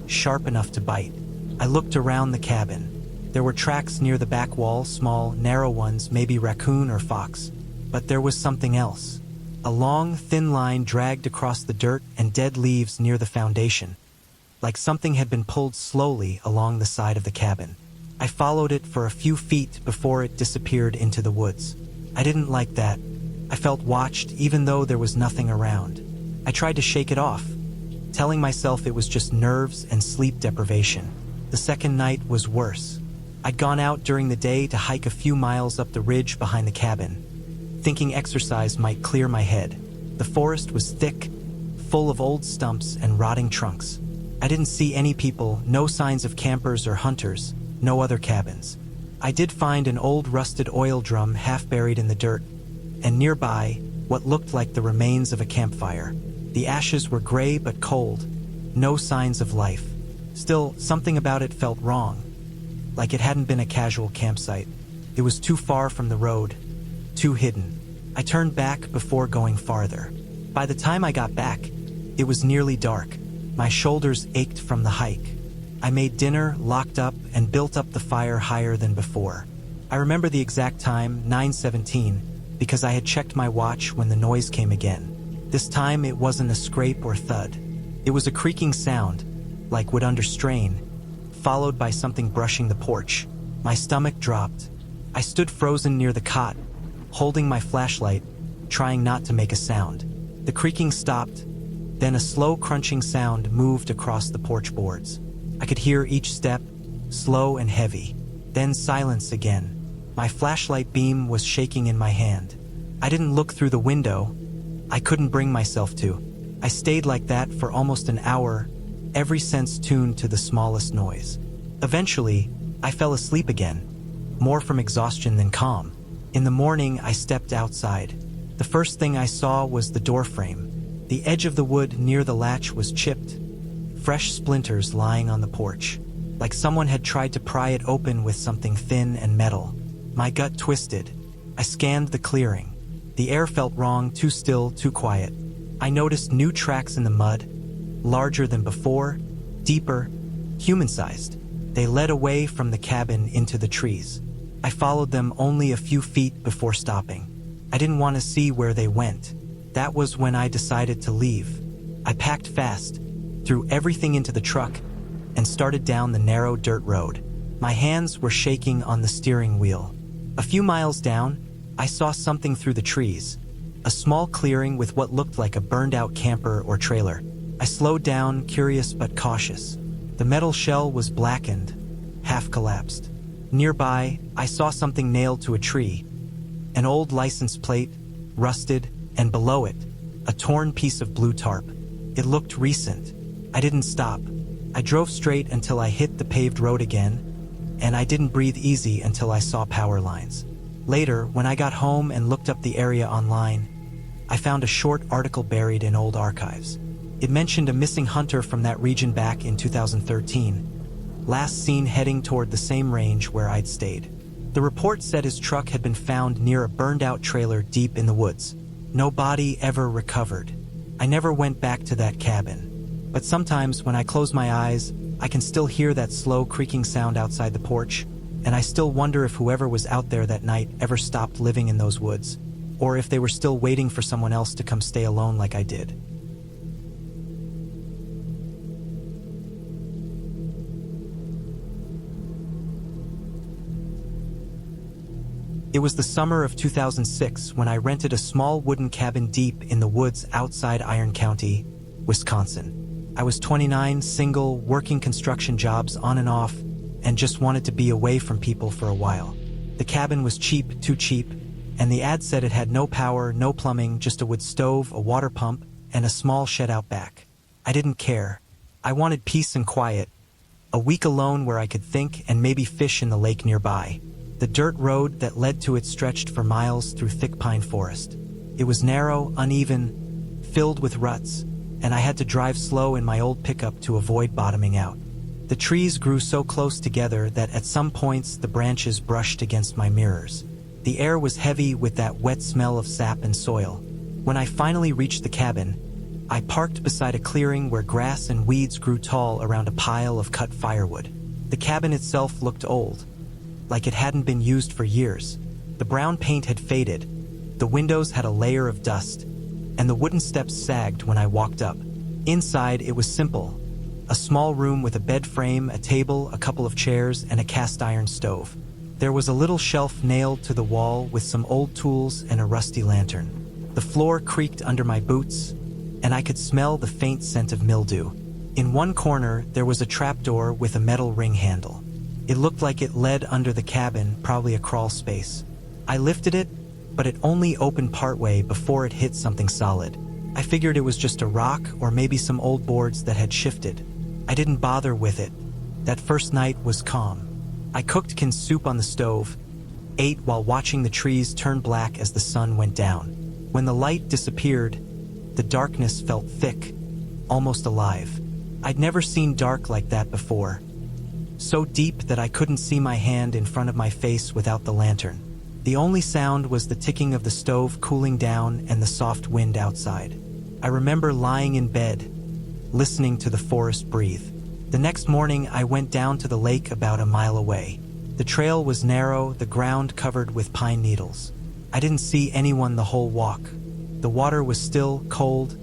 sharp enough to bite. I looked around the cabin. There were tracks near the back wall, small, narrow ones, maybe raccoon or fox. But there was something else. A long, thin line dragged across the dirt and dead leaves near the foundation, like something had been pulled slowly along the side of the cabin. I followed it for a few feet before it disappeared into the woods. I didn't like that. I felt watched even though there was nothing around. I tried to shake it off, telling myself it was just nerves and sleep deprivation. The second night was worse. I'd gone out during the day to hike a few miles up the ridge behind the cabin, thinking exercise might clear my head. The forest was thick, full of old stumps and rotting trunks. I didn't see any people, no signs of campers or hunters, no other cabins. I did find an old rusted oil drum half buried in the dirt, and nearby, what looked like the remains of a campfire. The ashes were gray but cold, no signs of life. Still, something about it felt wrong, like it hadn't been a casual campsite. It was too far from the road, too hidden. I turned back before going farther. By the time I got back, it was nearly dark. My shoulders ached from the hike. I made dinner, locked up, and built up the fire higher than before. I remember the exact time, 9:17, because I had checked my watch when the noise came again. This time it wasn't a scrape or thud. It was a creaking sound, like wood under strain, followed by something brushing the porch. My stomach dropped. I stood frozen near the cot, holding my flashlight, trying not to make a sound. The creaking stopped, then a slow crunching sound moved across the porch boards. I could hear each step, slow and heavy. Then silence again. My flashlight beam was shaking in my hand. I didn't look through the window. I couldn't bring myself to. I stayed like that for almost an hour, every sense tuned to the smallest noise. Eventually, I fell asleep again, more from exhaustion than calm. In the morning, I stepped outside. The first thing I saw was the door frame. The edge of the wood near the latch was chipped, fresh splinters lying on the porch, like someone had tried to pry it open with something thin and metal. My gut twisted. I scanned the clearing. The air felt wrong, too still, too quiet. I noticed new tracks in the mud, larger than before, deeper, human-sized. They led away from the cabin into the trees. I followed them only a few feet before stopping. I didn't want to see where they went. That was when I decided to leave. I packed fast, threw everything into the truck, and started down the narrow dirt road. My hands were shaking on the steering wheel. A few miles down, I saw something through the trees, a small clearing with what looked like a burned-out camper or trailer. I slowed down, curious but cautious. The metal shell was blackened, half collapsed. Nearby, I saw something nailed to a tree, an old license plate, rusted, and below it, a torn piece of blue tarp. It looked recent. I didn't stop. I drove straight until I hit the paved road again, and I didn't breathe easy until I saw power lines. Later, when I got home and looked up the area online, I found a short article buried in old archives. It mentioned a missing hunter from that region back in 2013, last seen heading toward the same range where I'd stayed. The report said his truck had been found near a burned-out trailer deep in the woods. No body ever recovered. I never went back to that cabin. But sometimes when I close my eyes, I can still hear that slow creaking sound outside the porch, and I still wonder if whoever was out there that night ever stopped living in those woods, or if they were still waiting for someone else to come stay alone like I did. It was the summer of 2006 when I rented a small wooden cabin deep in the woods outside Iron County, Wisconsin. I was 29, single, working construction jobs on and off, and just wanted to be away from people for a while. The cabin was cheap, too cheap, and the ad said it had no power, no plumbing, just a wood stove, a water pump, and a small shed out back. I didn't care. I wanted peace and quiet, a week alone where I could think and maybe fish in the lake nearby. The dirt road that led to it stretched for miles through thick pine forest. It was narrow, uneven, filled with ruts, and I had to drive slow in my old pickup to avoid bottoming out. The trees grew so close together that at some points the branches brushed against my mirrors. The air was heavy with that wet smell of sap and soil. When I finally reached the cabin, I parked beside a clearing where grass and weeds grew tall around a pile of cut firewood. The cabin itself looked old, like it hadn't been used for years. The brown paint had faded, the windows had a layer of dust, and the wooden steps sagged when I walked up. Inside, it was simple. A small room with a bed frame, a table, a couple of chairs, and a cast-iron stove. There was a little shelf nailed to the wall with some old tools and a rusty lantern. The floor creaked under my boots, and I could smell the faint scent of mildew. In one corner, there was a trapdoor with a metal ring handle. It looked like it led under the cabin, probably a crawl space. I lifted it, but it only opened partway before it hit something solid. I figured it was just a rock or maybe some old boards that had shifted. I didn't bother with it. That first night was calm. I cooked canned soup on the stove, ate while watching the trees turn black as the sun went down. When the light disappeared, the darkness felt thick, almost alive. I'd never seen dark like that before. So deep that I couldn't see my hand in front of my face without the lantern. The only sound was the ticking of the stove cooling down and the soft wind outside. I remember lying in bed, listening to the forest breathe. The next morning, I went down to the lake about a mile away. The trail was narrow, the ground covered with pine needles. I didn't see anyone the whole walk. The water was still, cold,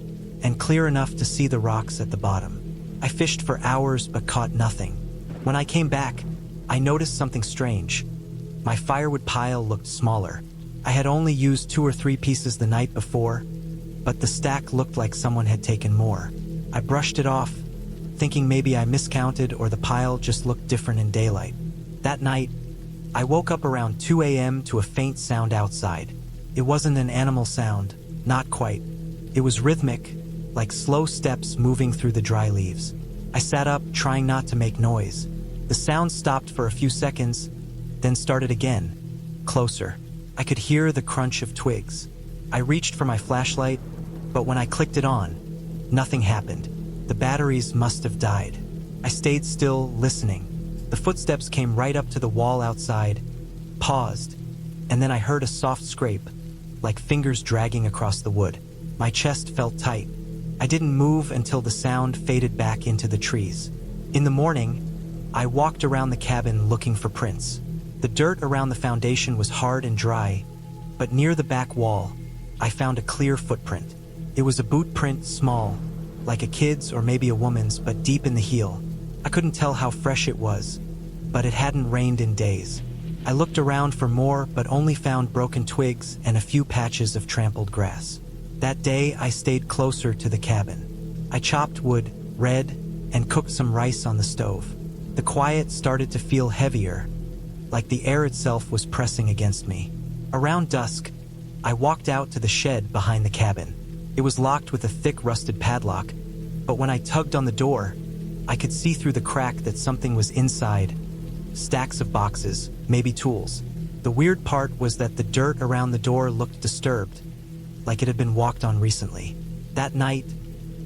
and clear enough to see the rocks at the bottom. I fished for hours but caught nothing. When I came back, I noticed something strange. My firewood pile looked smaller. I had only used 2 or 3 pieces the night before, but the stack looked like someone had taken more. I brushed it off, thinking maybe I miscounted or the pile just looked different in daylight. That night, I woke up around 2 a.m. to a faint sound outside. It wasn't an animal sound, not quite. It was rhythmic, like slow steps moving through the dry leaves. I sat up, trying not to make noise. The sound stopped for a few seconds, then started again, closer. I could hear the crunch of twigs. I reached for my flashlight, but when I clicked it on, nothing happened. The batteries must have died. I stayed still, listening. The footsteps came right up to the wall outside, paused, and then I heard a soft scrape, like fingers dragging across the wood. My chest felt tight. I didn't move until the sound faded back into the trees. In the morning, I walked around the cabin looking for prints. The dirt around the foundation was hard and dry, but near the back wall, I found a clear footprint. It was a boot print, small, like a kid's or maybe a woman's, but deep in the heel. I couldn't tell how fresh it was, but it hadn't rained in days. I looked around for more, but only found broken twigs and a few patches of trampled grass. That day, I stayed closer to the cabin. I chopped wood, read, and cooked some rice on the stove. The quiet started to feel heavier, like the air itself was pressing against me. Around dusk, I walked out to the shed behind the cabin. It was locked with a thick rusted padlock, but when I tugged on the door, I could see through the crack that something was inside. Stacks of boxes, maybe tools. The weird part was that the dirt around the door looked disturbed, like it had been walked on recently. That night,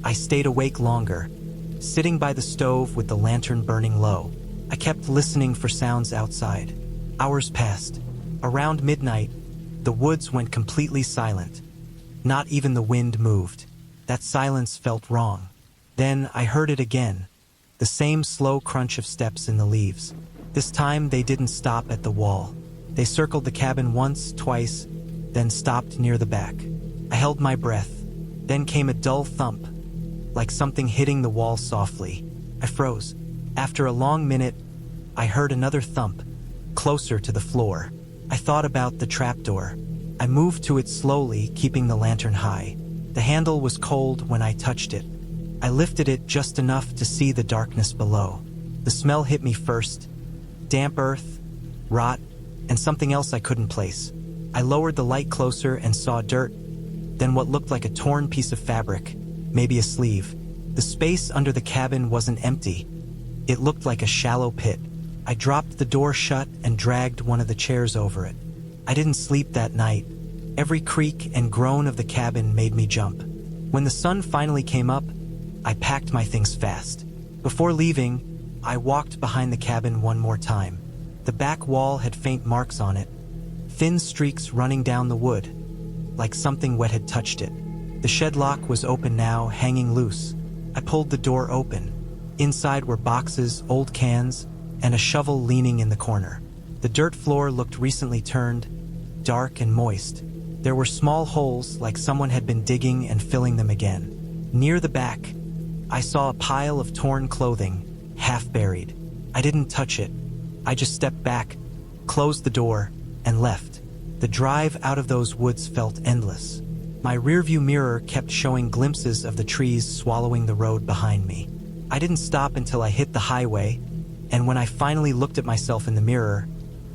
I stayed awake longer, sitting by the stove with the lantern burning low. I kept listening for sounds outside. Hours passed. Around midnight, the woods went completely silent. Not even the wind moved. That silence felt wrong. Then I heard it again, the same slow crunch of steps in the leaves. This time they didn't stop at the wall. They circled the cabin once, twice, then stopped near the back. I held my breath. Then came a dull thump, like something hitting the wall softly. I froze. After a long minute, I heard another thump, closer to the floor. I thought about the trapdoor. I moved to it slowly, keeping the lantern high. The handle was cold when I touched it. I lifted it just enough to see the darkness below. The smell hit me first. Damp earth, rot, and something else I couldn't place. I lowered the light closer and saw dirt, then what looked like a torn piece of fabric, maybe a sleeve. The space under the cabin wasn't empty. It looked like a shallow pit. I dropped the door shut and dragged one of the chairs over it. I didn't sleep that night. Every creak and groan of the cabin made me jump. When the sun finally came up, I packed my things fast. Before leaving, I walked behind the cabin one more time. The back wall had faint marks on it, thin streaks running down the wood, like something wet had touched it. The shed lock was open now, hanging loose. I pulled the door open. Inside were boxes, old cans, and a shovel leaning in the corner. The dirt floor looked recently turned, dark and moist. There were small holes, like someone had been digging and filling them again. Near the back, I saw a pile of torn clothing, half buried. I didn't touch it. I just stepped back, closed the door, and left. The drive out of those woods felt endless. My rearview mirror kept showing glimpses of the trees swallowing the road behind me. I didn't stop until I hit the highway, and when I finally looked at myself in the mirror,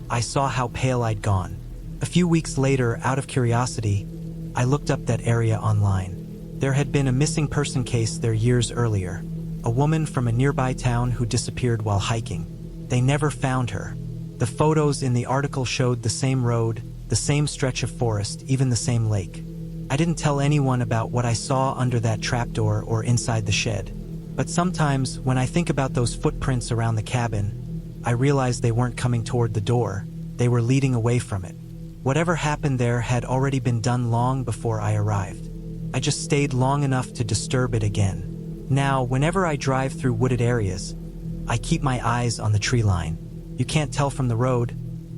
I saw how pale I'd gone. A few weeks later, out of curiosity, I looked up that area online. There had been a missing person case there years earlier, a woman from a nearby town who disappeared while hiking. They never found her. The photos in the article showed the same road, the same stretch of forest, even the same lake. I didn't tell anyone about what I saw under that trapdoor or inside the shed. But sometimes, when I think about those footprints around the cabin, I realize they weren't coming toward the door, they were leading away from it. Whatever happened there had already been done long before I arrived. I just stayed long enough to disturb it again. Now, whenever I drive through wooded areas, I keep my eyes on the tree line. You can't tell from the road,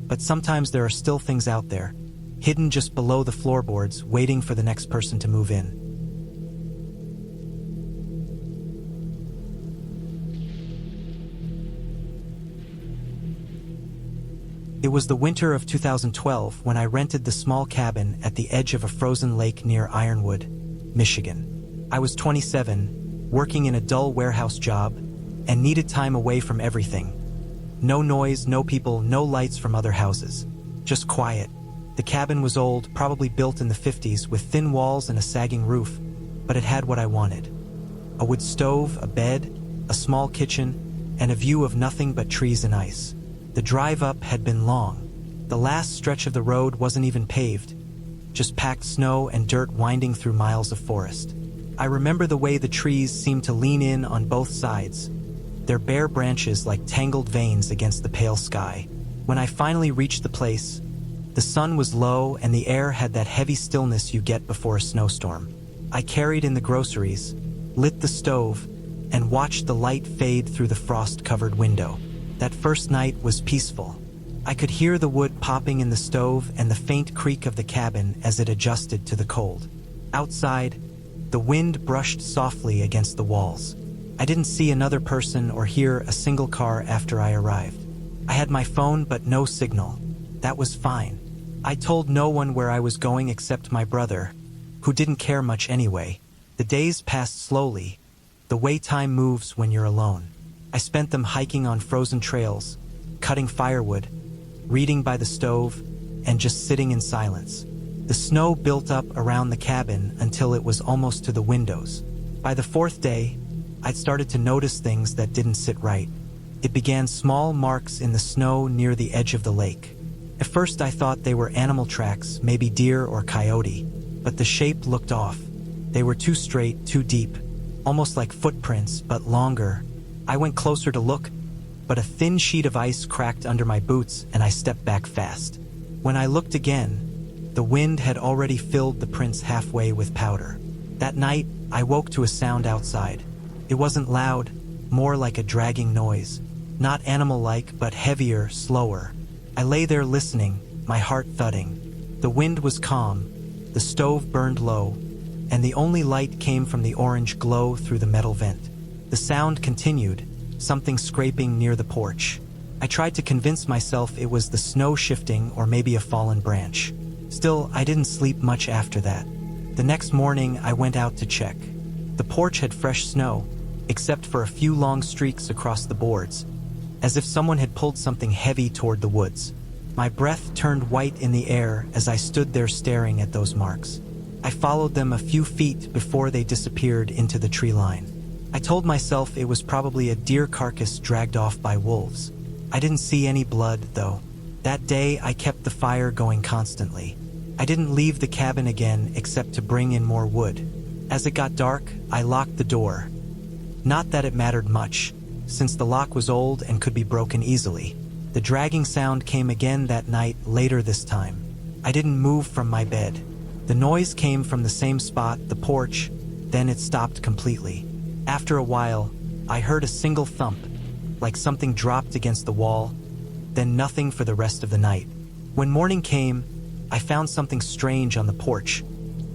but sometimes there are still things out there, hidden just below the floorboards, waiting for the next person to move in. It was the winter of 2012 when I rented the small cabin at the edge of a frozen lake near Ironwood, Michigan. I was 27, working in a dull warehouse job, and needed time away from everything. No noise, no people, no lights from other houses. Just quiet. The cabin was old, probably built in the 50s, with thin walls and a sagging roof, but it had what I wanted. A wood stove, a bed, a small kitchen, and a view of nothing but trees and ice. The drive up had been long. The last stretch of the road wasn't even paved, just packed snow and dirt winding through miles of forest. I remember the way the trees seemed to lean in on both sides, their bare branches like tangled veins against the pale sky. When I finally reached the place, the sun was low and the air had that heavy stillness you get before a snowstorm. I carried in the groceries, lit the stove, and watched the light fade through the frost-covered window. That first night was peaceful. I could hear the wood popping in the stove and the faint creak of the cabin as it adjusted to the cold. Outside, the wind brushed softly against the walls. I didn't see another person or hear a single car after I arrived. I had my phone but no signal. That was fine. I told no one where I was going except my brother, who didn't care much anyway. The days passed slowly, the way time moves when you're alone. I spent them hiking on frozen trails, cutting firewood, reading by the stove, and just sitting in silence. The snow built up around the cabin until it was almost to the windows. By the fourth day, I'd started to notice things that didn't sit right. It began small marks in the snow near the edge of the lake. At first I thought they were animal tracks, maybe deer or coyote, but the shape looked off. They were too straight, too deep, almost like footprints, but longer. I went closer to look, but a thin sheet of ice cracked under my boots and I stepped back fast. When I looked again, the wind had already filled the prints halfway with powder. That night, I woke to a sound outside. It wasn't loud, more like a dragging noise. Not animal-like, but heavier, slower. I lay there listening, my heart thudding. The wind was calm, the stove burned low, and the only light came from the orange glow through the metal vent. The sound continued, something scraping near the porch. I tried to convince myself it was the snow shifting or maybe a fallen branch. Still, I didn't sleep much after that. The next morning, I went out to check. The porch had fresh snow, except for a few long streaks across the boards, as if someone had pulled something heavy toward the woods. My breath turned white in the air as I stood there staring at those marks. I followed them a few feet before they disappeared into the tree line. I told myself it was probably a deer carcass dragged off by wolves. I didn't see any blood, though. That day, I kept the fire going constantly. I didn't leave the cabin again except to bring in more wood. As it got dark, I locked the door. Not that it mattered much, since the lock was old and could be broken easily. The dragging sound came again that night, later this time. I didn't move from my bed. The noise came from the same spot, the porch, then it stopped completely. After a while, I heard a single thump, like something dropped against the wall, then nothing for the rest of the night. When morning came, I found something strange on the porch.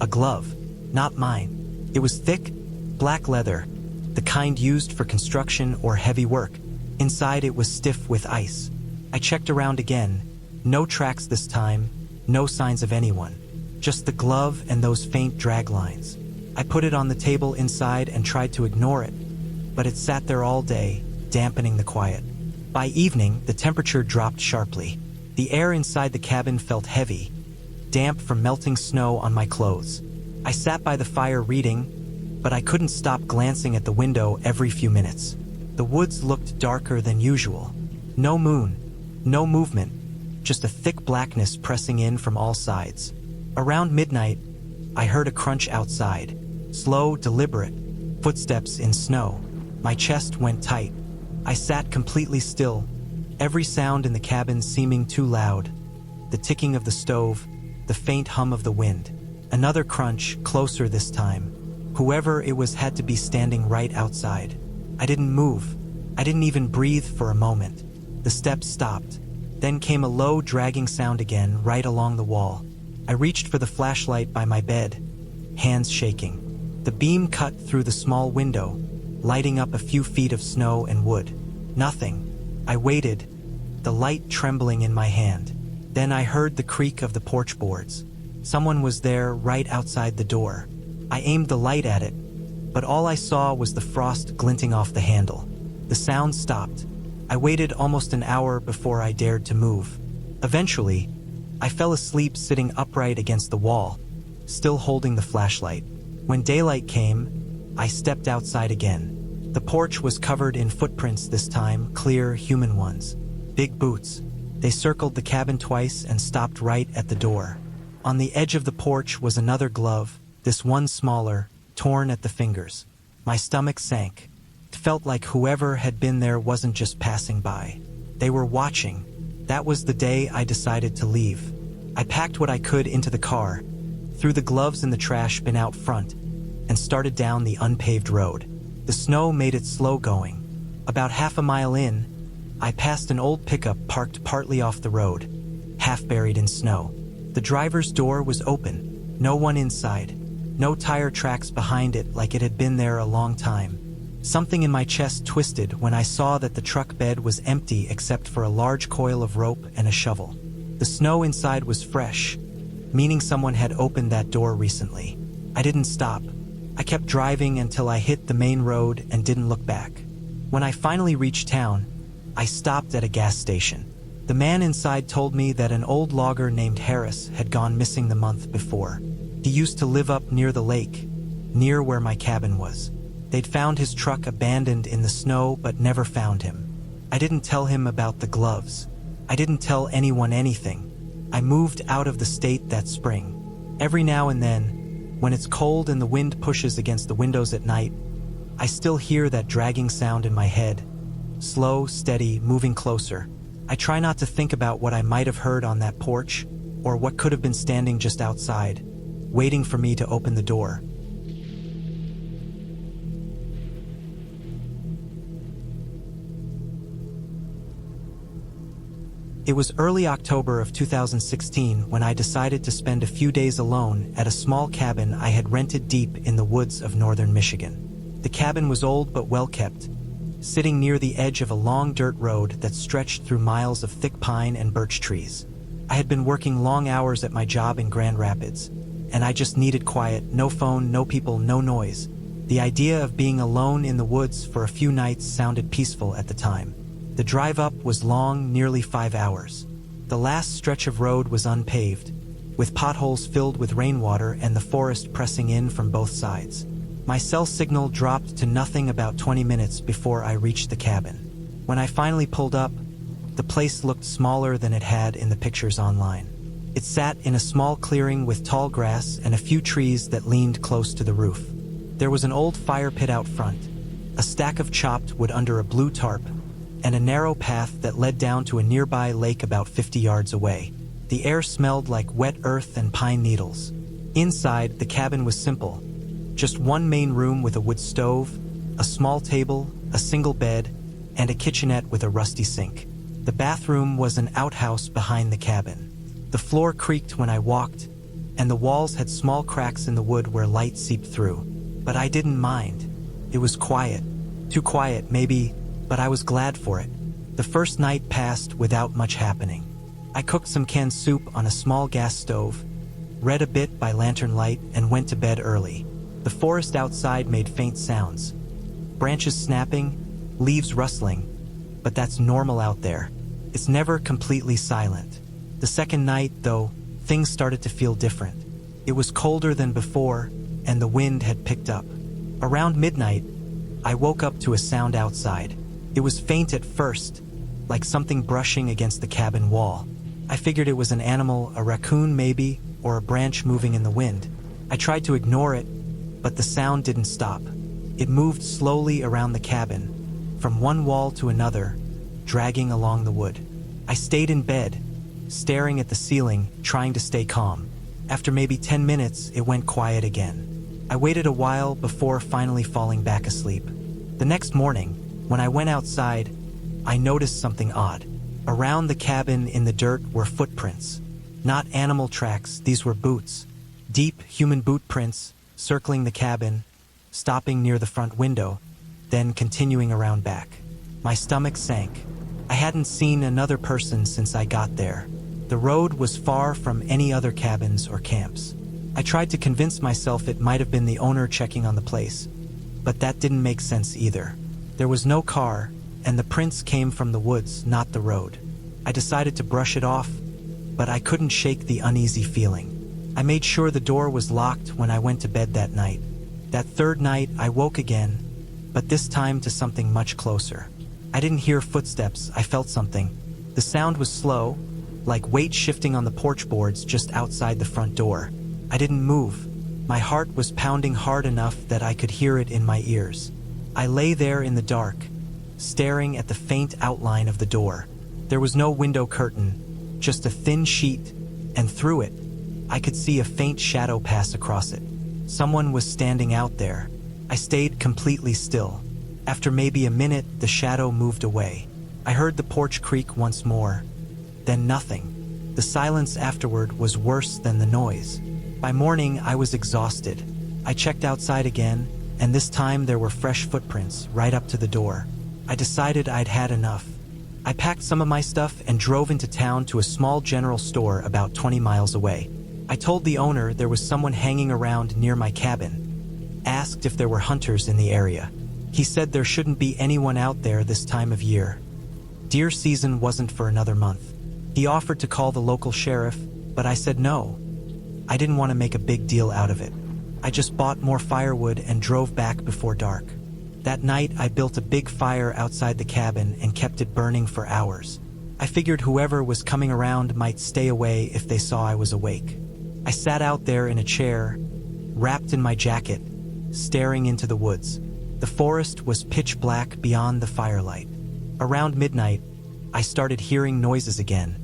A glove, not mine. It was thick, black leather, the kind used for construction or heavy work. Inside it was stiff with ice. I checked around again. No tracks this time, no signs of anyone. Just the glove and those faint drag lines. I put it on the table inside and tried to ignore it, but it sat there all day, dampening the quiet. By evening, the temperature dropped sharply. The air inside the cabin felt heavy, damp from melting snow on my clothes. I sat by the fire reading, but I couldn't stop glancing at the window every few minutes. The woods looked darker than usual. No moon, no movement, just a thick blackness pressing in from all sides. Around midnight, I heard a crunch outside. Slow, deliberate, footsteps in snow. My chest went tight. I sat completely still, every sound in the cabin seeming too loud. The ticking of the stove, the faint hum of the wind. Another crunch, closer this time. Whoever it was had to be standing right outside. I didn't move, I didn't even breathe for a moment. The steps stopped. Then came a low, dragging sound again, right along the wall. I reached for the flashlight by my bed, hands shaking. The beam cut through the small window, lighting up a few feet of snow and wood. Nothing. I waited, the light trembling in my hand. Then I heard the creak of the porch boards. Someone was there right outside the door. I aimed the light at it, but all I saw was the frost glinting off the handle. The sound stopped. I waited almost an hour before I dared to move. Eventually, I fell asleep sitting upright against the wall, still holding the flashlight. When daylight came, I stepped outside again. The porch was covered in footprints this time, clear, human ones. Big boots. They circled the cabin twice and stopped right at the door. On the edge of the porch was another glove, this one smaller, torn at the fingers. My stomach sank. It felt like whoever had been there wasn't just passing by. They were watching. That was the day I decided to leave. I packed what I could into the car, threw the gloves in the trash bin out front, and started down the unpaved road. The snow made it slow going. About half a mile in, I passed an old pickup parked partly off the road, half buried in snow. The driver's door was open, no one inside, no tire tracks behind it like it had been there a long time. Something in my chest twisted when I saw that the truck bed was empty except for a large coil of rope and a shovel. The snow inside was fresh, meaning someone had opened that door recently. I didn't stop. I kept driving until I hit the main road and didn't look back. When I finally reached town, I stopped at a gas station. The man inside told me that an old logger named Harris had gone missing the month before. He used to live up near the lake, near where my cabin was. They'd found his truck abandoned in the snow but never found him. I didn't tell him about the gloves. I didn't tell anyone anything. I moved out of the state that spring. Every now and then, when it's cold and the wind pushes against the windows at night, I still hear that dragging sound in my head. Slow, steady, moving closer. I try not to think about what I might have heard on that porch, or what could have been standing just outside, waiting for me to open the door. It was early October of 2016 when I decided to spend a few days alone at a small cabin I had rented deep in the woods of northern Michigan. The cabin was old but well kept, sitting near the edge of a long dirt road that stretched through miles of thick pine and birch trees. I had been working long hours at my job in Grand Rapids, and I just needed quiet, no phone, no people, no noise. The idea of being alone in the woods for a few nights sounded peaceful at the time. The drive up was long, nearly 5 hours. The last stretch of road was unpaved, with potholes filled with rainwater and the forest pressing in from both sides. My cell signal dropped to nothing about 20 minutes before I reached the cabin. When I finally pulled up, the place looked smaller than it had in the pictures online. It sat in a small clearing with tall grass and a few trees that leaned close to the roof. There was an old fire pit out front, a stack of chopped wood under a blue tarp, and a narrow path that led down to a nearby lake about 50 yards away. The air smelled like wet earth and pine needles. Inside, the cabin was simple. Just one main room with a wood stove, a small table, a single bed, and a kitchenette with a rusty sink. The bathroom was an outhouse behind the cabin. The floor creaked when I walked, and the walls had small cracks in the wood where light seeped through. But I didn't mind. It was quiet. Too quiet, maybe, but I was glad for it. The first night passed without much happening. I cooked some canned soup on a small gas stove, read a bit by lantern light, and went to bed early. The forest outside made faint sounds. Branches snapping, leaves rustling, but that's normal out there. It's never completely silent. The second night, though, things started to feel different. It was colder than before, and the wind had picked up. Around midnight, I woke up to a sound outside. It was faint at first, like something brushing against the cabin wall. I figured it was an animal, a raccoon maybe, or a branch moving in the wind. I tried to ignore it, but the sound didn't stop. It moved slowly around the cabin, from one wall to another, dragging along the wood. I stayed in bed, staring at the ceiling, trying to stay calm. After maybe 10 minutes, it went quiet again. I waited a while before finally falling back asleep. The next morning, When I went outside, I noticed something odd. Around the cabin in the dirt were footprints. Not animal tracks, these were boots. Deep human boot prints, circling the cabin, stopping near the front window, then continuing around back. My stomach sank. I hadn't seen another person since I got there. The road was far from any other cabins or camps. I tried to convince myself it might have been the owner checking on the place, but that didn't make sense either. There was no car, and the prints came from the woods, not the road. I decided to brush it off, but I couldn't shake the uneasy feeling. I made sure the door was locked when I went to bed that night. That third night, I woke again, but this time to something much closer. I didn't hear footsteps, I felt something. The sound was slow, like weight shifting on the porch boards just outside the front door. I didn't move. My heart was pounding hard enough that I could hear it in my ears. I lay there in the dark, staring at the faint outline of the door. There was no window curtain, just a thin sheet, and through it, I could see a faint shadow pass across it. Someone was standing out there. I stayed completely still. After maybe a minute, the shadow moved away. I heard the porch creak once more, then nothing. The silence afterward was worse than the noise. By morning, I was exhausted. I checked outside again, and this time there were fresh footprints right up to the door. I decided I'd had enough. I packed some of my stuff and drove into town to a small general store about 20 miles away. I told the owner there was someone hanging around near my cabin, asked if there were hunters in the area. He said there shouldn't be anyone out there this time of year. Deer season wasn't for another month. He offered to call the local sheriff, but I said no. I didn't want to make a big deal out of it. I just bought more firewood and drove back before dark. That night, I built a big fire outside the cabin and kept it burning for hours. I figured whoever was coming around might stay away if they saw I was awake. I sat out there in a chair, wrapped in my jacket, staring into the woods. The forest was pitch black beyond the firelight. Around midnight, I started hearing noises again.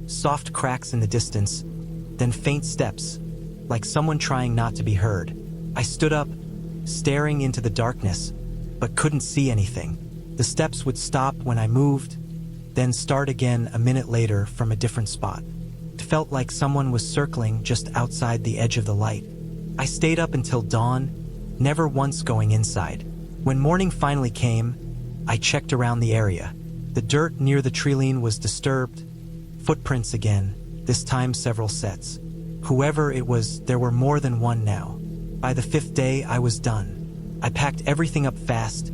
Soft cracks in the distance, then faint steps, like someone trying not to be heard. I stood up, staring into the darkness, but couldn't see anything. The steps would stop when I moved, then start again a minute later from a different spot. It felt like someone was circling just outside the edge of the light. I stayed up until dawn, never once going inside. When morning finally came, I checked around the area. The dirt near the treeline was disturbed. Footprints again, this time several sets. Whoever it was, there were more than one now. By the fifth day, I was done. I packed everything up fast,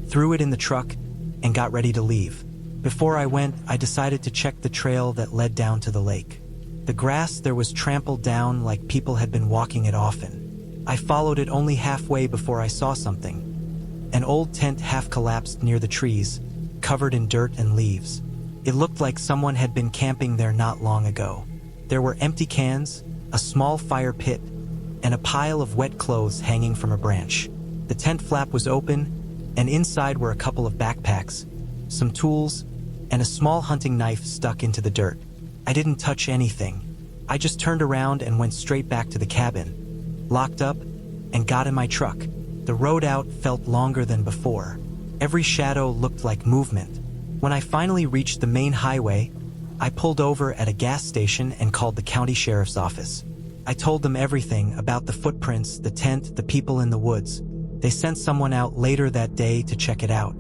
threw it in the truck, and got ready to leave. Before I went, I decided to check the trail that led down to the lake. The grass there was trampled down like people had been walking it often. I followed it only halfway before I saw something. An old tent half collapsed near the trees, covered in dirt and leaves. It looked like someone had been camping there not long ago. There were empty cans, a small fire pit, and a pile of wet clothes hanging from a branch. The tent flap was open, and inside were a couple of backpacks, some tools, and a small hunting knife stuck into the dirt. I didn't touch anything. I just turned around and went straight back to the cabin, locked up, and got in my truck. The road out felt longer than before. Every shadow looked like movement. When I finally reached the main highway, I pulled over at a gas station and called the county sheriff's office. I told them everything about the footprints, the tent, the people in the woods. They sent someone out later that day to check it out.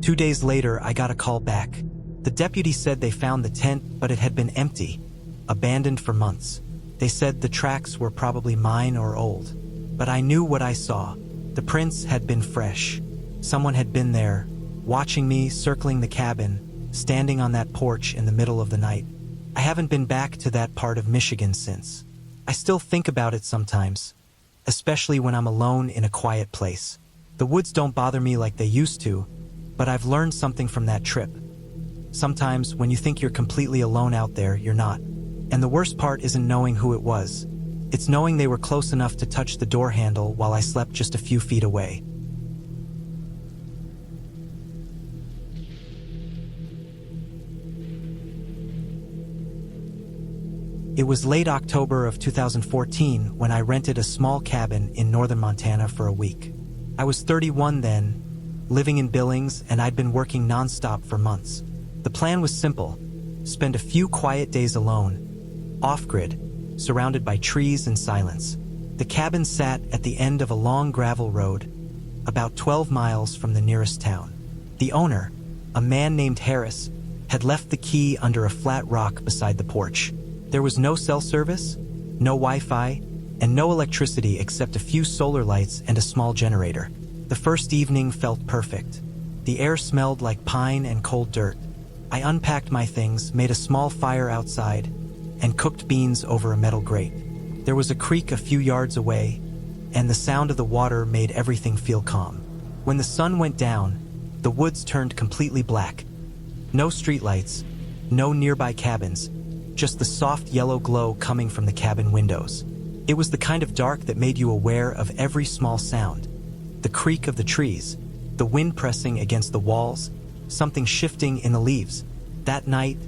2 days later, I got a call back. The deputy said they found the tent, but it had been empty, abandoned for months. They said the tracks were probably mine or old. But I knew what I saw. The prints had been fresh. Someone had been there, watching me, circling the cabin, standing on that porch in the middle of the night. I haven't been back to that part of Michigan since. I still think about it sometimes, especially when I'm alone in a quiet place. The woods don't bother me like they used to, but I've learned something from that trip. Sometimes when you think you're completely alone out there, you're not. And the worst part isn't knowing who it was. It's knowing they were close enough to touch the door handle while I slept just a few feet away. It was late October of 2014 when I rented a small cabin in northern Montana for a week. I was 31 then, living in Billings, and I'd been working nonstop for months. The plan was simple: spend a few quiet days alone, off-grid, surrounded by trees and silence. The cabin sat at the end of a long gravel road, about 12 miles from the nearest town. The owner, a man named Harris, had left the key under a flat rock beside the porch. There was no cell service, no Wi-Fi, and no electricity except a few solar lights and a small generator. The first evening felt perfect. The air smelled like pine and cold dirt. I unpacked my things, made a small fire outside, and cooked beans over a metal grate. There was a creek a few yards away, and the sound of the water made everything feel calm. When the sun went down, the woods turned completely black. No streetlights, no nearby cabins, just the soft yellow glow coming from the cabin windows. It was the kind of dark that made you aware of every small sound. The creak of the trees, the wind pressing against the walls, something shifting in the leaves. That night,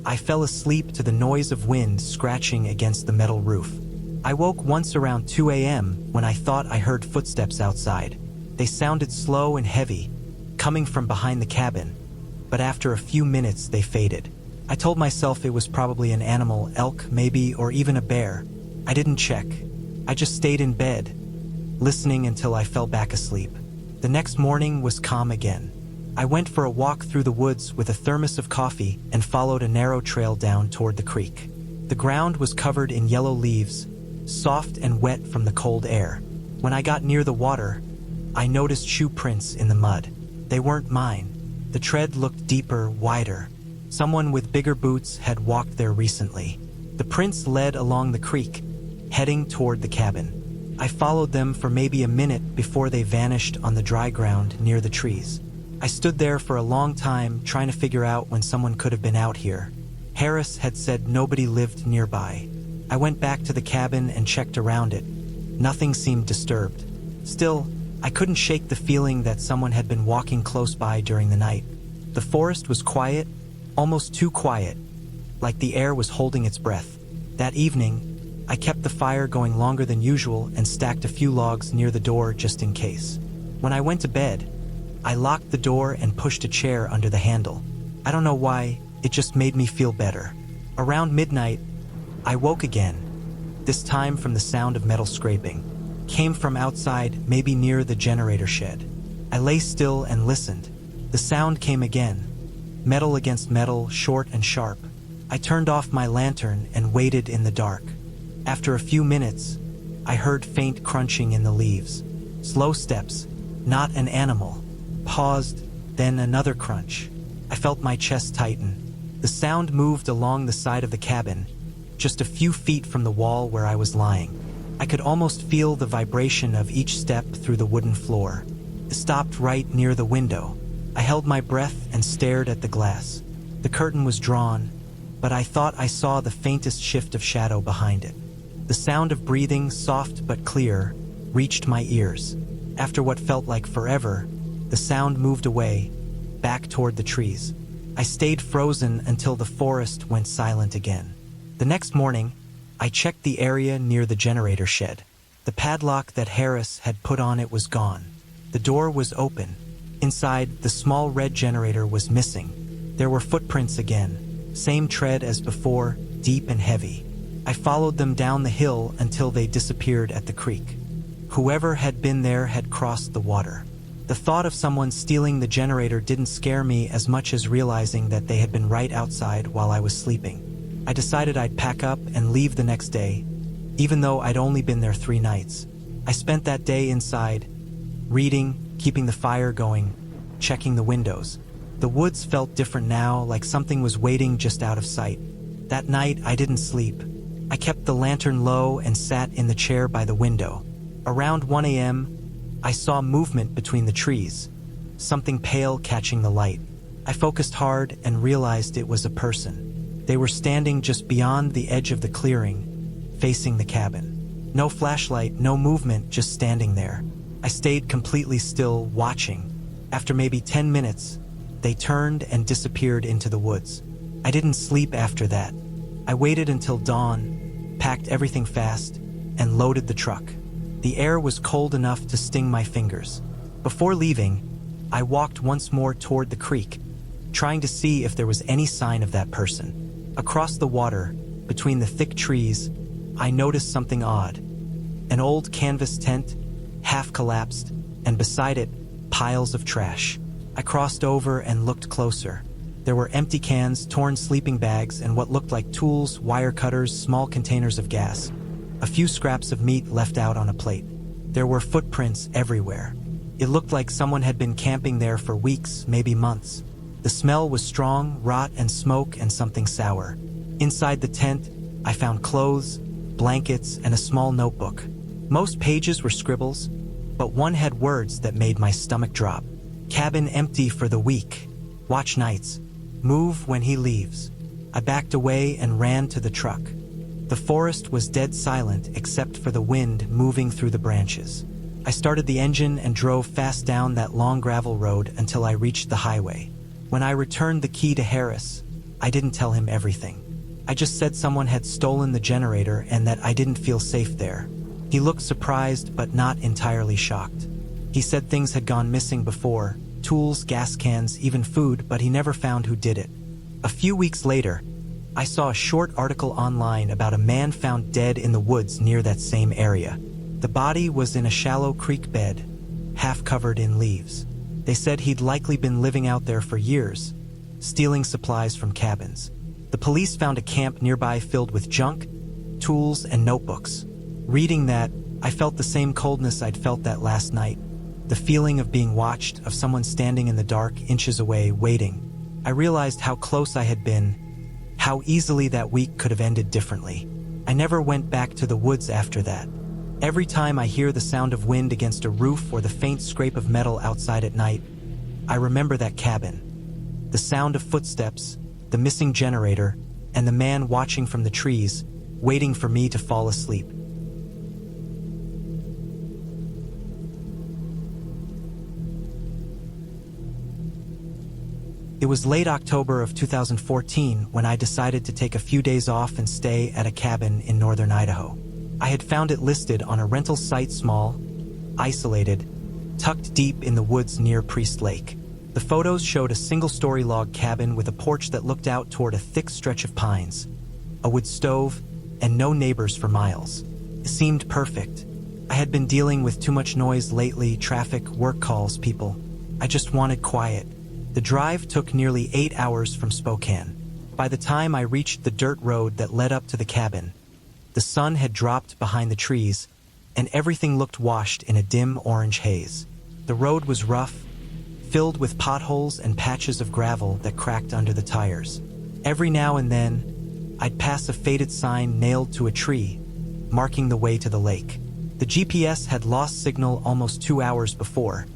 I fell asleep to the noise of wind scratching against the metal roof. I woke once around 2 a.m. when I thought I heard footsteps outside. They sounded slow and heavy, coming from behind the cabin, but after a few minutes they faded. I told myself it was probably an animal, elk maybe, or even a bear. I didn't check. I just stayed in bed, listening until I fell back asleep. The next morning was calm again. I went for a walk through the woods with a thermos of coffee and followed a narrow trail down toward the creek. The ground was covered in yellow leaves, soft and wet from the cold air. When I got near the water, I noticed shoe prints in the mud. They weren't mine. The tread looked deeper, wider. Someone with bigger boots had walked there recently. The prints led along the creek, heading toward the cabin. I followed them for maybe a minute before they vanished on the dry ground near the trees. I stood there for a long time trying to figure out when someone could have been out here. Harris had said nobody lived nearby. I went back to the cabin and checked around it. Nothing seemed disturbed. Still, I couldn't shake the feeling that someone had been walking close by during the night. The forest was quiet, almost too quiet, like the air was holding its breath. That evening, I kept the fire going longer than usual and stacked a few logs near the door just in case. When I went to bed, I locked the door and pushed a chair under the handle. I don't know why, it just made me feel better. Around midnight, I woke again, this time from the sound of metal scraping. Came from outside, maybe near the generator shed. I lay still and listened. The sound came again. Metal against metal, short and sharp. I turned off my lantern and waited in the dark. After a few minutes, I heard faint crunching in the leaves. Slow steps, not an animal. Paused, then another crunch. I felt my chest tighten. The sound moved along the side of the cabin, just a few feet from the wall where I was lying. I could almost feel the vibration of each step through the wooden floor. It stopped right near the window. I held my breath and stared at the glass. The curtain was drawn, but I thought I saw the faintest shift of shadow behind it. The sound of breathing, soft but clear, reached my ears. After what felt like forever, the sound moved away, back toward the trees. I stayed frozen until the forest went silent again. The next morning, I checked the area near the generator shed. The padlock that Harris had put on it was gone. The door was open. Inside, the small red generator was missing. There were footprints again, same tread as before, deep and heavy. I followed them down the hill until they disappeared at the creek. Whoever had been there had crossed the water. The thought of someone stealing the generator didn't scare me as much as realizing that they had been right outside while I was sleeping. I decided I'd pack up and leave the next day, even though I'd only been there 3 nights. I spent that day inside, reading, keeping the fire going, checking the windows. The woods felt different now, like something was waiting just out of sight. That night, I didn't sleep. I kept the lantern low and sat in the chair by the window. Around 1 a.m., I saw movement between the trees, something pale catching the light. I focused hard and realized it was a person. They were standing just beyond the edge of the clearing, facing the cabin. No flashlight, no movement, just standing there. I stayed completely still, watching. After maybe 10 minutes, they turned and disappeared into the woods. I didn't sleep after that. I waited until dawn, packed everything fast, and loaded the truck. The air was cold enough to sting my fingers. Before leaving, I walked once more toward the creek, trying to see if there was any sign of that person. Across the water, between the thick trees, I noticed something odd. An old canvas tent, half collapsed, and beside it, piles of trash. I crossed over and looked closer. There were empty cans, torn sleeping bags, and what looked like tools, wire cutters, small containers of gas. A few scraps of meat left out on a plate. There were footprints everywhere. It looked like someone had been camping there for weeks, maybe months. The smell was strong, rot and smoke and something sour. Inside the tent, I found clothes, blankets, and a small notebook. Most pages were scribbles, but one had words that made my stomach drop. Cabin empty for the week. Watch nights. Move when he leaves. I backed away and ran to the truck. The forest was dead silent except for the wind moving through the branches. I started the engine and drove fast down that long gravel road until I reached the highway. When I returned the key to Harris, I didn't tell him everything. I just said someone had stolen the generator and that I didn't feel safe there. He looked surprised but not entirely shocked. He said things had gone missing before, tools, gas cans, even food, but he never found who did it. A few weeks later, I saw a short article online about a man found dead in the woods near that same area. The body was in a shallow creek bed, half covered in leaves. They said he'd likely been living out there for years, stealing supplies from cabins. The police found a camp nearby filled with junk, tools, and notebooks. Reading that, I felt the same coldness I'd felt that last night. The feeling of being watched, of someone standing in the dark, inches away, waiting. I realized how close I had been, how easily that week could have ended differently. I never went back to the woods after that. Every time I hear the sound of wind against a roof or the faint scrape of metal outside at night, I remember that cabin. The sound of footsteps, the missing generator, and the man watching from the trees, waiting for me to fall asleep. It was late October of 2014 when I decided to take a few days off and stay at a cabin in northern Idaho. I had found it listed on a rental site, small, isolated, tucked deep in the woods near Priest Lake. The photos showed a single-story log cabin with a porch that looked out toward a thick stretch of pines, a wood stove, and no neighbors for miles. It seemed perfect. I had been dealing with too much noise lately, traffic, work calls, people. I just wanted quiet. The drive took nearly 8 hours from Spokane. By the time I reached the dirt road that led up to the cabin, the sun had dropped behind the trees, and everything looked washed in a dim orange haze. The road was rough, filled with potholes and patches of gravel that cracked under the tires. Every now and then, I'd pass a faded sign nailed to a tree, marking the way to the lake. The GPS had lost signal almost 2 hours before,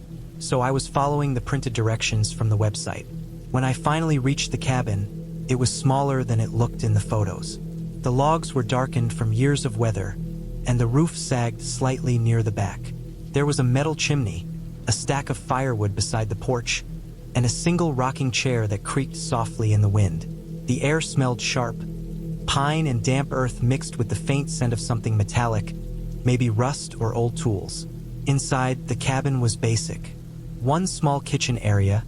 so I was following the printed directions from the website. When I finally reached the cabin, it was smaller than it looked in the photos. The logs were darkened from years of weather, and the roof sagged slightly near the back. There was a metal chimney, a stack of firewood beside the porch, and a single rocking chair that creaked softly in the wind. The air smelled sharp, pine and damp earth mixed with the faint scent of something metallic, maybe rust or old tools. Inside, the cabin was basic. One small kitchen area,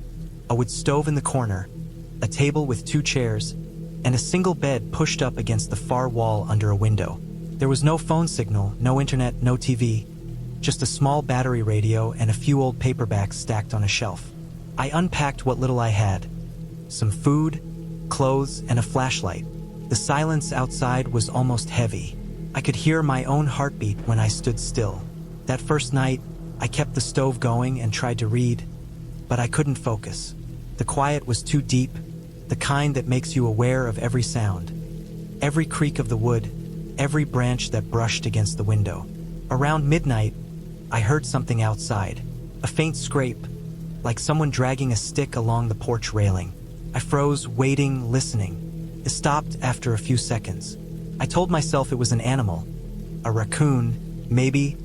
a wood stove in the corner, a table with 2 chairs, and a single bed pushed up against the far wall under a window. There was no phone signal, no internet, no TV, just a small battery radio and a few old paperbacks stacked on a shelf. I unpacked what little I had. Some food, clothes, and a flashlight. The silence outside was almost heavy. I could hear my own heartbeat when I stood still. That first night, I kept the stove going and tried to read, but I couldn't focus. The quiet was too deep, the kind that makes you aware of every sound, every creak of the wood, every branch that brushed against the window. Around midnight, I heard something outside, a faint scrape, like someone dragging a stick along the porch railing. I froze, waiting, listening. It stopped after a few seconds. I told myself it was an animal, a raccoon, maybe,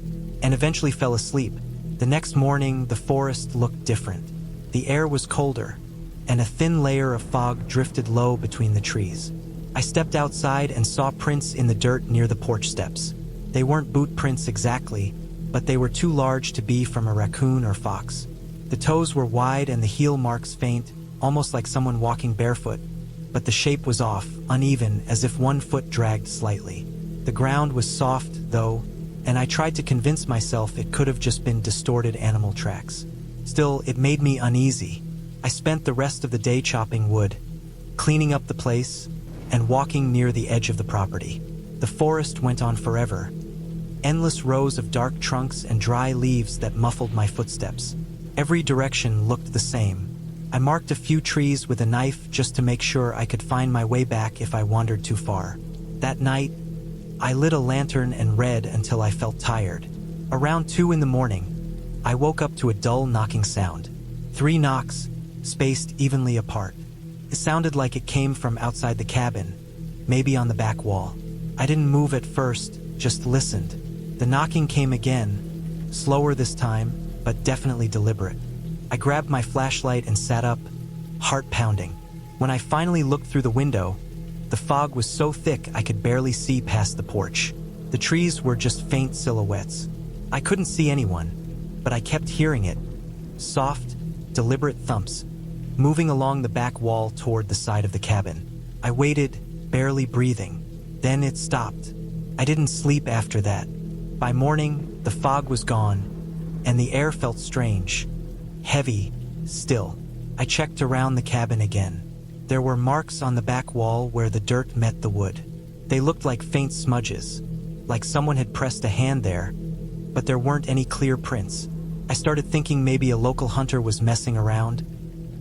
and eventually fell asleep. The next morning, the forest looked different. The air was colder, and a thin layer of fog drifted low between the trees. I stepped outside and saw prints in the dirt near the porch steps. They weren't boot prints exactly, but they were too large to be from a raccoon or fox. The toes were wide and the heel marks faint, almost like someone walking barefoot, but the shape was off, uneven, as if one foot dragged slightly. The ground was soft, though, and I tried to convince myself it could have just been distorted animal tracks. Still, it made me uneasy. I spent the rest of the day chopping wood, cleaning up the place, and walking near the edge of the property. The forest went on forever. Endless rows of dark trunks and dry leaves that muffled my footsteps. Every direction looked the same. I marked a few trees with a knife just to make sure I could find my way back if I wandered too far. That night, I lit a lantern and read until I felt tired. Around 2 in the morning, I woke up to a dull knocking sound. 3 knocks, spaced evenly apart. It sounded like it came from outside the cabin, maybe on the back wall. I didn't move at first, just listened. The knocking came again, slower this time, but definitely deliberate. I grabbed my flashlight and sat up, heart pounding. When I finally looked through the window, the fog was so thick I could barely see past the porch. The trees were just faint silhouettes. I couldn't see anyone, but I kept hearing it. Soft, deliberate thumps, moving along the back wall toward the side of the cabin. I waited, barely breathing. Then it stopped. I didn't sleep after that. By morning, the fog was gone, and the air felt strange, heavy, still. I checked around the cabin again. There were marks on the back wall where the dirt met the wood. They looked like faint smudges, like someone had pressed a hand there, but there weren't any clear prints. I started thinking maybe a local hunter was messing around,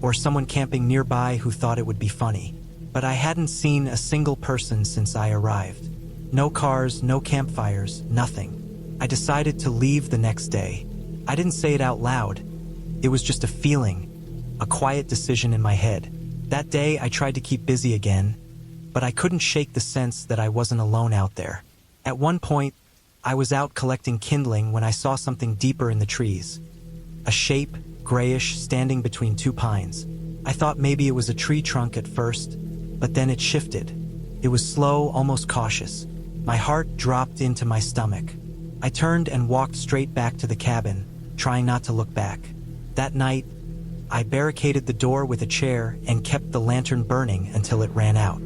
or someone camping nearby who thought it would be funny. But I hadn't seen a single person since I arrived. No cars, no campfires, nothing. I decided to leave the next day. I didn't say it out loud. It was just a feeling, a quiet decision in my head. That day I tried to keep busy again, but I couldn't shake the sense that I wasn't alone out there. At one point, I was out collecting kindling when I saw something deeper in the trees. A shape, grayish, standing between 2 pines. I thought maybe it was a tree trunk at first, but then it shifted. It was slow, almost cautious. My heart dropped into my stomach. I turned and walked straight back to the cabin, trying not to look back. That night, I barricaded the door with a chair and kept the lantern burning until it ran out.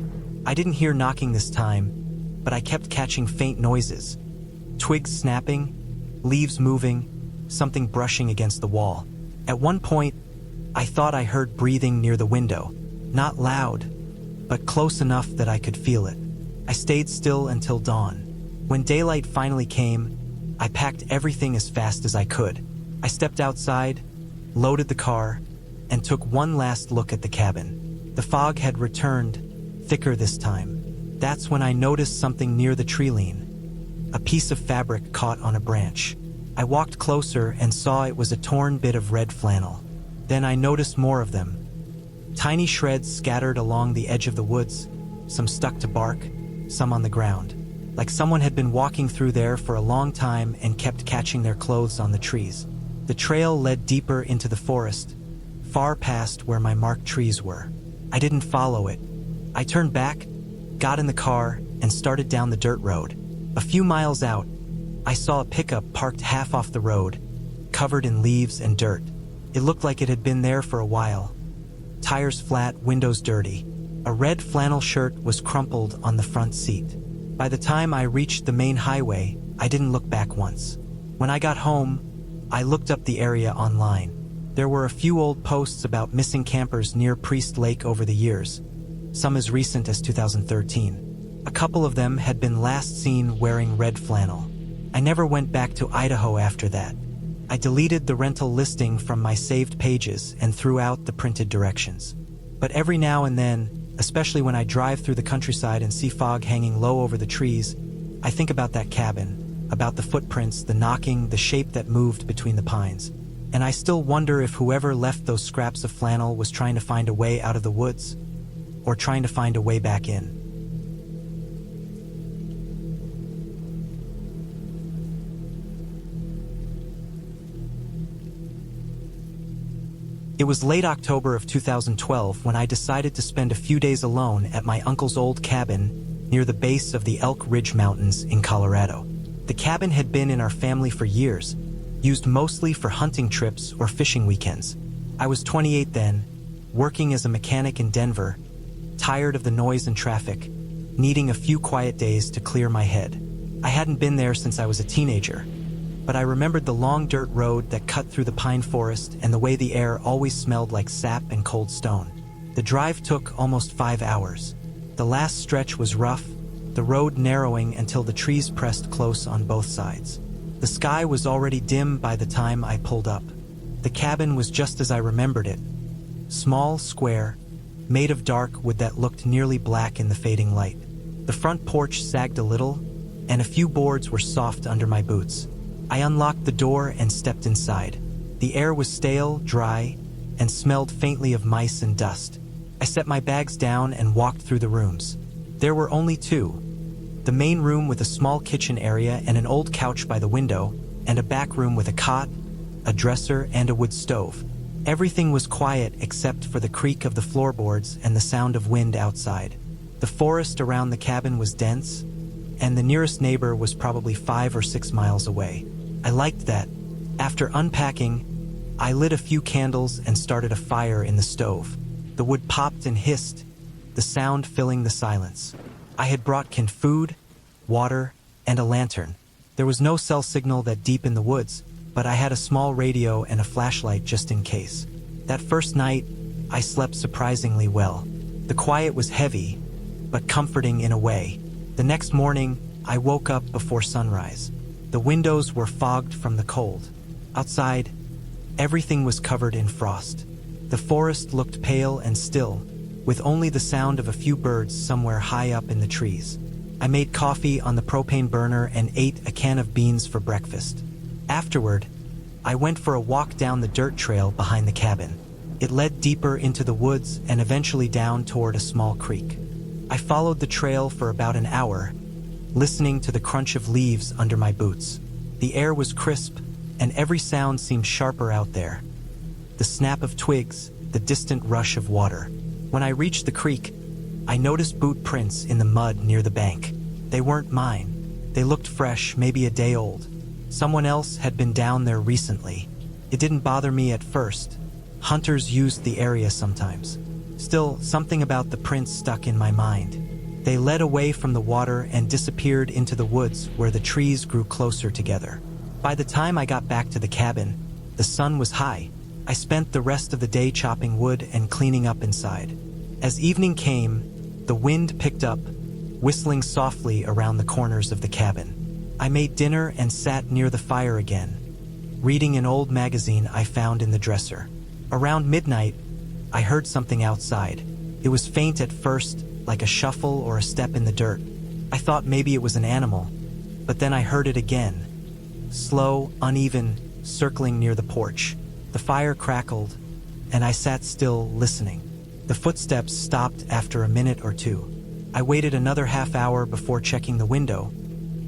I didn't hear knocking this time, but I kept catching faint noises. Twigs snapping, leaves moving, something brushing against the wall. At one point, I thought I heard breathing near the window. Not loud, but close enough that I could feel it. I stayed still until dawn. When daylight finally came, I packed everything as fast as I could. I stepped outside, loaded the car, and took one last look at the cabin. The fog had returned, thicker this time. That's when I noticed something near the tree lean. A piece of fabric caught on a branch. I walked closer and saw it was a torn bit of red flannel. Then I noticed more of them. Tiny shreds scattered along the edge of the woods, some stuck to bark, some on the ground. Like someone had been walking through there for a long time and kept catching their clothes on the trees. The trail led deeper into the forest, far past where my marked trees were. I didn't follow it. I turned back, got in the car, and started down the dirt road. A few miles out, I saw a pickup parked half off the road, covered in leaves and dirt. It looked like it had been there for a while. Tires flat, windows dirty. A red flannel shirt was crumpled on the front seat. By the time I reached the main highway, I didn't look back once. When I got home, I looked up the area online. There were a few old posts about missing campers near Priest Lake over the years, some as recent as 2013. A couple of them had been last seen wearing red flannel. I never went back to Idaho after that. I deleted the rental listing from my saved pages and threw out the printed directions. But every now and then, especially when I drive through the countryside and see fog hanging low over the trees, I think about that cabin, about the footprints, the knocking, the shape that moved between the pines. And I still wonder if whoever left those scraps of flannel was trying to find a way out of the woods, or trying to find a way back in. It was late October of 2012 when I decided to spend a few days alone at my uncle's old cabin near the base of the Elk Ridge Mountains in Colorado. The cabin had been in our family for years, used mostly for hunting trips or fishing weekends. I was 28 then, working as a mechanic in Denver, tired of the noise and traffic, needing a few quiet days to clear my head. I hadn't been there since I was a teenager, but I remembered the long dirt road that cut through the pine forest and the way the air always smelled like sap and cold stone. The drive took almost 5 hours. The last stretch was rough, the road narrowing until the trees pressed close on both sides. The sky was already dim by the time I pulled up. The cabin was just as I remembered it. Small, square, made of dark wood that looked nearly black in the fading light. The front porch sagged a little, and a few boards were soft under my boots. I unlocked the door and stepped inside. The air was stale, dry, and smelled faintly of mice and dust. I set my bags down and walked through the rooms. There were only two. The main room with a small kitchen area and an old couch by the window, and a back room with a cot, a dresser, and a wood stove. Everything was quiet except for the creak of the floorboards and the sound of wind outside. The forest around the cabin was dense, and the nearest neighbor was probably 5 or 6 miles away. I liked that. After unpacking, I lit a few candles and started a fire in the stove. The wood popped and hissed, the sound filling the silence. I had brought canned food, water, and a lantern. There was no cell signal that deep in the woods, but I had a small radio and a flashlight just in case. That first night, I slept surprisingly well. The quiet was heavy, but comforting in a way. The next morning, I woke up before sunrise. The windows were fogged from the cold. Outside, everything was covered in frost. The forest looked pale and still, with only the sound of a few birds somewhere high up in the trees. I made coffee on the propane burner and ate a can of beans for breakfast. Afterward, I went for a walk down the dirt trail behind the cabin. It led deeper into the woods and eventually down toward a small creek. I followed the trail for about an hour, listening to the crunch of leaves under my boots. The air was crisp, and every sound seemed sharper out there. The snap of twigs, the distant rush of water. When I reached the creek, I noticed boot prints in the mud near the bank. They weren't mine. They looked fresh, maybe a day old. Someone else had been down there recently. It didn't bother me at first. Hunters used the area sometimes. Still, something about the prints stuck in my mind. They led away from the water and disappeared into the woods where the trees grew closer together. By the time I got back to the cabin, the sun was high. I spent the rest of the day chopping wood and cleaning up inside. As evening came, the wind picked up, whistling softly around the corners of the cabin. I made dinner and sat near the fire again, reading an old magazine I found in the dresser. Around midnight, I heard something outside. It was faint at first, like a shuffle or a step in the dirt. I thought maybe it was an animal, but then I heard it again. Slow, uneven, circling near the porch. The fire crackled, and I sat still, listening. The footsteps stopped after a minute or two. I waited another half hour before checking the window,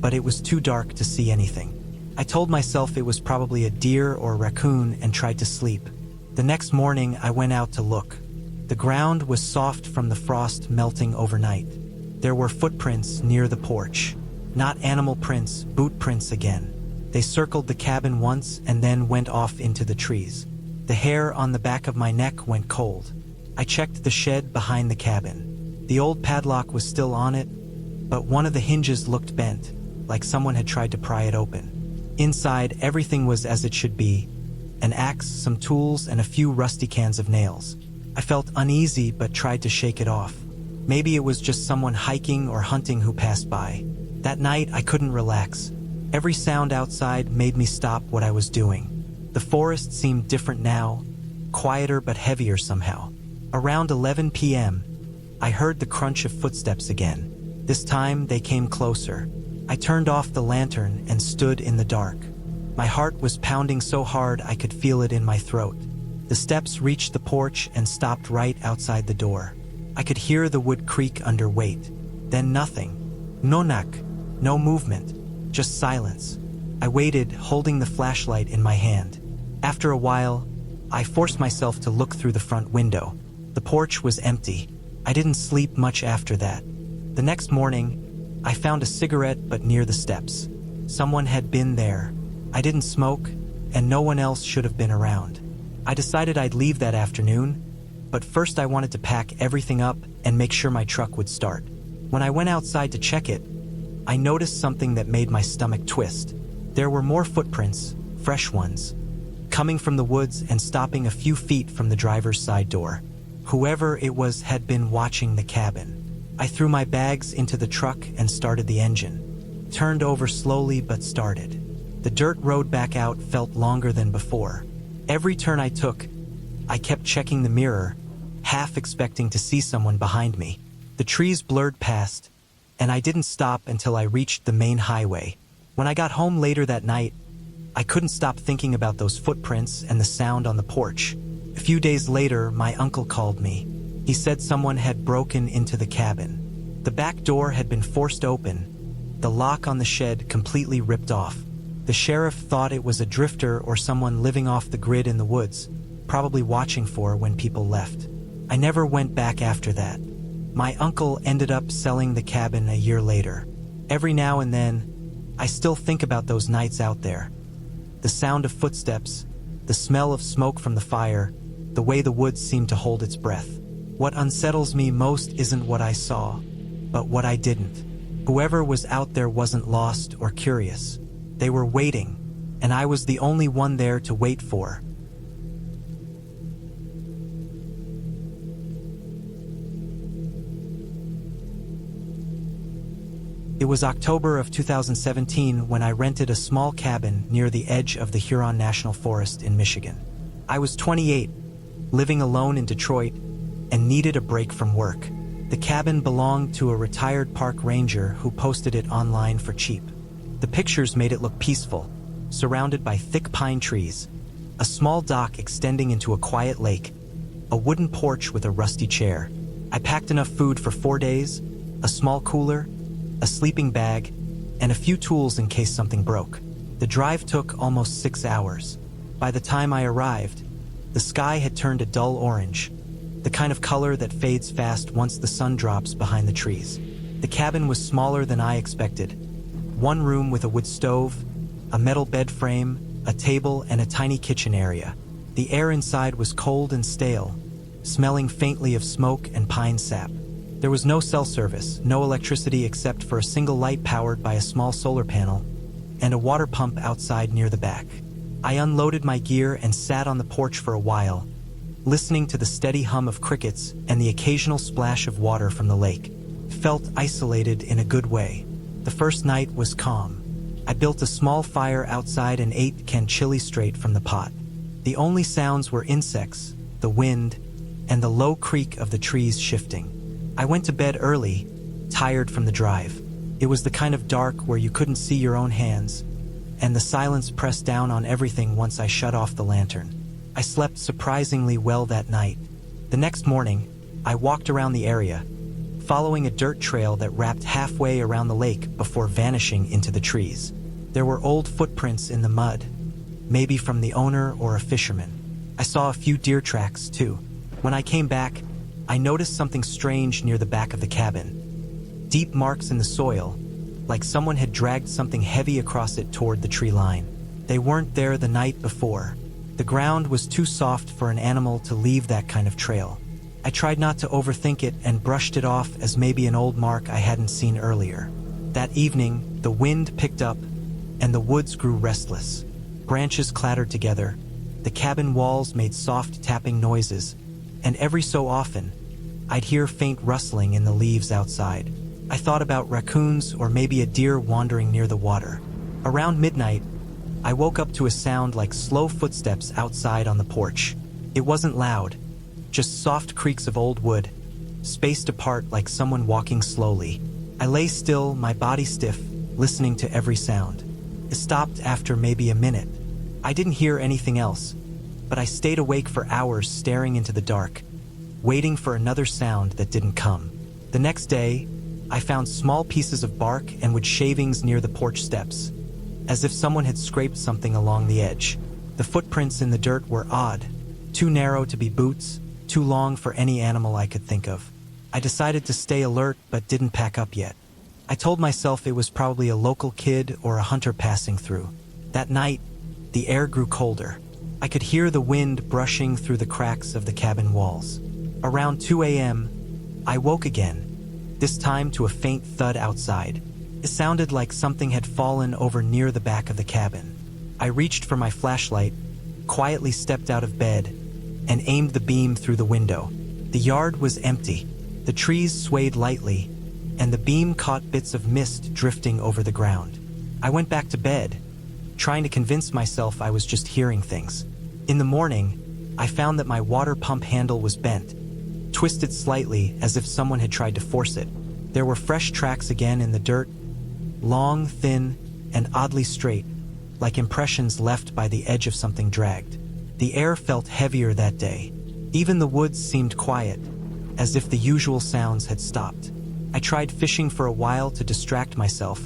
but it was too dark to see anything. I told myself it was probably a deer or a raccoon and tried to sleep. The next morning, I went out to look. The ground was soft from the frost melting overnight. There were footprints near the porch. Not animal prints, boot prints again. They circled the cabin once and then went off into the trees. The hair on the back of my neck went cold. I checked the shed behind the cabin. The old padlock was still on it, but one of the hinges looked bent, like someone had tried to pry it open. Inside, everything was as it should be: an axe, some tools, and a few rusty cans of nails. I felt uneasy but tried to shake it off. Maybe it was just someone hiking or hunting who passed by. That night, I couldn't relax. Every sound outside made me stop what I was doing. The forest seemed different now, quieter but heavier somehow. Around 11 p.m., I heard the crunch of footsteps again. This time, they came closer. I turned off the lantern and stood in the dark. My heart was pounding so hard I could feel it in my throat. The steps reached the porch and stopped right outside the door. I could hear the wood creak under weight. Then nothing. No knock, no movement. Just silence. I waited, holding the flashlight in my hand. After a while, I forced myself to look through the front window. The porch was empty. I didn't sleep much after that. The next morning, I found a cigarette but near the steps. Someone had been there. I didn't smoke, and no one else should have been around. I decided I'd leave that afternoon, but first I wanted to pack everything up and make sure my truck would start. When I went outside to check it, I noticed something that made my stomach twist. There were more footprints, fresh ones, coming from the woods and stopping a few feet from the driver's side door. Whoever it was had been watching the cabin. I threw my bags into the truck and started the engine. Turned over slowly but started. The dirt road back out felt longer than before. Every turn I took, I kept checking the mirror, half expecting to see someone behind me. The trees blurred past, and I didn't stop until I reached the main highway. When I got home later that night, I couldn't stop thinking about those footprints and the sound on the porch. A few days later, my uncle called me. He said someone had broken into the cabin. The back door had been forced open, the lock on the shed completely ripped off. The sheriff thought it was a drifter or someone living off the grid in the woods, probably watching for when people left. I never went back after that. My uncle ended up selling the cabin a year later. Every now and then, I still think about those nights out there. The sound of footsteps, the smell of smoke from the fire, the way the woods seemed to hold its breath. What unsettles me most isn't what I saw, but what I didn't. Whoever was out there wasn't lost or curious. They were waiting, and I was the only one there to wait for. It was October of 2017 when I rented a small cabin near the edge of the Huron National Forest in Michigan. I was 28, living alone in Detroit, and needed a break from work. The cabin belonged to a retired park ranger who posted it online for cheap. The pictures made it look peaceful, surrounded by thick pine trees, a small dock extending into a quiet lake, a wooden porch with a rusty chair. I packed enough food for 4 days, a small cooler, a sleeping bag, and a few tools in case something broke. The drive took almost 6 hours. By the time I arrived, the sky had turned a dull orange, the kind of color that fades fast once the sun drops behind the trees. The cabin was smaller than I expected. One room with a wood stove, a metal bed frame, a table, and a tiny kitchen area. The air inside was cold and stale, smelling faintly of smoke and pine sap. There was no cell service, no electricity except for a single light powered by a small solar panel, and a water pump outside near the back. I unloaded my gear and sat on the porch for a while, listening to the steady hum of crickets and the occasional splash of water from the lake. Felt isolated in a good way. The first night was calm. I built a small fire outside and ate canned chili straight from the pot. The only sounds were insects, the wind, and the low creak of the trees shifting. I went to bed early, tired from the drive. It was the kind of dark where you couldn't see your own hands, and the silence pressed down on everything once I shut off the lantern. I slept surprisingly well that night. The next morning, I walked around the area, following a dirt trail that wrapped halfway around the lake before vanishing into the trees. There were old footprints in the mud, maybe from the owner or a fisherman. I saw a few deer tracks, too. When I came back, I noticed something strange near the back of the cabin. Deep marks in the soil, like someone had dragged something heavy across it toward the tree line. They weren't there the night before. The ground was too soft for an animal to leave that kind of trail. I tried not to overthink it and brushed it off as maybe an old mark I hadn't seen earlier. That evening, the wind picked up, and the woods grew restless. Branches clattered together, the cabin walls made soft tapping noises, and every so often, I'd hear faint rustling in the leaves outside. I thought about raccoons or maybe a deer wandering near the water. Around midnight, I woke up to a sound like slow footsteps outside on the porch. It wasn't loud, just soft creaks of old wood, spaced apart like someone walking slowly. I lay still, my body stiff, listening to every sound. It stopped after maybe a minute. I didn't hear anything else, but I stayed awake for hours staring into the dark, waiting for another sound that didn't come. The next day, I found small pieces of bark and wood shavings near the porch steps, as if someone had scraped something along the edge. The footprints in the dirt were odd, too narrow to be boots, too long for any animal I could think of. I decided to stay alert but didn't pack up yet. I told myself it was probably a local kid or a hunter passing through. That night, The air grew colder. I could hear the wind brushing through the cracks of the cabin walls. Around 2 a.m., I woke again, this time to a faint thud outside. It sounded like something had fallen over near the back of the cabin. I reached for my flashlight, quietly stepped out of bed, and aimed the beam through the window. The yard was empty. The trees swayed lightly, and the beam caught bits of mist drifting over the ground. I went back to bed, trying to convince myself I was just hearing things. In the morning, I found that my water pump handle was bent, twisted slightly as if someone had tried to force it. There were fresh tracks again in the dirt, long, thin, and oddly straight, like impressions left by the edge of something dragged. The air felt heavier that day. Even the woods seemed quiet, as if the usual sounds had stopped. I tried fishing for a while to distract myself,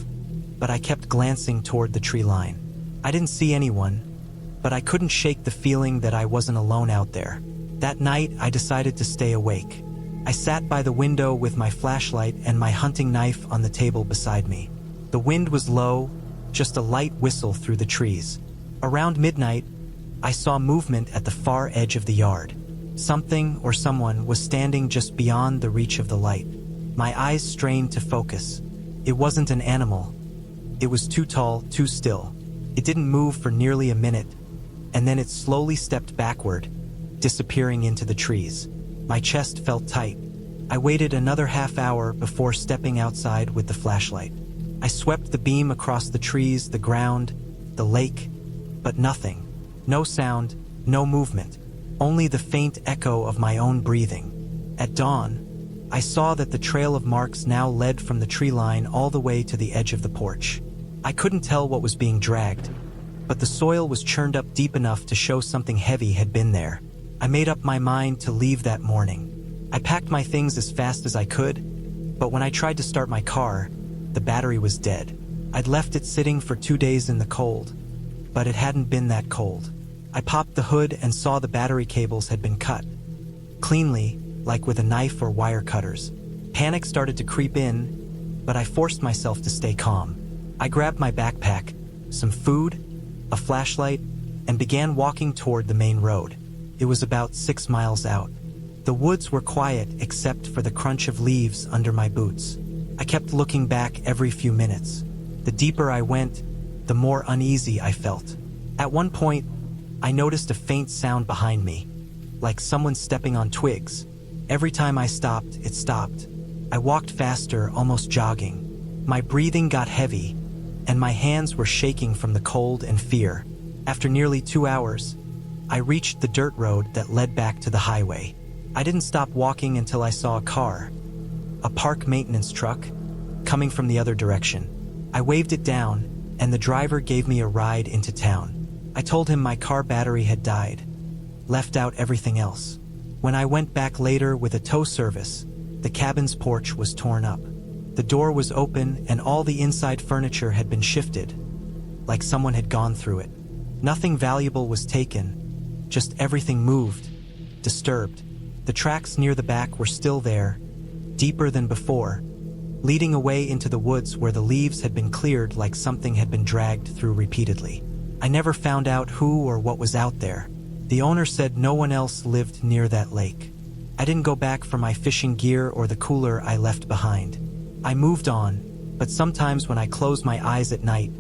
but I kept glancing toward the tree line. I didn't see anyone, but I couldn't shake the feeling that I wasn't alone out there. That night, I decided to stay awake. I sat by the window with my flashlight and my hunting knife on the table beside me. The wind was low, just a light whistle through the trees. Around midnight, I saw movement at the far edge of the yard. Something or someone was standing just beyond the reach of the light. My eyes strained to focus. It wasn't an animal. It was too tall, too still. It didn't move for nearly a minute, and then it slowly stepped backward, disappearing into the trees. My chest felt tight. I waited another half hour before stepping outside with the flashlight. I swept the beam across the trees, the ground, the lake, but nothing. No sound, no movement, only the faint echo of my own breathing. At dawn, I saw that the trail of marks now led from the tree line all the way to the edge of the porch. I couldn't tell what was being dragged, but the soil was churned up deep enough to show something heavy had been there. I made up my mind to leave that morning. I packed my things as fast as I could, but when I tried to start my car, the battery was dead. I'd left it sitting for 2 days in the cold, but it hadn't been that cold. I popped the hood and saw the battery cables had been cut, cleanly, like with a knife or wire cutters. Panic started to creep in, but I forced myself to stay calm. I grabbed my backpack, some food, a flashlight, and began walking toward the main road. It was about 6 miles out. The woods were quiet except for the crunch of leaves under my boots. I kept looking back every few minutes. The deeper I went, the more uneasy I felt. At one point, I noticed a faint sound behind me, like someone stepping on twigs. Every time I stopped, it stopped. I walked faster, almost jogging. My breathing got heavy, and my hands were shaking from the cold and fear. After nearly 2 hours, I reached the dirt road that led back to the highway. I didn't stop walking until I saw a car, a park maintenance truck, coming from the other direction. I waved it down, and the driver gave me a ride into town. I told him my car battery had died, left out everything else. When I went back later with a tow service, the cabin's porch was torn up. The door was open and all the inside furniture had been shifted, like someone had gone through it. Nothing valuable was taken, just everything moved, disturbed. The tracks near the back were still there, deeper than before, leading away into the woods where the leaves had been cleared like something had been dragged through repeatedly. I never found out who or what was out there. The owner said no one else lived near that lake. I didn't go back for my fishing gear or the cooler I left behind. I moved on, but sometimes when I close my eyes at night,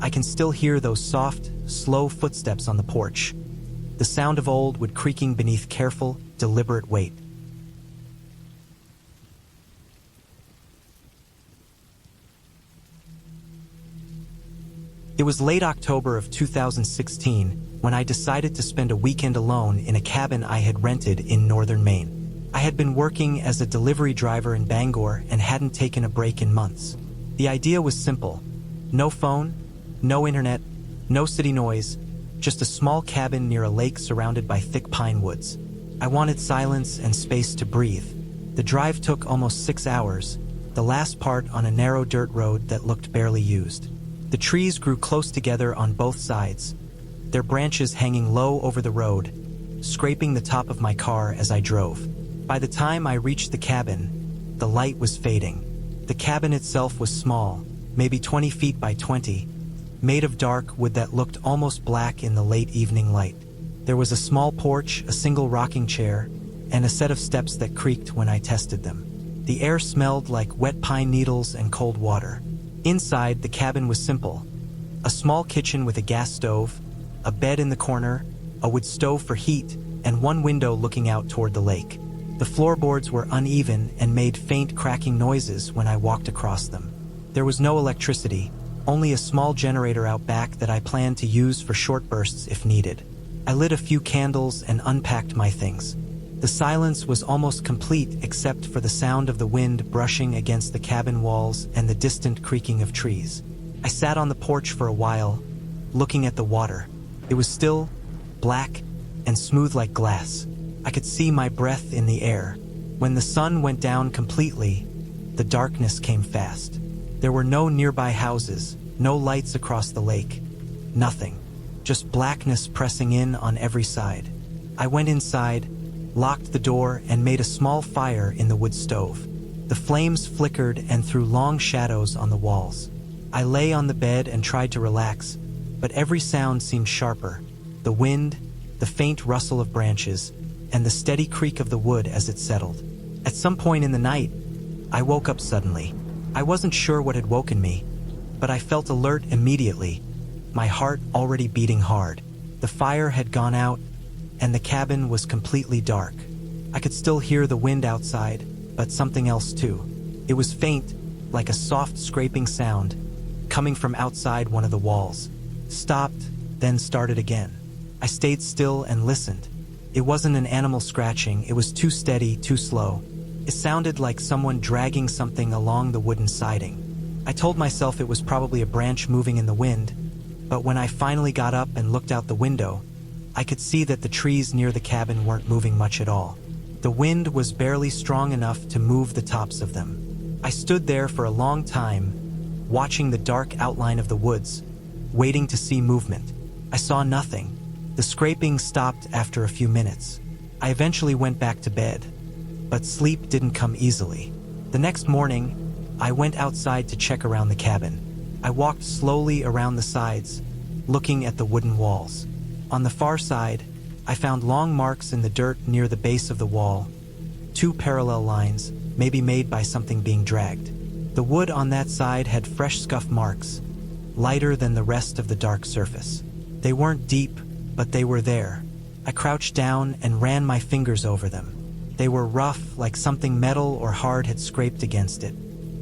I can still hear those soft, slow footsteps on the porch. The sound of old wood creaking beneath careful, deliberate weight. It was late October of 2016 when I decided to spend a weekend alone in a cabin I had rented in northern Maine. I had been working as a delivery driver in Bangor and hadn't taken a break in months. The idea was simple. No phone, no internet, no city noise, just a small cabin near a lake surrounded by thick pine woods. I wanted silence and space to breathe. The drive took almost 6 hours, the last part on a narrow dirt road that looked barely used. The trees grew close together on both sides, their branches hanging low over the road, scraping the top of my car as I drove. By the time I reached the cabin, the light was fading. The cabin itself was small, maybe 20 feet by 20, made of dark wood that looked almost black in the late evening light. There was a small porch, a single rocking chair, and a set of steps that creaked when I tested them. The air smelled like wet pine needles and cold water. Inside, the cabin was simple. A small kitchen with a gas stove, a bed in the corner, a wood stove for heat, and one window looking out toward the lake. The floorboards were uneven and made faint cracking noises when I walked across them. There was no electricity, only a small generator out back that I planned to use for short bursts if needed. I lit a few candles and unpacked my things. The silence was almost complete except for the sound of the wind brushing against the cabin walls and the distant creaking of trees. I sat on the porch for a while, looking at the water. It was still, black, and smooth like glass. I could see my breath in the air. When the sun went down completely, the darkness came fast. There were no nearby houses, no lights across the lake. Nothing. Just blackness pressing in on every side. I went inside, locked the door, and made a small fire in the wood stove. The flames flickered and threw long shadows on the walls. I lay on the bed and tried to relax, but every sound seemed sharper. The wind, the faint rustle of branches, and the steady creak of the wood as it settled. At some point in the night, I woke up suddenly. I wasn't sure what had woken me, but I felt alert immediately, my heart already beating hard. The fire had gone out, and the cabin was completely dark. I could still hear the wind outside, but something else too. It was faint, like a soft scraping sound, coming from outside one of the walls. Stopped, then started again. I stayed still and listened. It wasn't an animal scratching, it was too steady, too slow. It sounded like someone dragging something along the wooden siding. I told myself it was probably a branch moving in the wind, but when I finally got up and looked out the window, I could see that the trees near the cabin weren't moving much at all. The wind was barely strong enough to move the tops of them. I stood there for a long time, watching the dark outline of the woods, waiting to see movement. I saw nothing. The scraping stopped after a few minutes. I eventually went back to bed, but sleep didn't come easily. The next morning, I went outside to check around the cabin. I walked slowly around the sides, looking at the wooden walls. On the far side, I found long marks in the dirt near the base of the wall, 2 parallel lines, maybe made by something being dragged. The wood on that side had fresh scuff marks, lighter than the rest of the dark surface. They weren't deep, but they were there. I crouched down and ran my fingers over them. They were rough, like something metal or hard had scraped against it.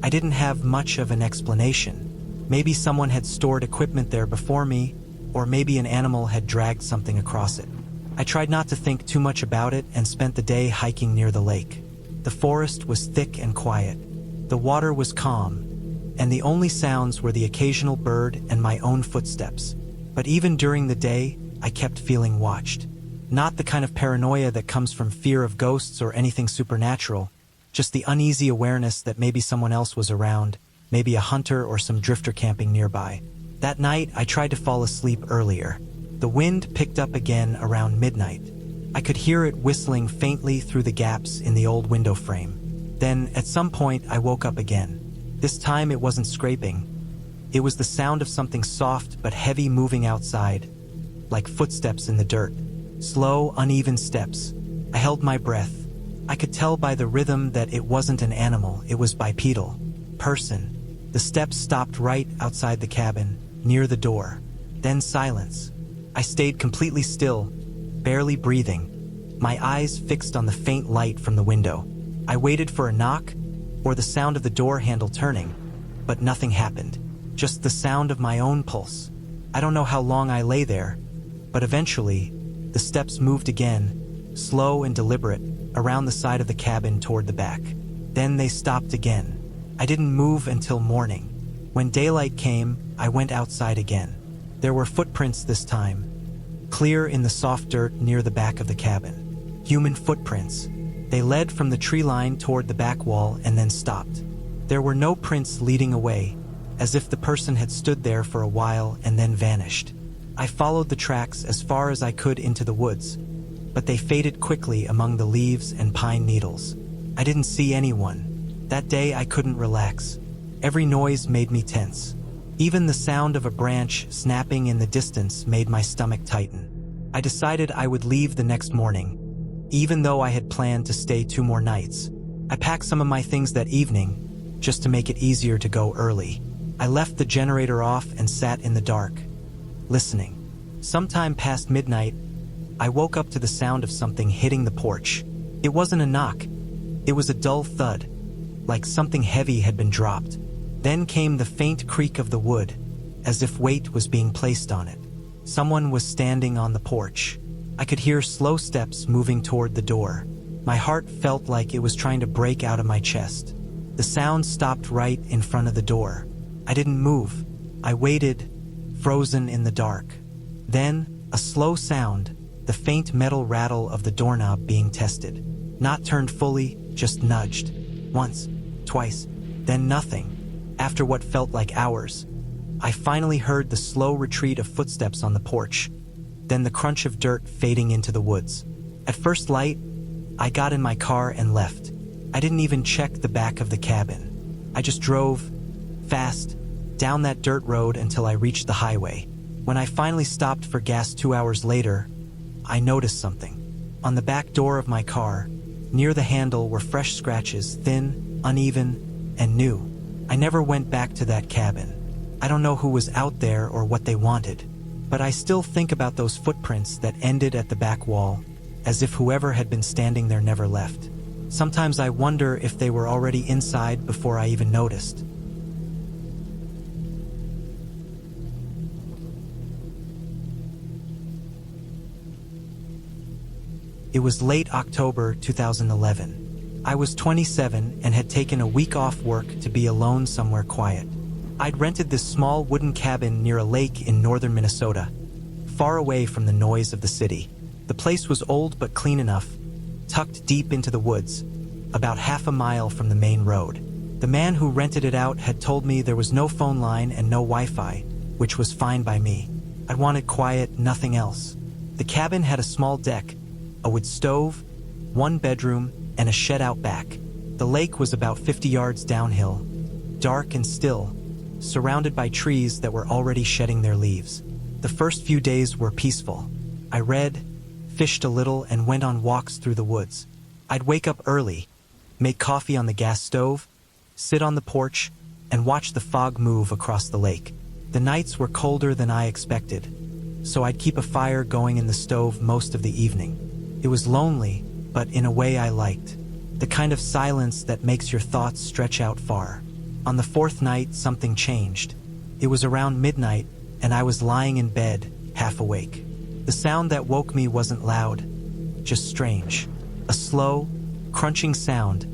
I didn't have much of an explanation. Maybe someone had stored equipment there before me, or maybe an animal had dragged something across it. I tried not to think too much about it and spent the day hiking near the lake. The forest was thick and quiet. The water was calm, and the only sounds were the occasional bird and my own footsteps. But even during the day, I kept feeling watched. Not the kind of paranoia that comes from fear of ghosts or anything supernatural, just the uneasy awareness that maybe someone else was around, maybe a hunter or some drifter camping nearby. That night, I tried to fall asleep earlier. The wind picked up again around midnight. I could hear it whistling faintly through the gaps in the old window frame. Then, at some point, I woke up again. This time it wasn't scraping. It was the sound of something soft but heavy moving outside, like footsteps in the dirt. Slow, uneven steps. I held my breath. I could tell by the rhythm that it wasn't an animal, it was bipedal. Person. The steps stopped right outside the cabin, near the door. Then silence. I stayed completely still, barely breathing, my eyes fixed on the faint light from the window. I waited for a knock, or the sound of the door handle turning, but nothing happened. Just the sound of my own pulse. I don't know how long I lay there, but eventually, the steps moved again, slow and deliberate, around the side of the cabin toward the back. Then they stopped again. I didn't move until morning. When daylight came, I went outside again. There were footprints this time, clear in the soft dirt near the back of the cabin. Human footprints. They led from the tree line toward the back wall and then stopped. There were no prints leading away, as if the person had stood there for a while and then vanished. I followed the tracks as far as I could into the woods, but they faded quickly among the leaves and pine needles. I didn't see anyone. That day I couldn't relax. Every noise made me tense. Even the sound of a branch snapping in the distance made my stomach tighten. I decided I would leave the next morning, even though I had planned to stay 2 more nights. I packed some of my things that evening, just to make it easier to go early. I left the generator off and sat in the dark, listening. Sometime past midnight, I woke up to the sound of something hitting the porch. It wasn't a knock. It was a dull thud, like something heavy had been dropped. Then came the faint creak of the wood, as if weight was being placed on it. Someone was standing on the porch. I could hear slow steps moving toward the door. My heart felt like it was trying to break out of my chest. The sound stopped right in front of the door. I didn't move. I waited, frozen in the dark. Then, a slow sound, the faint metal rattle of the doorknob being tested. Not turned fully, just nudged. Once, twice, then nothing. After what felt like hours, I finally heard the slow retreat of footsteps on the porch, then the crunch of dirt fading into the woods. At first light, I got in my car and left. I didn't even check the back of the cabin. I just drove, fast, down that dirt road until I reached the highway. When I finally stopped for gas 2 hours later, I noticed something. On the back door of my car, near the handle were fresh scratches, thin, uneven, and new. I never went back to that cabin. I don't know who was out there or what they wanted, but I still think about those footprints that ended at the back wall, as if whoever had been standing there never left. Sometimes I wonder if they were already inside before I even noticed. It was late October 2011. I was 27 and had taken a week off work to be alone somewhere quiet. I'd rented this small wooden cabin near a lake in northern Minnesota, far away from the noise of the city. The place was old but clean enough, tucked deep into the woods, about half a mile from the main road. The man who rented it out had told me there was no phone line and no Wi-Fi, which was fine by me. I wanted quiet, nothing else. The cabin had a small deck, a wood stove, 1 bedroom, and a shed out back. The lake was about 50 yards downhill, dark and still, surrounded by trees that were already shedding their leaves. The first few days were peaceful. I read, fished a little, and went on walks through the woods. I'd wake up early, make coffee on the gas stove, sit on the porch, and watch the fog move across the lake. The nights were colder than I expected, so I'd keep a fire going in the stove most of the evening. It was lonely, but in a way I liked. The kind of silence that makes your thoughts stretch out far. On the 4th night, something changed. It was around midnight, and I was lying in bed, half awake. The sound that woke me wasn't loud, just strange. A slow, crunching sound,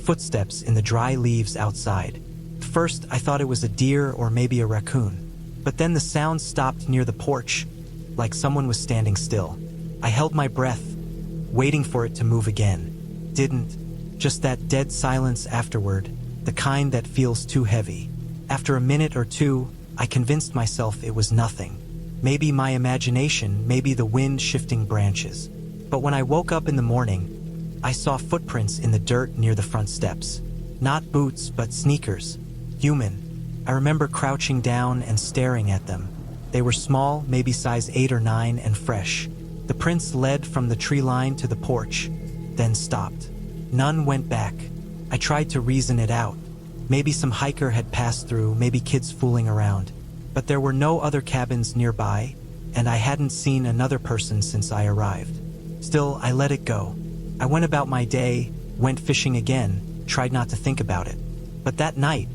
footsteps in the dry leaves outside. At first, I thought it was a deer or maybe a raccoon. But then the sound stopped near the porch, like someone was standing still. I held my breath, waiting for it to move again. Didn't. Just that dead silence afterward, the kind that feels too heavy. After a minute or two, I convinced myself it was nothing. Maybe my imagination, maybe the wind shifting branches. But when I woke up in the morning, I saw footprints in the dirt near the front steps. Not boots, but sneakers. Human. I remember crouching down and staring at them. They were small, maybe size 8 or 9, and fresh. The prints led from the tree line to the porch, then stopped. None went back. I tried to reason it out. Maybe some hiker had passed through, maybe kids fooling around. But there were no other cabins nearby, and I hadn't seen another person since I arrived. Still, I let it go. I went about my day, went fishing again, tried not to think about it. But that night,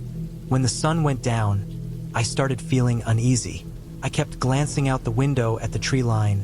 when the sun went down, I started feeling uneasy. I kept glancing out the window at the tree line,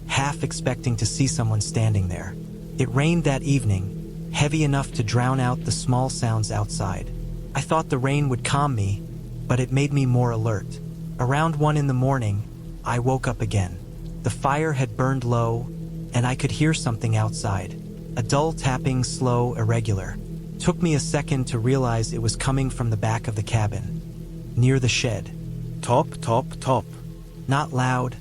half expecting to see someone standing there. It rained that evening, heavy enough to drown out the small sounds outside. I thought the rain would calm me, but it made me more alert. Around 1 in the morning, I woke up again. The fire had burned low, and I could hear something outside. A dull tapping, slow, irregular. Took me a second to realize it was coming from the back of the cabin, near the shed. Top, top, top. Not loud,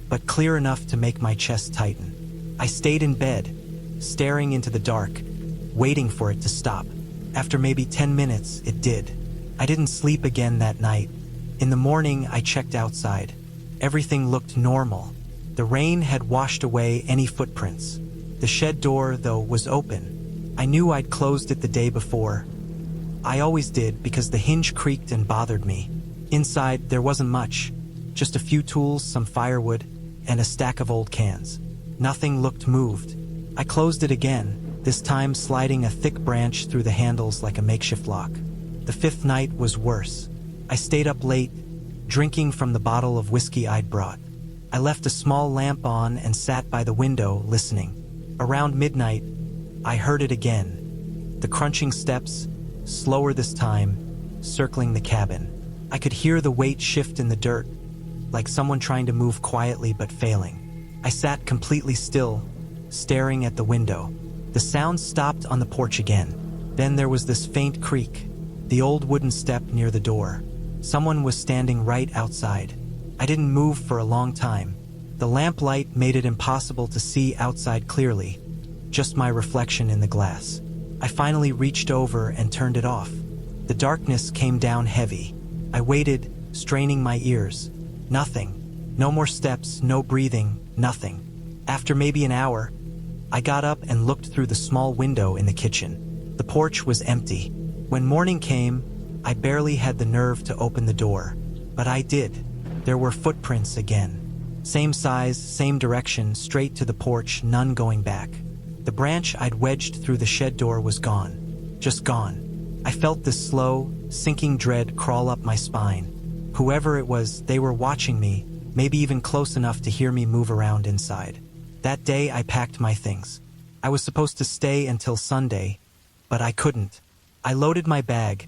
but clear enough to make my chest tighten. I stayed in bed, staring into the dark, waiting for it to stop. After maybe 10 minutes, it did. I didn't sleep again that night. In the morning, I checked outside. Everything looked normal. The rain had washed away any footprints. The shed door, though, was open. I knew I'd closed it the day before. I always did because the hinge creaked and bothered me. Inside, there wasn't much. Just a few tools, some firewood, and a stack of old cans. Nothing looked moved. I closed it again, this time sliding a thick branch through the handles like a makeshift lock. The fifth night was worse. I stayed up late, drinking from the bottle of whiskey I'd brought. I left a small lamp on and sat by the window, listening. Around midnight, I heard it again. The crunching steps, slower this time, circling the cabin. I could hear the weight shift in the dirt, like someone trying to move quietly but failing. I sat completely still, staring at the window. The sound stopped on the porch again. Then there was this faint creak, the old wooden step near the door. Someone was standing right outside. I didn't move for a long time. The lamplight made it impossible to see outside clearly, just my reflection in the glass. I finally reached over and turned it off. The darkness came down heavy. I waited, straining my ears. Nothing. No more steps, no breathing, nothing. After maybe an hour, I got up and looked through the small window in the kitchen. The porch was empty. When morning came, I barely had the nerve to open the door. But I did. There were footprints again. Same size, same direction, straight to the porch, none going back. The branch I'd wedged through the shed door was gone. Just gone. I felt this slow, sinking dread crawl up my spine. Whoever it was, they were watching me, maybe even close enough to hear me move around inside. That day I packed my things. I was supposed to stay until Sunday, but I couldn't. I loaded my bag,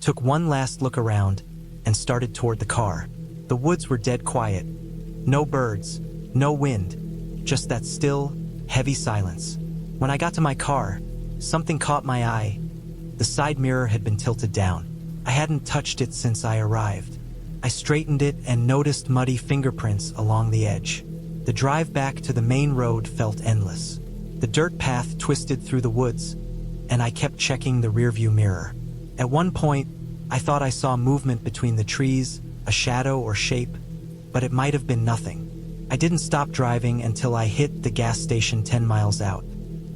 took one last look around, and started toward the car. The woods were dead quiet. No birds, no wind, just that still, heavy silence. When I got to my car, something caught my eye. The side mirror had been tilted down. I hadn't touched it since I arrived. I straightened it and noticed muddy fingerprints along the edge. The drive back to the main road felt endless. The dirt path twisted through the woods, and I kept checking the rearview mirror. At one point, I thought I saw movement between the trees, a shadow or shape, but it might have been nothing. I didn't stop driving until I hit the gas station 10 miles out.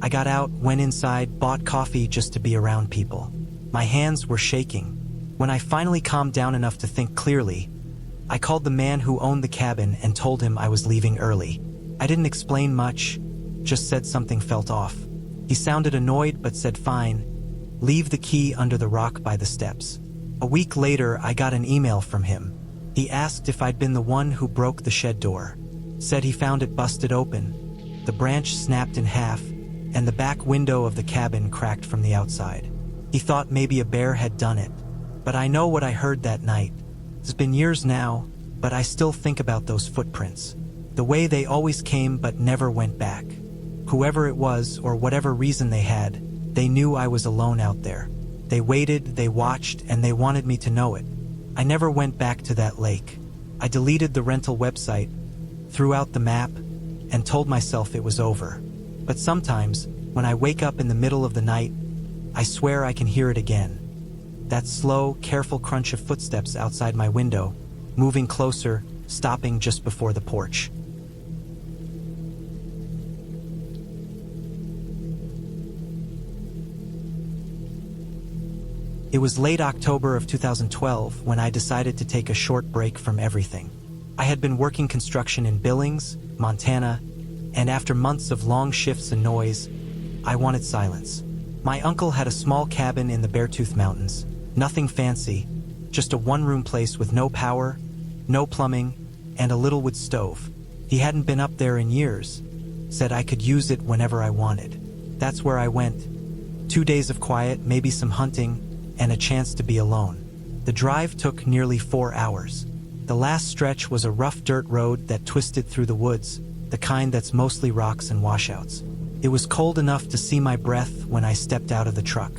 I got out, went inside, bought coffee just to be around people. My hands were shaking. When I finally calmed down enough to think clearly, I called the man who owned the cabin and told him I was leaving early. I didn't explain much, just said something felt off. He sounded annoyed but said fine, leave the key under the rock by the steps. A week later, I got an email from him. He asked if I'd been the one who broke the shed door. Said he found it busted open. The branch snapped in half, and the back window of the cabin cracked from the outside. He thought maybe a bear had done it. But I know what I heard that night. It's been years now, but I still think about those footprints. The way they always came but never went back. Whoever it was, or whatever reason they had, they knew I was alone out there. They waited, they watched, and they wanted me to know it. I never went back to that lake. I deleted the rental website, threw out the map, and told myself it was over. But sometimes, when I wake up in the middle of the night, I swear I can hear it again. That slow, careful crunch of footsteps outside my window, moving closer, stopping just before the porch. It was late October of 2012 when I decided to take a short break from everything. I had been working construction in Billings, Montana, and after months of long shifts and noise, I wanted silence. My uncle had a small cabin in the Beartooth Mountains. Nothing fancy, just a one-room place with no power, no plumbing, and a little wood stove. He hadn't been up there in years, said I could use it whenever I wanted. That's where I went. 2 days of quiet, maybe some hunting, and a chance to be alone. The drive took nearly 4 hours. The last stretch was a rough dirt road that twisted through the woods, the kind that's mostly rocks and washouts. It was cold enough to see my breath when I stepped out of the truck.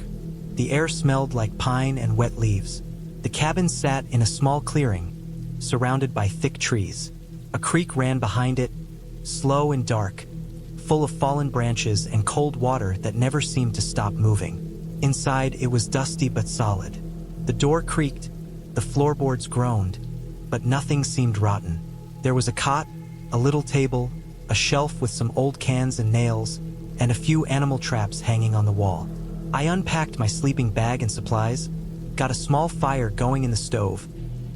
The air smelled like pine and wet leaves. The cabin sat in a small clearing, surrounded by thick trees. A creek ran behind it, slow and dark, full of fallen branches and cold water that never seemed to stop moving. Inside, it was dusty but solid. The door creaked, the floorboards groaned, but nothing seemed rotten. There was a cot, a little table, a shelf with some old cans and nails, and a few animal traps hanging on the wall. I unpacked my sleeping bag and supplies, got a small fire going in the stove,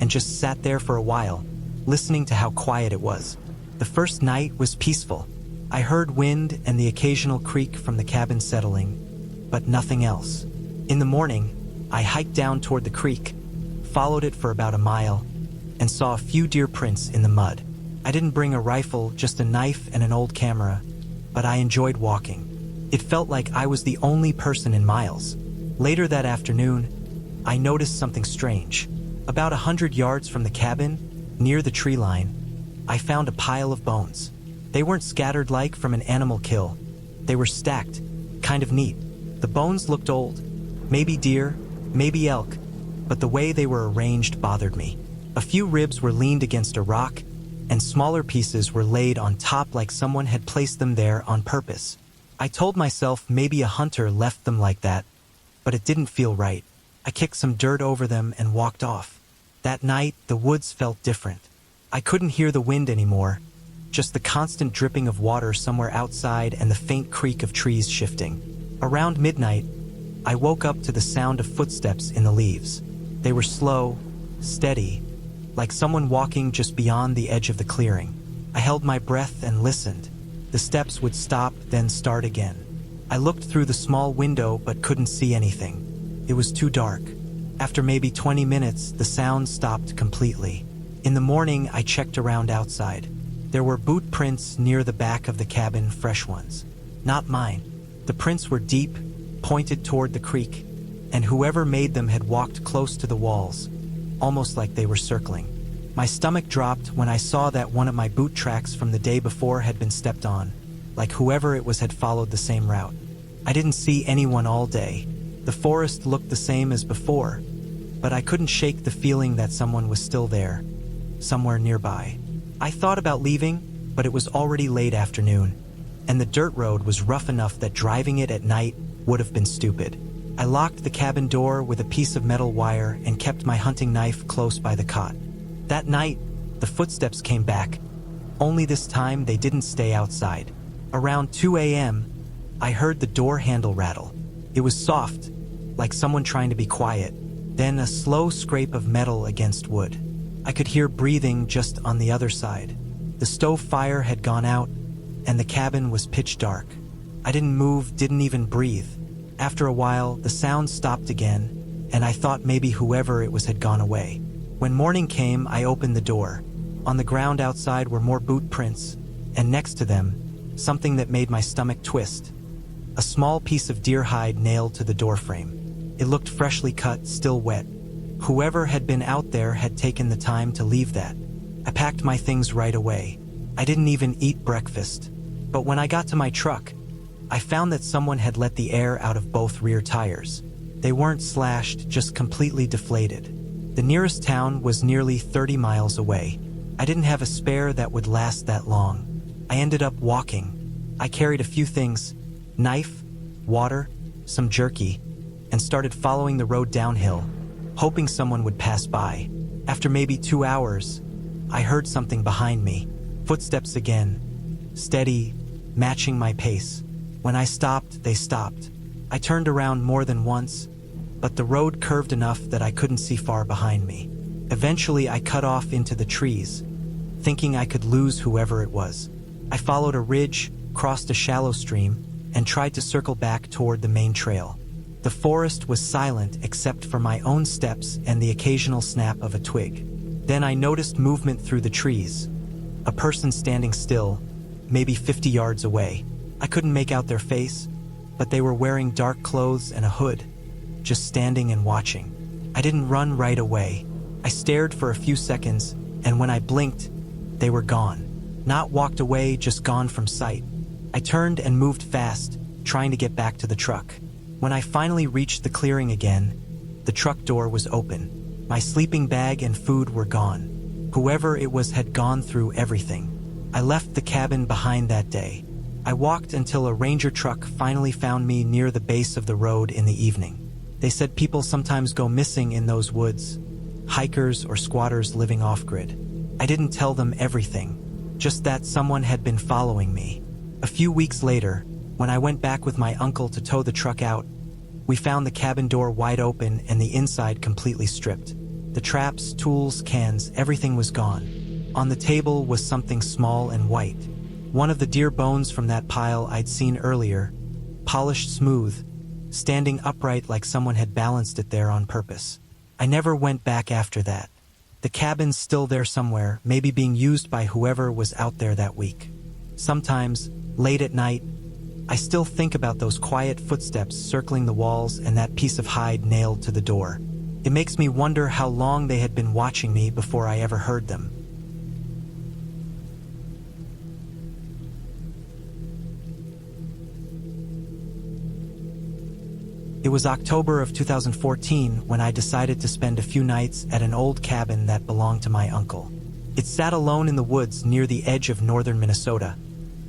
and just sat there for a while, listening to how quiet it was. The first night was peaceful. I heard wind and the occasional creak from the cabin settling, but nothing else. In the morning, I hiked down toward the creek, followed it for about a mile, and saw a few deer prints in the mud. I didn't bring a rifle, just a knife and an old camera, but I enjoyed walking. It felt like I was the only person in miles. Later that afternoon, I noticed something strange. About 100 yards from the cabin, near the tree line, I found a pile of bones. They weren't scattered like from an animal kill. They were stacked, kind of neat. The bones looked old, maybe deer, maybe elk, but the way they were arranged bothered me. A few ribs were leaned against a rock, and smaller pieces were laid on top like someone had placed them there on purpose. I told myself maybe a hunter left them like that, but it didn't feel right. I kicked some dirt over them and walked off. That night, the woods felt different. I couldn't hear the wind anymore, just the constant dripping of water somewhere outside and the faint creak of trees shifting. Around midnight, I woke up to the sound of footsteps in the leaves. They were slow, steady, like someone walking just beyond the edge of the clearing. I held my breath and listened. The steps would stop, then start again. I looked through the small window but couldn't see anything. It was too dark. After maybe 20 minutes, the sound stopped completely. In the morning, I checked around outside. There were boot prints near the back of the cabin, fresh ones. Not mine. The prints were deep, pointed toward the creek, and whoever made them had walked close to the walls, almost like they were circling. My stomach dropped when I saw that one of my boot tracks from the day before had been stepped on, like whoever it was had followed the same route. I didn't see anyone all day. The forest looked the same as before, but I couldn't shake the feeling that someone was still there, somewhere nearby. I thought about leaving, but it was already late afternoon, and the dirt road was rough enough that driving it at night would have been stupid. I locked the cabin door with a piece of metal wire and kept my hunting knife close by the cot. That night, the footsteps came back, only this time they didn't stay outside. Around 2 a.m., I heard the door handle rattle. It was soft, like someone trying to be quiet, then a slow scrape of metal against wood. I could hear breathing just on the other side. The stove fire had gone out, and the cabin was pitch dark. I didn't move, didn't even breathe. After a while, the sound stopped again, and I thought maybe whoever it was had gone away. When morning came, I opened the door. On the ground outside were more boot prints, and next to them, something that made my stomach twist. A small piece of deer hide nailed to the doorframe. It looked freshly cut, still wet. Whoever had been out there had taken the time to leave that. I packed my things right away. I didn't even eat breakfast. But when I got to my truck, I found that someone had let the air out of both rear tires. They weren't slashed, just completely deflated. The nearest town was nearly 30 miles away. I didn't have a spare that would last that long. I ended up walking. I carried a few things: knife, water, some jerky, and started following the road downhill, hoping someone would pass by. After maybe 2 hours, I heard something behind me. Footsteps again, steady, matching my pace. When I stopped, they stopped. I turned around more than once, but the road curved enough that I couldn't see far behind me. Eventually, I cut off into the trees, thinking I could lose whoever it was. I followed a ridge, crossed a shallow stream, and tried to circle back toward the main trail. The forest was silent except for my own steps and the occasional snap of a twig. Then I noticed movement through the trees. A person standing still, maybe 50 yards away. I couldn't make out their face, but they were wearing dark clothes and a hood, just standing and watching. I didn't run right away. I stared for a few seconds, and when I blinked, they were gone. Not walked away, just gone from sight. I turned and moved fast, trying to get back to the truck. When I finally reached the clearing again, the truck door was open. My sleeping bag and food were gone. Whoever it was had gone through everything. I left the cabin behind that day. I walked until a ranger truck finally found me near the base of the road in the evening. They said people sometimes go missing in those woods, hikers or squatters living off-grid. I didn't tell them everything, just that someone had been following me. A few weeks later, when I went back with my uncle to tow the truck out, we found the cabin door wide open and the inside completely stripped. The traps, tools, cans, everything was gone. On the table was something small and white. One of the deer bones from that pile I'd seen earlier, polished smooth, standing upright like someone had balanced it there on purpose. I never went back after that. The cabin's still there somewhere, maybe being used by whoever was out there that week. Sometimes, late at night, I still think about those quiet footsteps circling the walls and that piece of hide nailed to the door. It makes me wonder how long they had been watching me before I ever heard them. It was October of 2014 when I decided to spend a few nights at an old cabin that belonged to my uncle. It sat alone in the woods near the edge of northern Minnesota,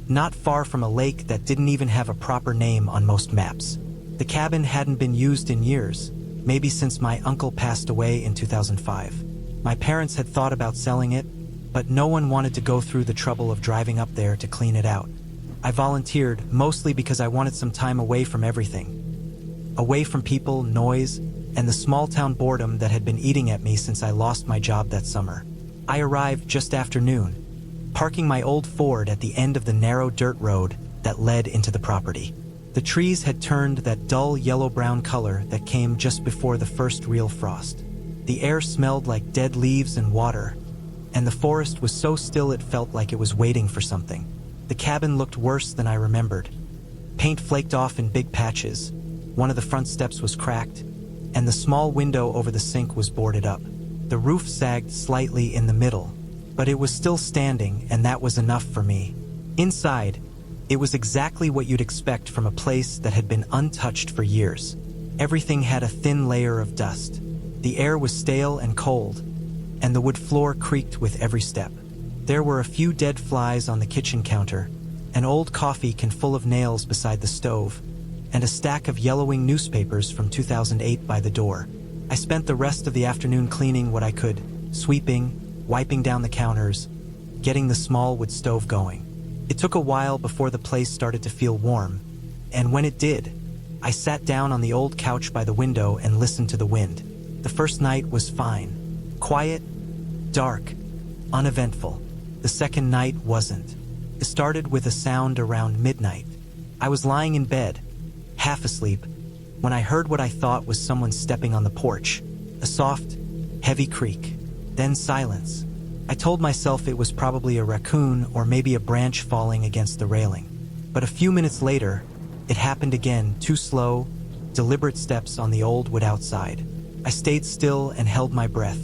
not far from a lake that didn't even have a proper name on most maps. The cabin hadn't been used in years, maybe since my uncle passed away in 2005. My parents had thought about selling it, but no one wanted to go through the trouble of driving up there to clean it out. I volunteered, mostly because I wanted some time away from everything. Away from people, noise, and the small-town boredom that had been eating at me since I lost my job that summer. I arrived just after noon, parking my old Ford at the end of the narrow dirt road that led into the property. The trees had turned that dull yellow-brown color that came just before the first real frost. The air smelled like dead leaves and water, and the forest was so still it felt like it was waiting for something. The cabin looked worse than I remembered. Paint flaked off in big patches. One of the front steps was cracked, and the small window over the sink was boarded up. The roof sagged slightly in the middle, but it was still standing, and that was enough for me. Inside, it was exactly what you'd expect from a place that had been untouched for years. Everything had a thin layer of dust. The air was stale and cold, and the wood floor creaked with every step. There were a few dead flies on the kitchen counter, an old coffee can full of nails beside the stove, and a stack of yellowing newspapers from 2008 by the door. I spent the rest of the afternoon cleaning what I could, sweeping, wiping down the counters, getting the small wood stove going. It took a while before the place started to feel warm, and when it did, I sat down on the old couch by the window and listened to the wind. The first night was fine. Quiet, dark, uneventful. The second night wasn't. It started with a sound around midnight. I was lying in bed, half asleep, when I heard what I thought was someone stepping on the porch. A soft, heavy creak, then silence. I told myself it was probably a raccoon or maybe a branch falling against the railing. But a few minutes later, it happened again, 2 slow, deliberate steps on the old wood outside. I stayed still and held my breath.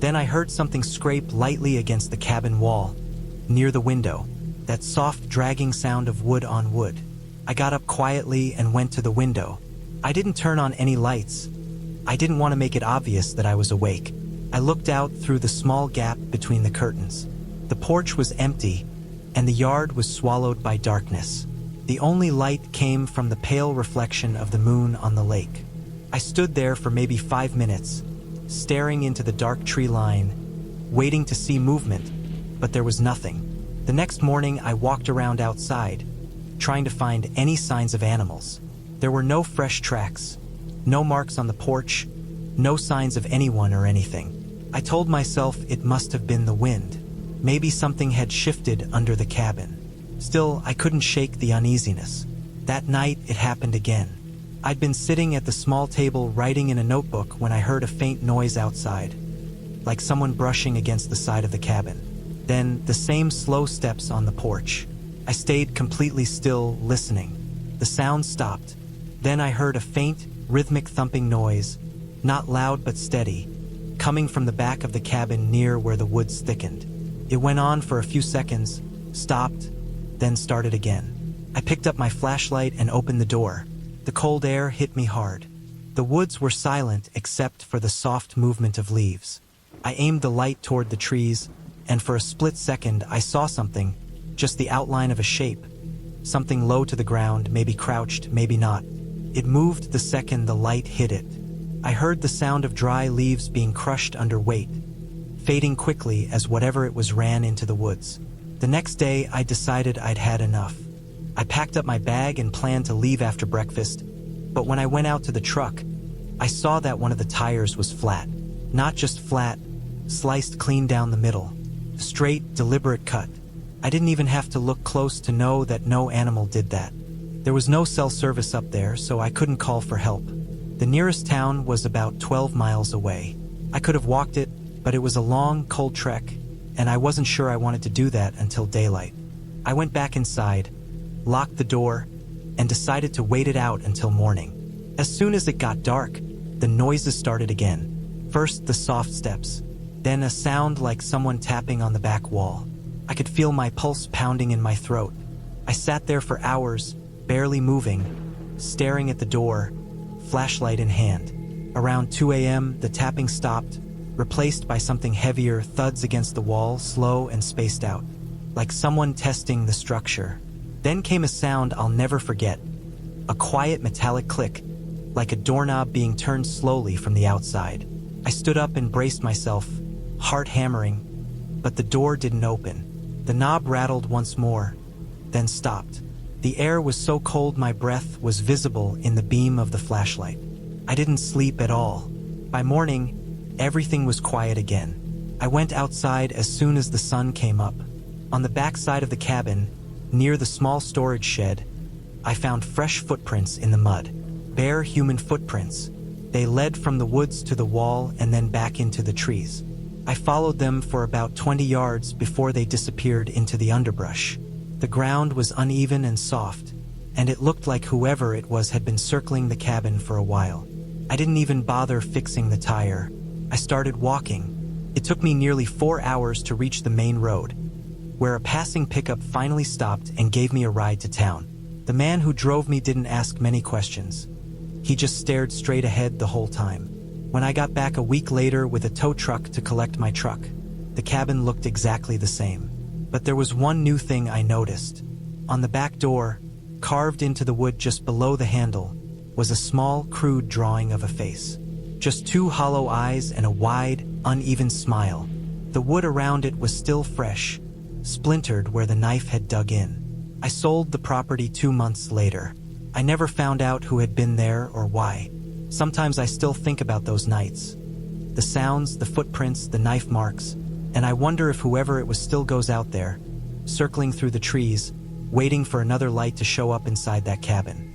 Then I heard something scrape lightly against the cabin wall, near the window, that soft dragging sound of wood on wood. I got up quietly and went to the window. I didn't turn on any lights. I didn't want to make it obvious that I was awake. I looked out through the small gap between the curtains. The porch was empty, and the yard was swallowed by darkness. The only light came from the pale reflection of the moon on the lake. I stood there for maybe 5 minutes, staring into the dark tree line, waiting to see movement, but there was nothing. The next morning I walked around outside, trying to find any signs of animals. There were no fresh tracks, no marks on the porch, no signs of anyone or anything. I told myself it must have been the wind. Maybe something had shifted under the cabin. Still, I couldn't shake the uneasiness. That night, it happened again. I'd been sitting at the small table writing in a notebook when I heard a faint noise outside, like someone brushing against the side of the cabin. Then, the same slow steps on the porch. I stayed completely still, listening. The sound stopped. Then I heard a faint, rhythmic thumping noise, not loud but steady, coming from the back of the cabin near where the woods thickened. It went on for a few seconds, stopped, then started again. I picked up my flashlight and opened the door. The cold air hit me hard. The woods were silent except for the soft movement of leaves. I aimed the light toward the trees, and for a split second I saw something, just the outline of a shape. Something low to the ground, maybe crouched, maybe not. It moved the second the light hit it. I heard the sound of dry leaves being crushed under weight, fading quickly as whatever it was ran into the woods. The next day, I decided I'd had enough. I packed up my bag and planned to leave after breakfast, but when I went out to the truck, I saw that one of the tires was flat. Not just flat, sliced clean down the middle. A straight, deliberate cut. I didn't even have to look close to know that no animal did that. There was no cell service up there, so I couldn't call for help. The nearest town was about 12 miles away. I could have walked it, but it was a long, cold trek, and I wasn't sure I wanted to do that until daylight. I went back inside, locked the door, and decided to wait it out until morning. As soon as it got dark, the noises started again. First the soft steps, then a sound like someone tapping on the back wall. I could feel my pulse pounding in my throat. I sat there for hours, barely moving, staring at the door, flashlight in hand. Around 2 a.m., the tapping stopped, replaced by something heavier, thuds against the wall, slow and spaced out, like someone testing the structure. Then came a sound I'll never forget, a quiet metallic click, like a doorknob being turned slowly from the outside. I stood up and braced myself, heart hammering, but the door didn't open. The knob rattled once more, then stopped. The air was so cold my breath was visible in the beam of the flashlight. I didn't sleep at all. By morning, everything was quiet again. I went outside as soon as the sun came up. On the back side of the cabin, near the small storage shed, I found fresh footprints in the mud. Bare human footprints. They led from the woods to the wall and then back into the trees. I followed them for about 20 yards before they disappeared into the underbrush. The ground was uneven and soft, and it looked like whoever it was had been circling the cabin for a while. I didn't even bother fixing the tire. I started walking. It took me nearly 4 hours to reach the main road, where a passing pickup finally stopped and gave me a ride to town. The man who drove me didn't ask many questions. He just stared straight ahead the whole time. When I got back a week later with a tow truck to collect my truck, the cabin looked exactly the same. But there was one new thing I noticed. On the back door, carved into the wood just below the handle, was a small, crude drawing of a face. Just 2 hollow eyes and a wide, uneven smile. The wood around it was still fresh, splintered where the knife had dug in. I sold the property 2 months later. I never found out who had been there or why. Sometimes I still think about those nights. The sounds, the footprints, the knife marks, and I wonder if whoever it was still goes out there, circling through the trees, waiting for another light to show up inside that cabin.